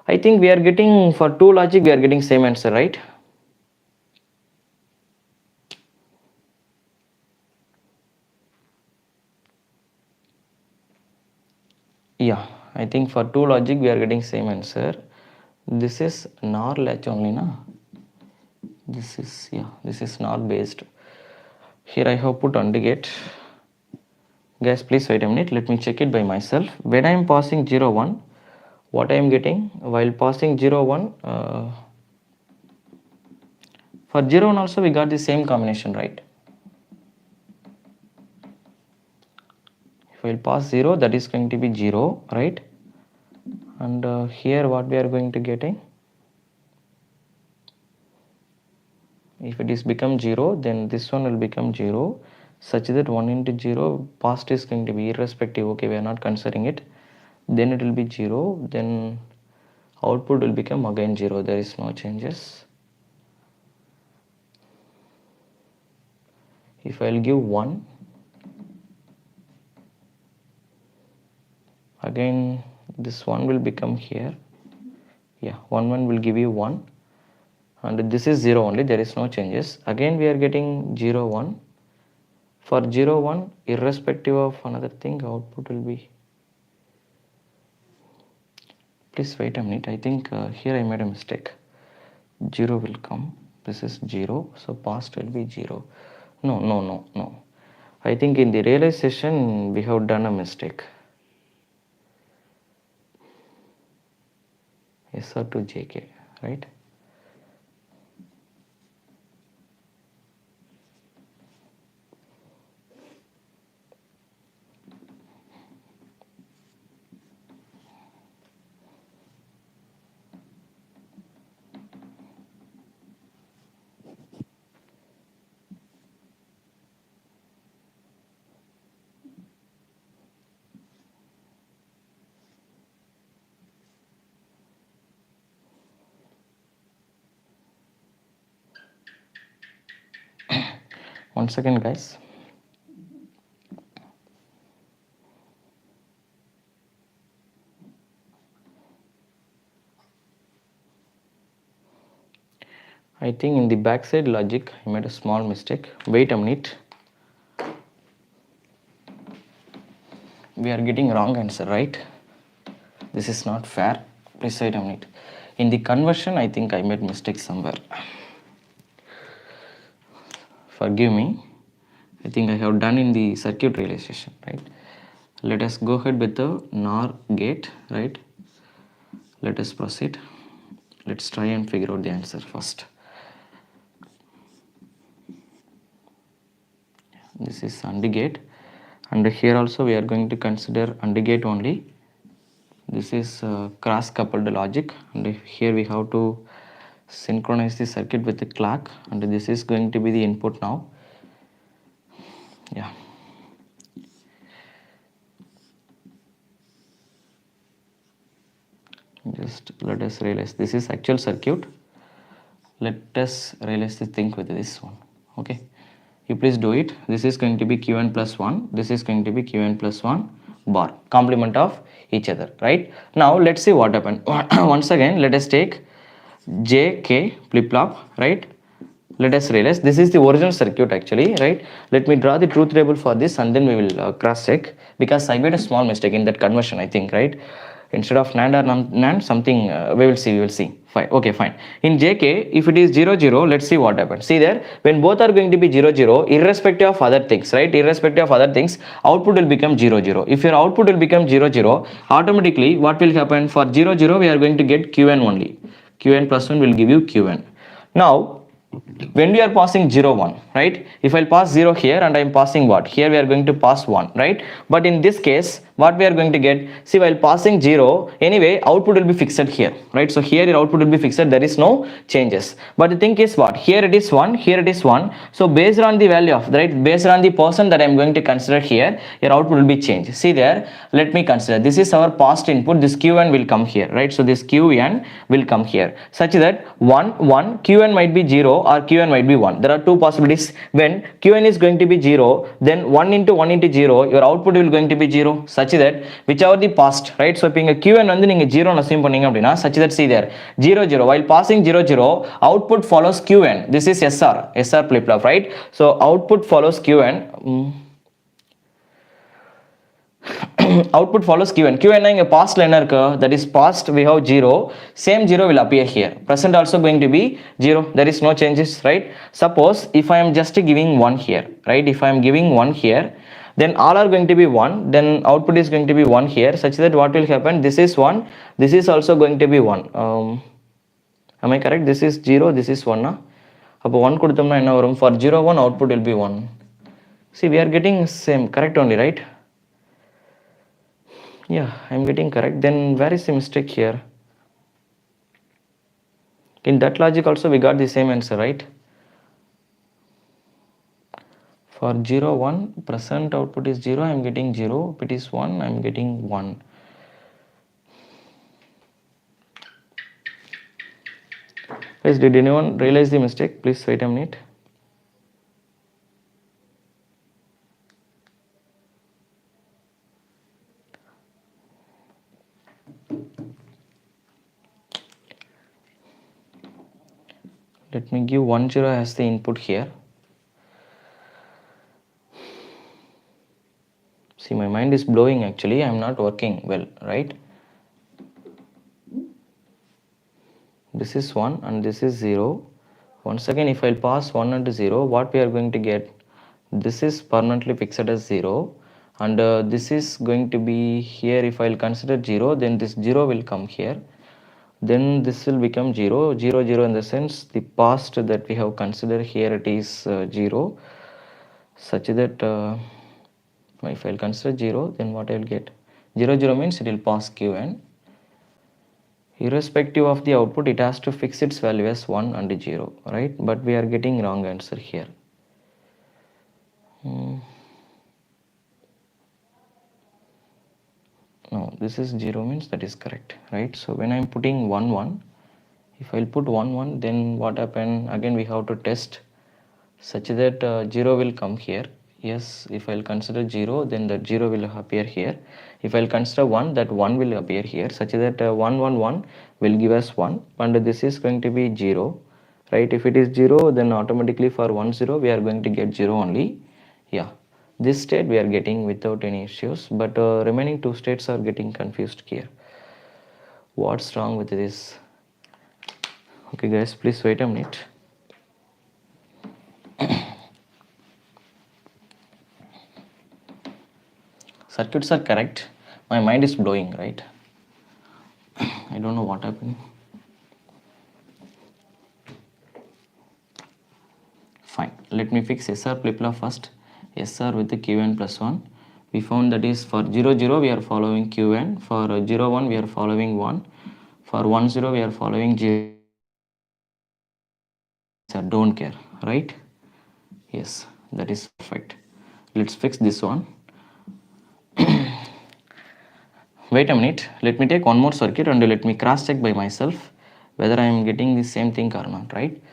Speaker 1: I think we are getting, for 2 logic we are getting same answer, right? Yeah, I think for 2 logic we are getting same answer. This is NOR latch only, na? This is, yeah, this is NOR based. Here I have put AND gate. Guys, please wait a minute. Let me check it by myself. When I am passing 0 1, what I am getting while passing 0 1, for 0 1 also we got the same combination, right? If I will pass 0, that is going to be 0, right? And here what we are going to getting? If it is become 0, then this one will become 0, such that 1 into 0, past is going to be irrespective. Okay, we are not considering it. Then it will be 0, then output will become again 0. There is no changes. If I will give 1, Again this 1 will become here. Yeah, 1 will give you 1, and this is 0 only, there is no changes. Again we are getting 0 1. For 0 1, irrespective of another thing, output will be, please wait a minute, I think here I made a mistake. 0 will come, this is 0, so past will be 0. No, I think in the realization we have done a mistake. SR to JK, right? One second guys. I think in the backside logic I made a small mistake. Wait a minute. We are getting wrong answer, right? This is not fair. Please wait a minute. In the conversion I think I made mistake somewhere. Forgive me. I think I have done in the circuit realization, right? Let us go ahead with the NOR gate, right? Let us proceed. Let's try and figure out the answer first. This is AND gate, and here also we are going to consider AND gate only. This is cross coupled logic, and here we have to synchronize the circuit with the clock, and this is going to be the input now. Yeah. Just let us realize this is actual circuit. Let us realize the thing with this one. Okay, you please do it. This is going to be Qn plus 1. This is going to be Qn plus 1 bar, complement of each other, right? Now let's see what happened. Once again, let us take JK flip flop, right? Let us realize this is the original circuit actually, right? Let me draw the truth table for this, and then we will cross check, because I made a small mistake in that conversion, I think, right? Instead of NAND or NAND, something we will see. Fine. Okay, fine. In JK, if it is 0 0, let's see what happens. See there, when both are going to be 0 0, irrespective of other things, right? Irrespective of other things, output will become 0 0. If your output will become 0 0, automatically what will happen? For 0 0, we are going to get Qn only. Qn plus 1 will give you Qn. Now when we are passing 0 1, right? If I'll pass 0 here and I'm passing what? Here we are going to pass 1, right? But in this case, what we are going to get? See, while passing 0, anyway, output will be fixed here, right? So here your output will be fixed, there is no changes. But the thing is what? Here it is 1, here it is 1. So based on the value of, right? Based on the person that I'm going to consider here, your output will be changed. See there, let me consider. This is our past input, this Qn will come here, right? So this Qn will come here, such that 1 1 Qn might be 0 or Qn might be 1. There are two possibilities. When Qn is going to be 0, then 1 into 1 into 0, your output will going to be 0, such that whichever the past, right? So if you Qn வந்து நீங்க 0 assume பண்ணீங்க அப்படினா, such that see there 0 0, while passing 0 0, output follows Qn. This is SR flip flop, right? So output follows Qn. Output follows Qn. Qn in past line that is past, we have 0. Same 0 will appear here. Present also going to be 0. There is no changes, right? Suppose if I am just giving 1 here, right? If I am giving 1 here, then all are going to be 1. Then output is going to be 1 here, such that what will happen? This is 1. This is also going to be 1. Am I correct? This is 0. This is 1. Appo 1 கொடுத்தோம்னா என்ன வரும்? For 0 1, output will be 1. See, we are getting same, correct only, right? Yeah, I'm getting correct. Then where is the mistake here? In that logic also we got the same answer, right? For 0 1, present output is 0, I'm getting 0. If it is 1, I'm getting 1. Guys, did anyone realize the mistake? Please wait a minute. Let me give 1 0 as the input here. See, my mind is blowing actually, I am not working well, right? This is 1 and this is 0. Once again, if I'll pass 1 and 0, what we are going to get? This is permanently fixed as 0 and this is going to be here. If I'll consider 0, then this 0 will come here. Then this will become 0, 0, 0 in the sense the past that we have considered here, it is 0, such that if I'll consider 0, then what I will get? 0, 0 means it will pass Qn. Irrespective of the output, it has to fix its value as 1 and 0, right? But we are getting wrong answer here. No, this is 0 means that is correct, right? So when I'm putting 1 1, if I'll put 1 1, then what happen? Again we have to test such that 0 will come here. Yes, if I'll consider 0, then that 0 will appear here. If I'll consider 1, that 1 will appear here, such that 1 1 1 will give us 1 and this is going to be 0, right? If it is 0, then automatically for 1 0 we are going to get 0 only. Yeah, this state we are getting without any issues, but remaining two states are getting confused here. What's wrong with this? Okay guys, please wait a minute. Circuits are correct. My mind is blowing, right? I don't know what happened. Fine. Let me fix SR flip-flop first. SR with the Qn plus 1. We found that is for 0 0 we are following Qn. For 0 1 we are following 1. For 1 0 we are following 0. Don't care, right? Yes, that is perfect. Let's fix this one. Wait a minute, let me take one more circuit and let me cross check by myself whether I am getting the same thing or not, right?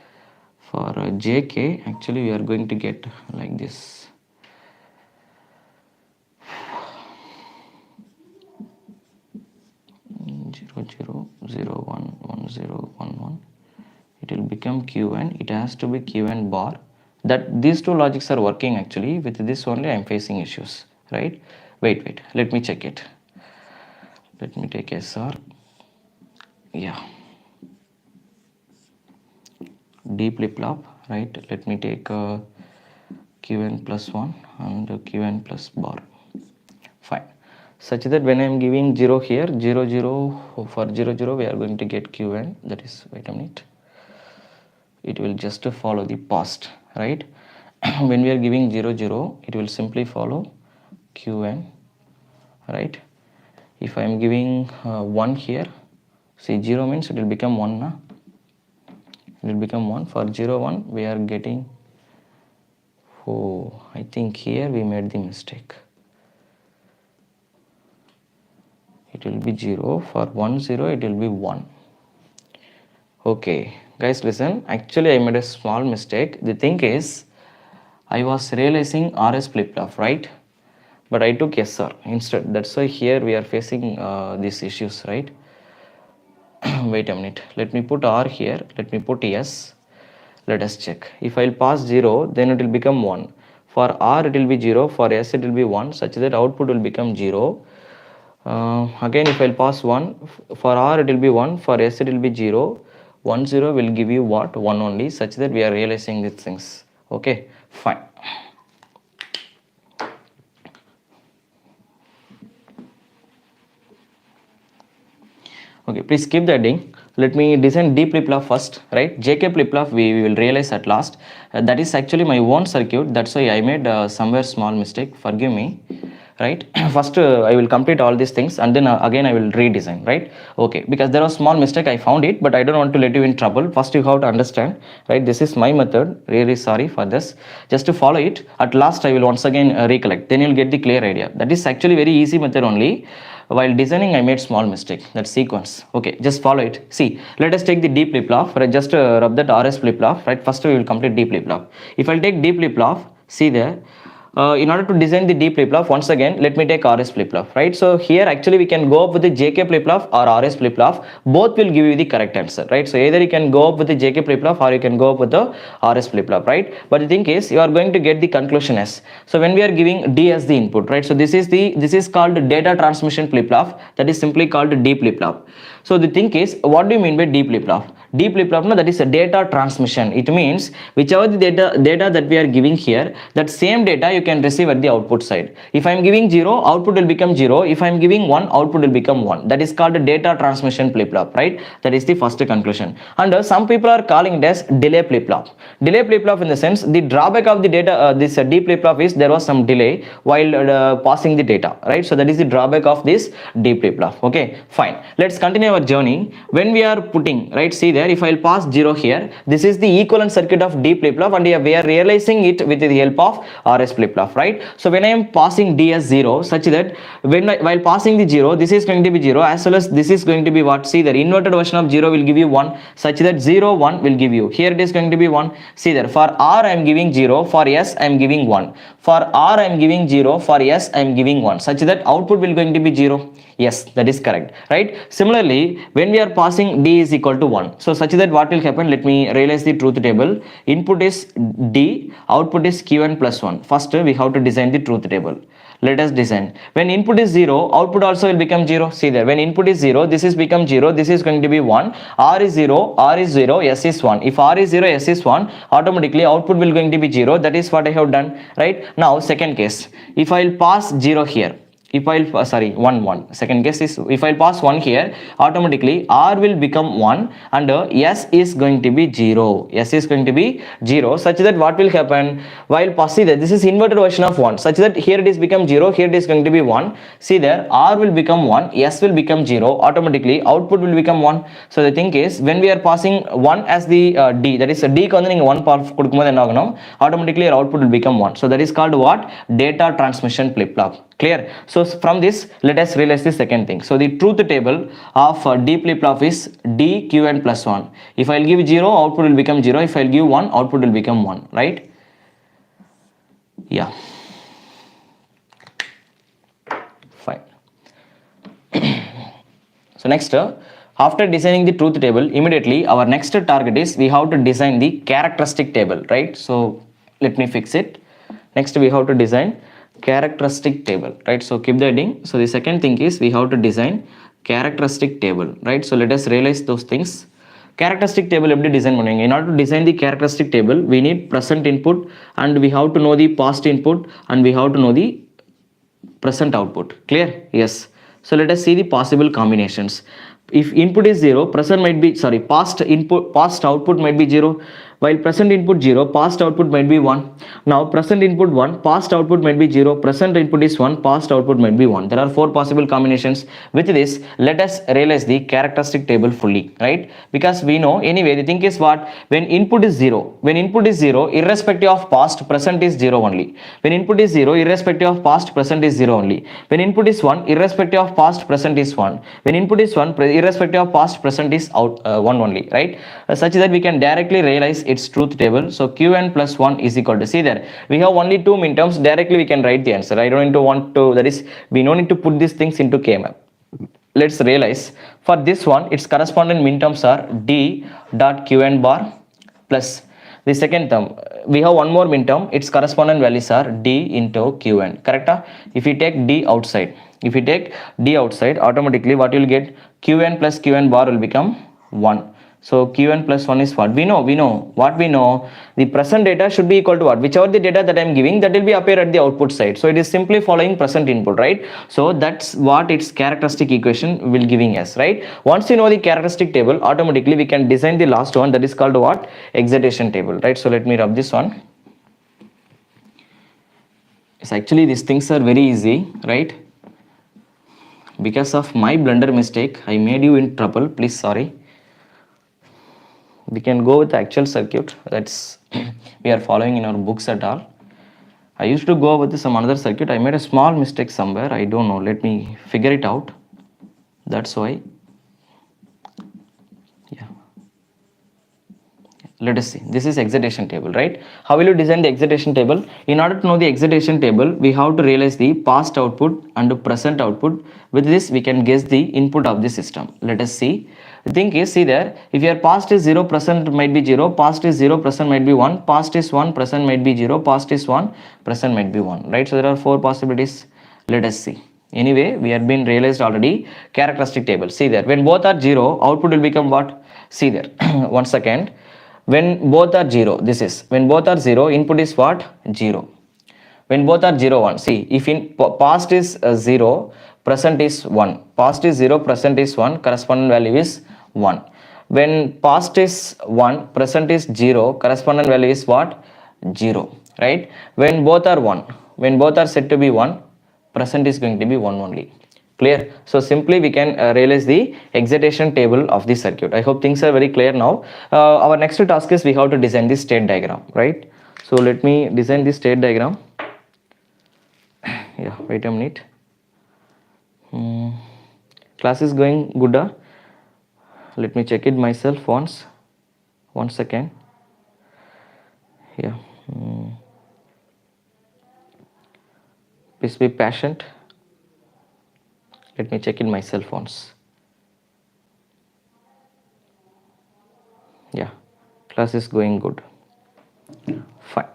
Speaker 1: For JK, actually we are going to get like this. Zero zero zero one one zero one one. It will become Qn. It has to be Qn bar. That these two logics are working actually. With this only I am facing issues, right? Wait. Let me check it. Let me take SR. Yeah. D flip-flop, right? Let me take Qn plus 1 and Qn plus bar. Fine. Such that when I am giving 0 here, 0 0, for 0 0 we are going to get Qn. That is, wait a minute. It will just follow the past, right? When we are giving 0 0, it will simply follow Qn, right? If I am giving 1 here, see 0 means it will become 1 na? It will become 1. For 0 1 we are getting, oh, I think here we made the mistake. It will be 0. For 1 0 it will be 1. Okay guys, listen, actually I made a small mistake. The thing is, I was realizing RS flip-flop, right? But I took SR instead. That's why here we are facing these issues, right? Wait a minute. Let me put R here. Let me put S. Let us check. If I'll pass 0, then it will become 1. For R it will be 0. For S it will be 1, such that output will become 0. Again, if I'll pass 1, for R it will be 1. For S it will be 0. 1 0 will give you what? 1 only, such that we are realizing these things. Okay, fine. Okay, please keep the heading. Let me design D flip-flop first, right? JK flip-flop we will realize at last. That is actually my own circuit. That's why I made somewhere small mistake. Forgive me, right? First I will complete all these things and then again I will redesign, right? Okay, because there was small mistake, I found it, but I don't want to let you in trouble. First you have to understand, right? This is my method. Really sorry for this. Just to follow it. At last I will once again recollect. Then you'll get the clear idea. That is actually very easy method only. While designing I made small mistake. That sequence. Okay, just follow it. See, let us take the D flip-flop. Right? Just rub that RS flip-flop, right? First we will complete D flip-flop. If I'll take D flip-flop, see there, in order to design the D flip-flop, once again, let me take RS flip-flop, right? So here actually we can go up with the JK flip-flop or RS flip-flop. Both will give you the correct answer, right? So either you can go up with the JK flip-flop or you can go up with the RS flip-flop, right? But the thing is, you are going to get the conclusion as. So when we are giving D as the input, right? So this is called data transmission flip-flop. That is simply called D flip-flop. So the thing is, what do you mean by D flip-flop? D flip-flop, no, that is a data transmission. It means whichever the data that we are giving here, that same data you can receive at the output side. If I am giving 0, output will become 0. If I am giving 1, output will become 1. That is called a data transmission flip-flop, right? That is the first conclusion. And some people are calling it as delay flip-flop. Delay flip-flop in the sense, the drawback of the data, this D flip-flop is there was some delay while passing the data, right? So that is the drawback of this D flip-flop. Okay, fine. Let's continue our journey. When we are putting, right, see there, if I'll pass 0 here, this is the equivalent circuit of D flip-flop, and we are realizing it with the help of RS flip-flop, right? So when I am passing D as 0, such that while passing the 0, this is going to be 0, as well as this is going to be what? See there, inverted version of 0 will give you 1, such that 0, 1 will give you. Here it is going to be 1. See there, for R I am giving 0, for S I am giving 1. For R I am giving 0, for S I am giving 1, such that output will going to be 0. Yes, that is correct, right? Similarly, when we are passing D is equal to 1, so such that what will happen? Let me realize the truth table. Input is D, output is Qn plus 1. First we have to design the truth table. Let us design. When input is 0, output also will become 0. See there, when input is 0, this is become 0, this is going to be 1. R is 0, S is 1. If R is 0, S is 1, automatically output will going to be 0. That is what I have done, right? Now second case, if I will pass 0 here, if I'll 1 second case is, if I'll pass 1 here, automatically R will become 1 and S is going to be 0. S is going to be 0, such that what will happen while passing that, this is inverted version of 1, such that here it is become 0, here it is going to be 1. See there, R will become 1, S will become 0, automatically output will become 1. So the thing is, when we are passing 1 as the D, that is a D containing 1 automatically our output will become 1. So that is called what? Data transmission flip-flop. Clear? So from this, let us realize the second thing. So the truth table of D flip-flop is D Qn plus 1. If I'll give 0, output will become 0. If I'll give 1, output will become 1, right? Yeah. Fine. So next, after designing the truth table, immediately our next target is we have to design the characteristic table, right? So let me fix it. Next we have to design characteristic table, right? So keep the heading. So the second thing is we have to design characteristic table, right? So let us realize those things. Characteristic table எப்படி design பண்ணுவீங்க? In order to design the characteristic table, we need present input and we have to know the past input and we have to know the present output. Clear? Yes. So let us see the possible combinations. If input is 0, past output might be 0. While present input 0, past output might be 1. Now present input 1, past output might be 0. Present input is 1, past output might be 1. There are 4 possible combinations. With this, let us realize the characteristic table fully, right? Because we know, anyway, the thing is what? When input is 0, irrespective of past, present is 0 only. When input is 0, irrespective of past, present is 0 only. When input is 1, irrespective of past, present is 1. When input is 1, irrespective of past, present is 1 only, right? Such that we can directly realize its truth table. So Qn plus 1 is equal to, see there, we have only 2 minterms, directly we can write the answer. I don't need to we don't need to put these things into K-map. Let's realize for this one, its corresponding minterms are D dot Qn bar plus the second term. We have one more minterm, its corresponding values are D into Qn, correct? If we take D outside, automatically what you will get? Qn plus Qn bar will become 1. So Qn plus 1 is what? We know. What we know? The present data should be equal to what? Whichever the data that I am giving, that will be appear at the output side. So it is simply following present input, right? So that's what its characteristic equation will giving us, right? Once you know the characteristic table, automatically we can design the last one, that is called what? Excitation table, right? So let me rub this one. It's actually, these things are very easy, right? Because of my blunder mistake, I made you in trouble. Please, sorry. We can go with the actual circuit that's we are following in our books at all. I used to go with some another circuit. I made a small mistake somewhere. I don't know. Let me figure it out. That's why. Yeah. Let us see. This is excitation table, right? How will you design the excitation table? In order to know the excitation table, we have to realize the past output and the present output. With this, we can guess the input of the system. Let us see. The thing is, see there, if your past is 0, present might be 0, past is 0, present might be 1, past is 1, present might be 0, past is 1, present might be 1, right? So there are 4 possibilities. Let us see. Anyway, we have been realized already characteristic table. See there, when both are 0, output will become what? See there, 1 second. When both are 0, this is, when both are 0, input is what? 0. When both are 0, 1, see, if in past is 0, present is 1. Past is 0, present is 1, corresponding value is 1. When past is 1, present is 0, corresponding value is what? 0, right? When both are 1, when both are said to be 1, present is going to be 1 only. Clear? So simply we can realize the excitation table of the circuit. I hope things are very clear now. Our next task is we have to design the state diagram, right? So let me design the state diagram. Yeah, wait a minute. Class is going good. Let me check it myself once. 1 second. Yeah. Please be patient. Let me check it myself once. Yeah, class is going good. Fine.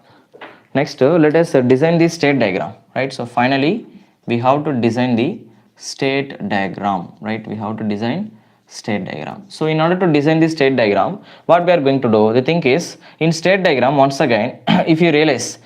Speaker 1: Next, let us design the state diagram, right? So finally, we have to design the state diagram, right? We have to design state diagram. So in order to design the state diagram, what we are going to do, the thing is, in state diagram, once again, if you realize,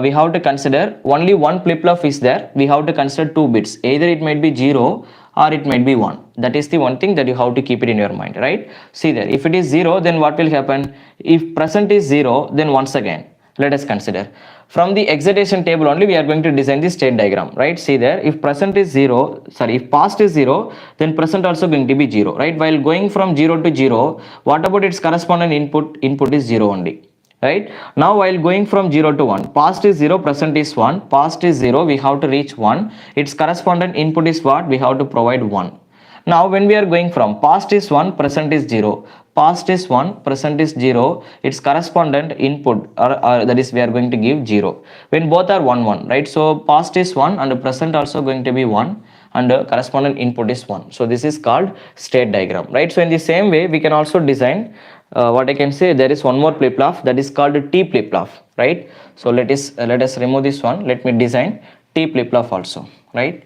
Speaker 1: we have to consider only one flip-flop is there. We have to consider 2 bits. Either it might be 0 or it might be 1. That is the one thing that you have to keep it in your mind, right? See there, if it is 0, then what will happen? If present is 0, then once again, let us consider. From the excitation table only, we are going to design the state diagram, right? See there, if present is 0, sorry, if past is 0, then present also going to be 0, right? While going from 0 to 0, what about its corresponding input? Input is 0 only. Right now, while going from 0 to 1, past is 0, present is 1, past is 0, we have to reach 1, its corresponding input is what? We have to provide 1. Now when we are going from past is 1, present is 0, past is 1, present is 0, its correspondent input or that is we are going to give 0. When both are 1 1, right? So past is 1 and present also going to be 1 and correspondent input is 1. So this is called state diagram, right? So in the same way, we can also design what I can say, there is one more flip-flop that is called T flip-flop, right? So let us remove this one. Let me design T flip-flop also, right?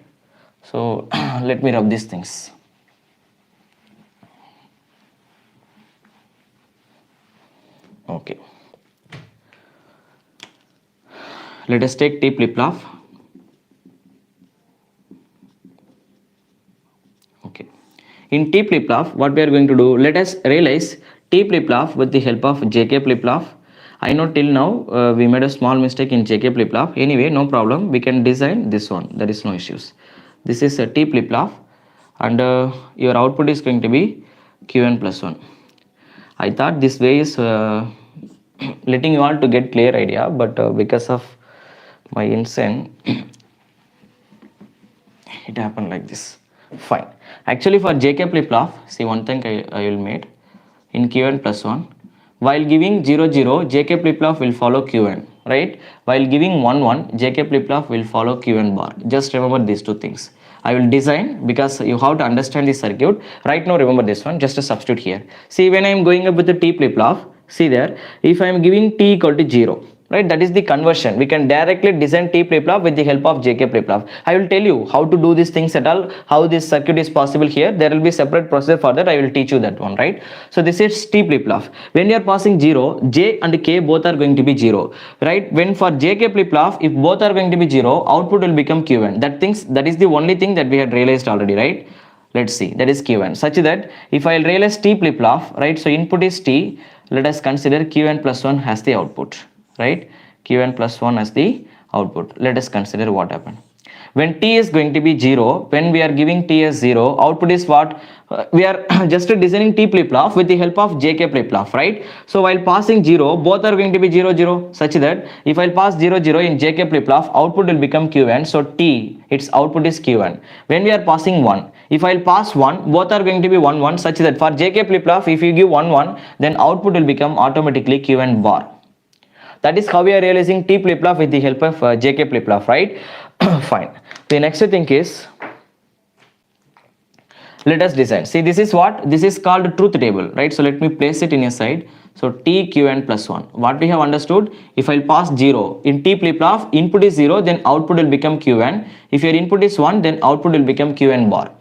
Speaker 1: So let me rub these things. Okay. Let us take T flip-flop. Okay. In T flip-flop, what we are going to do, let us realize T flip-flop with the help of JK flip-flop. I know till now we made a small mistake in JK flip-flop. Anyway, no problem. We can design this one. There is no issues. This is a T flip-flop and your output is going to be Qn plus 1. I thought this way is letting you all to get clear idea, but because of my insane, it happened like this. Fine. Actually, for JK flip-flop, see one thing I will make. In Qn plus 1, while giving 0 0, JK flip-flop will follow Qn, right? While giving 1 1, JK flip-flop will follow Qn bar. Just remember these 2 things. I will design because you have to understand the circuit. Right now, remember this one, just a substitute here. See, when I am going up with the T flip-flop, see there, if I am giving T equal to 0, right, that is the conversion. We can directly design T flip-flop with the help of JK flip-flop. I will tell you how to do these things at all, how this circuit is possible here. There will be separate process for that. I will teach you that one, right? So this is T flip-flop. When you are passing 0, J and K both are going to be 0, right? When for JK flip-flop, if both are going to be 0, output will become Qn. That is the only thing that we had realized already, right? Let's see, that is Qn. Such that if I realize T flip-flop, right? So input is T. Let us consider Qn plus 1 as the output. Right, Qn plus 1 as the output. Let us consider what happened. When T is going to be 0, when we are giving T as 0, output is what? We are just designing T flip-flop with the help of JK flip-flop, right? So while passing 0, both are going to be 0 0, such that if I pass 0 0 in JK flip-flop, output will become Qn. So T, its output is Qn. When we are passing 1, If I'll pass 1, both are going to be 1 1, such that for JK flip-flop, if you give 1 1, then output will become automatically QN bar. That is how we are realizing T flip-flop with the help of JK flip-flop, right? Fine. The next thing is, let us design. See, this is what? This is called truth table, right? So let me place it in a side. So T Qn plus 1. What we have understood, if I'll pass 0, in T flip-flop, input is 0, then output will become Qn. If your input is 1, then output will become Qn bar.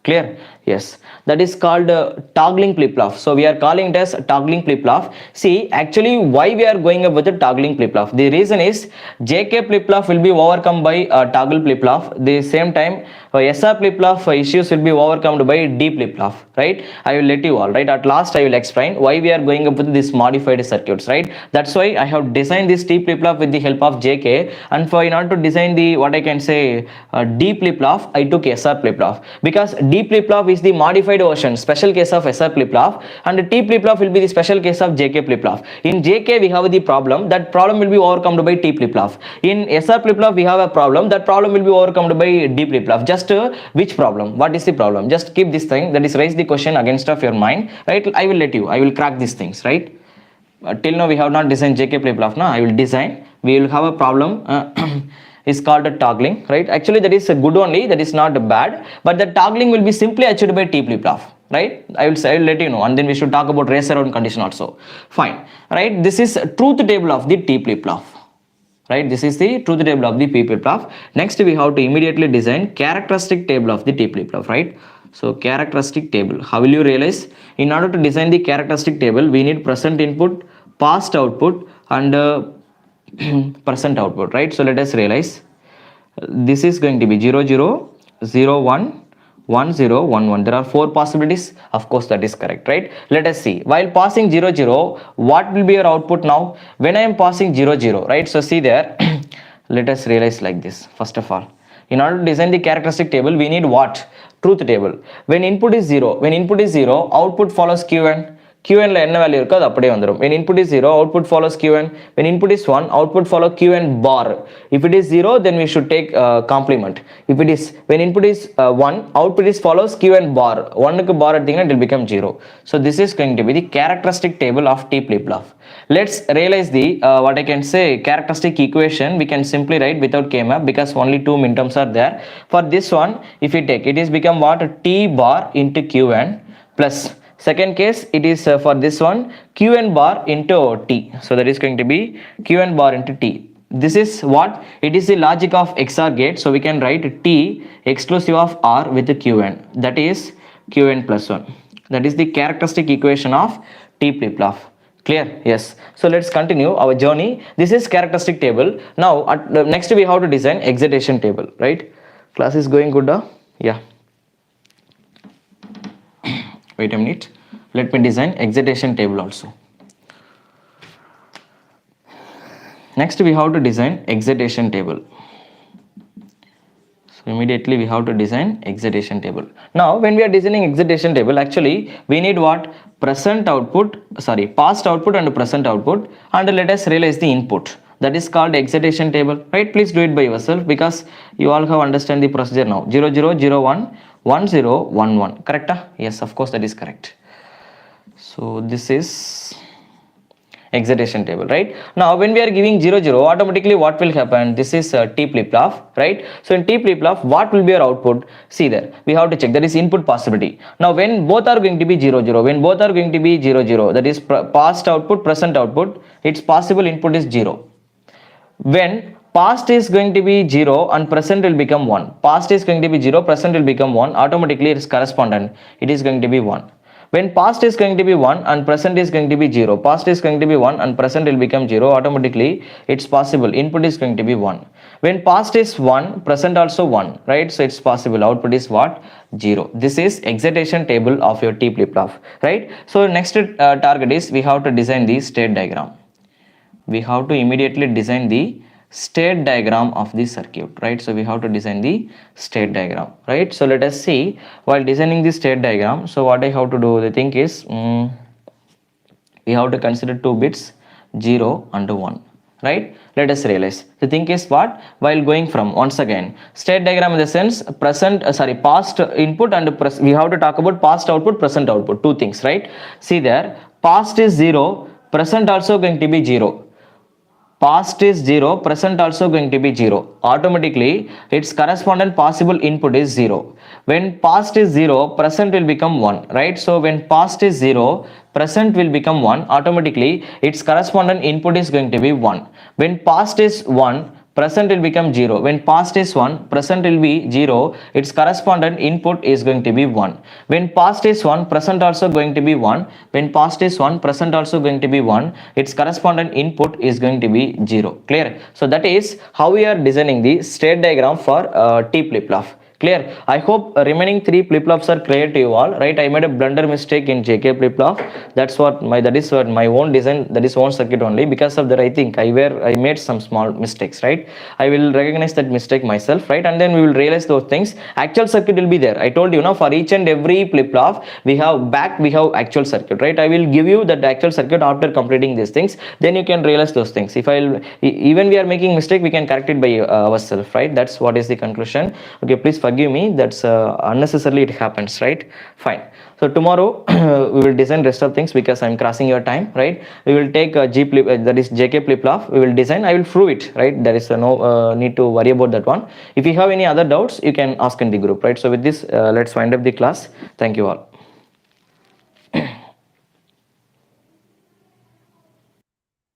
Speaker 1: Clear? Yes. That is called toggling flip-flop. So we are calling it as toggling flip-flop. See, actually why we are going up with the toggling flip-flop? The reason is JK flip-flop will be overcome by toggle flip-flop. The same time SR flip-flop issues will be overcome by D flip-flop, right? I will let you all, right? At last I will explain why we are going up with this modified circuits, right? That's why I have designed this T flip-flop with the help of JK, and for in order to design the what I can say D flip-flop, I took SR flip-flop, because D flip-flop is the modified version, special case of SR flip-flop, and T flip-flop will be the special case of JK flip-flop. In JK we have the problem, that problem will be overcome by T flip-flop. In SR flip-flop we have a problem, that problem will be overcome by D flip-flop. Just which problem? What is the problem? Just keep this thing, that is raise the question against of your mind, right? I will let you, I will crack these things, right? Till now we have not designed JK flip-flop. Now I will design. We will have a problem is called a toggling, right? Actually that is a good only, that is not bad, but the toggling will be simply achieved by T flip-flop, right? I will let you know, and then we should talk about race around condition also. Fine, right? This is truth table of the T flip-flop, right? This is the truth table of the P flip-flop. Next we have to immediately design characteristic table of the T flip-flop, right? So characteristic table, how will you realize? In order to design the characteristic table, we need present input, past output, and present output, right? So let us realize this is going to be 0 0 0 1 1 0 1 1. There are 4 possibilities. Of course that is correct, right? Let us see. While passing 0 0, what will be your output now? When I am passing 0 0, right? So see there, let us realize like this. First of all, in order to design the characteristic table, we need what? Truth table. When input is 0, output follows Qn. Qn la enna value irukko adu appadiye vandurum. When input is 0, output follows Qn. When input is 1, output follow Qn bar. If it is 0, then we should take complement. If it is, when input is 1, output is follows Qn bar. 1 ku bar edthina it will become 0. So this is going to be the characteristic table of T flip-flop. Let's realize the what I can say characteristic equation. We can simply write without K-map because only 2 minterms are there. For this one, if we take, it is become what? T bar into Qn plus, second case it is for this one Qn bar into T. So that is going to be Qn bar into T. This is what? It is the logic of XOR gate. So we can write T exclusive of R with the Qn, that is Qn plus 1. That is the characteristic equation of T flip-flop. Clear? Yes. So let's continue our journey. This is characteristic table. Now next we have to design excitation table, right? Class is going good? Yeah. Wait a minute. Let me design excitation table also. Next we have to design excitation table. So immediately we have to design excitation table. Now when we are designing excitation table, actually we need what? Past output and present output, and let us realize the input. That is called excitation table, right? Please do it by yourself because you all have understand the procedure now. 0 0 0 1 1 0 1 1. Correct? Yes, of course that is correct. So this is excitation table, right? Now when we are giving 0 0, automatically what will happen? This is T flip-flop, right? So in T flip-flop, what will be your output? See there, we have to check, that is input possibility. Now when both are going to be 0 0, that is past output, present output, its possible input is 0. When past is going to be 0 and present will become 1, past is going to be 0, present will become 1, automatically its correspondent, it is going to be 1. When past is going to be 1 and present is going to be 0, past is going to be 1 and present will become 0, automatically it's possible input is going to be 1. When past is 1, present also 1, right? So it's possible output is what? 0. This is excitation table of your T flip-flop, right? So next target is we have to design the state diagram. We have to immediately design the state diagram of the circuit, right? So we have to design the state diagram, right? So let us see, while designing the state diagram, so what I have to do, the thing is we have to consider 2 bits 0 and 1. right? Let us realize the thing is what, while going from, once again, state diagram in the sense past input and we have to talk about past output, present output, two things, right? See there, past is 0, present also going to be 0. Past is 0, present also going to be 0. Automatically its correspondent possible input is 0. When past is 0, present will become 1, right? So when past is 0, present will become 1, automatically its correspondent input is going to be 1. When past is 1, present will become 0. When past is 1, present will be 0, its correspondent input is going to be 1. When past is 1, present also going to be 1. When past is 1, present also going to be 1, its correspondent input is going to be 0. Clear? So that is how we are designing the state diagram for T flip-flop. Clear? I hope remaining 3 flip-flops are clear to you all, right? I made a blunder mistake in JK flip-flop. That is what my own design, that is own circuit only. Because of that, I think I made some small mistakes, right? I will recognize that mistake myself, right? And then we will realize those things. Actual circuit will be there. I told you, for each and every flip-flop, we have actual circuit, right? I will give you that actual circuit after completing these things. Then you can realize those things. If even we are making mistake, we can correct it by ourselves, right? That's what is the conclusion. Okay, please forgive me, that's unnecessarily it happens, right? Fine. So tomorrow we will design rest of things because I'm crossing your time, right? We will take that is JK flip-flop. We will design. I will prove it, right? There is no need to worry about that one. If you have any other doubts, you can ask in the group, right? So with this, let's wind up the class. Thank you all.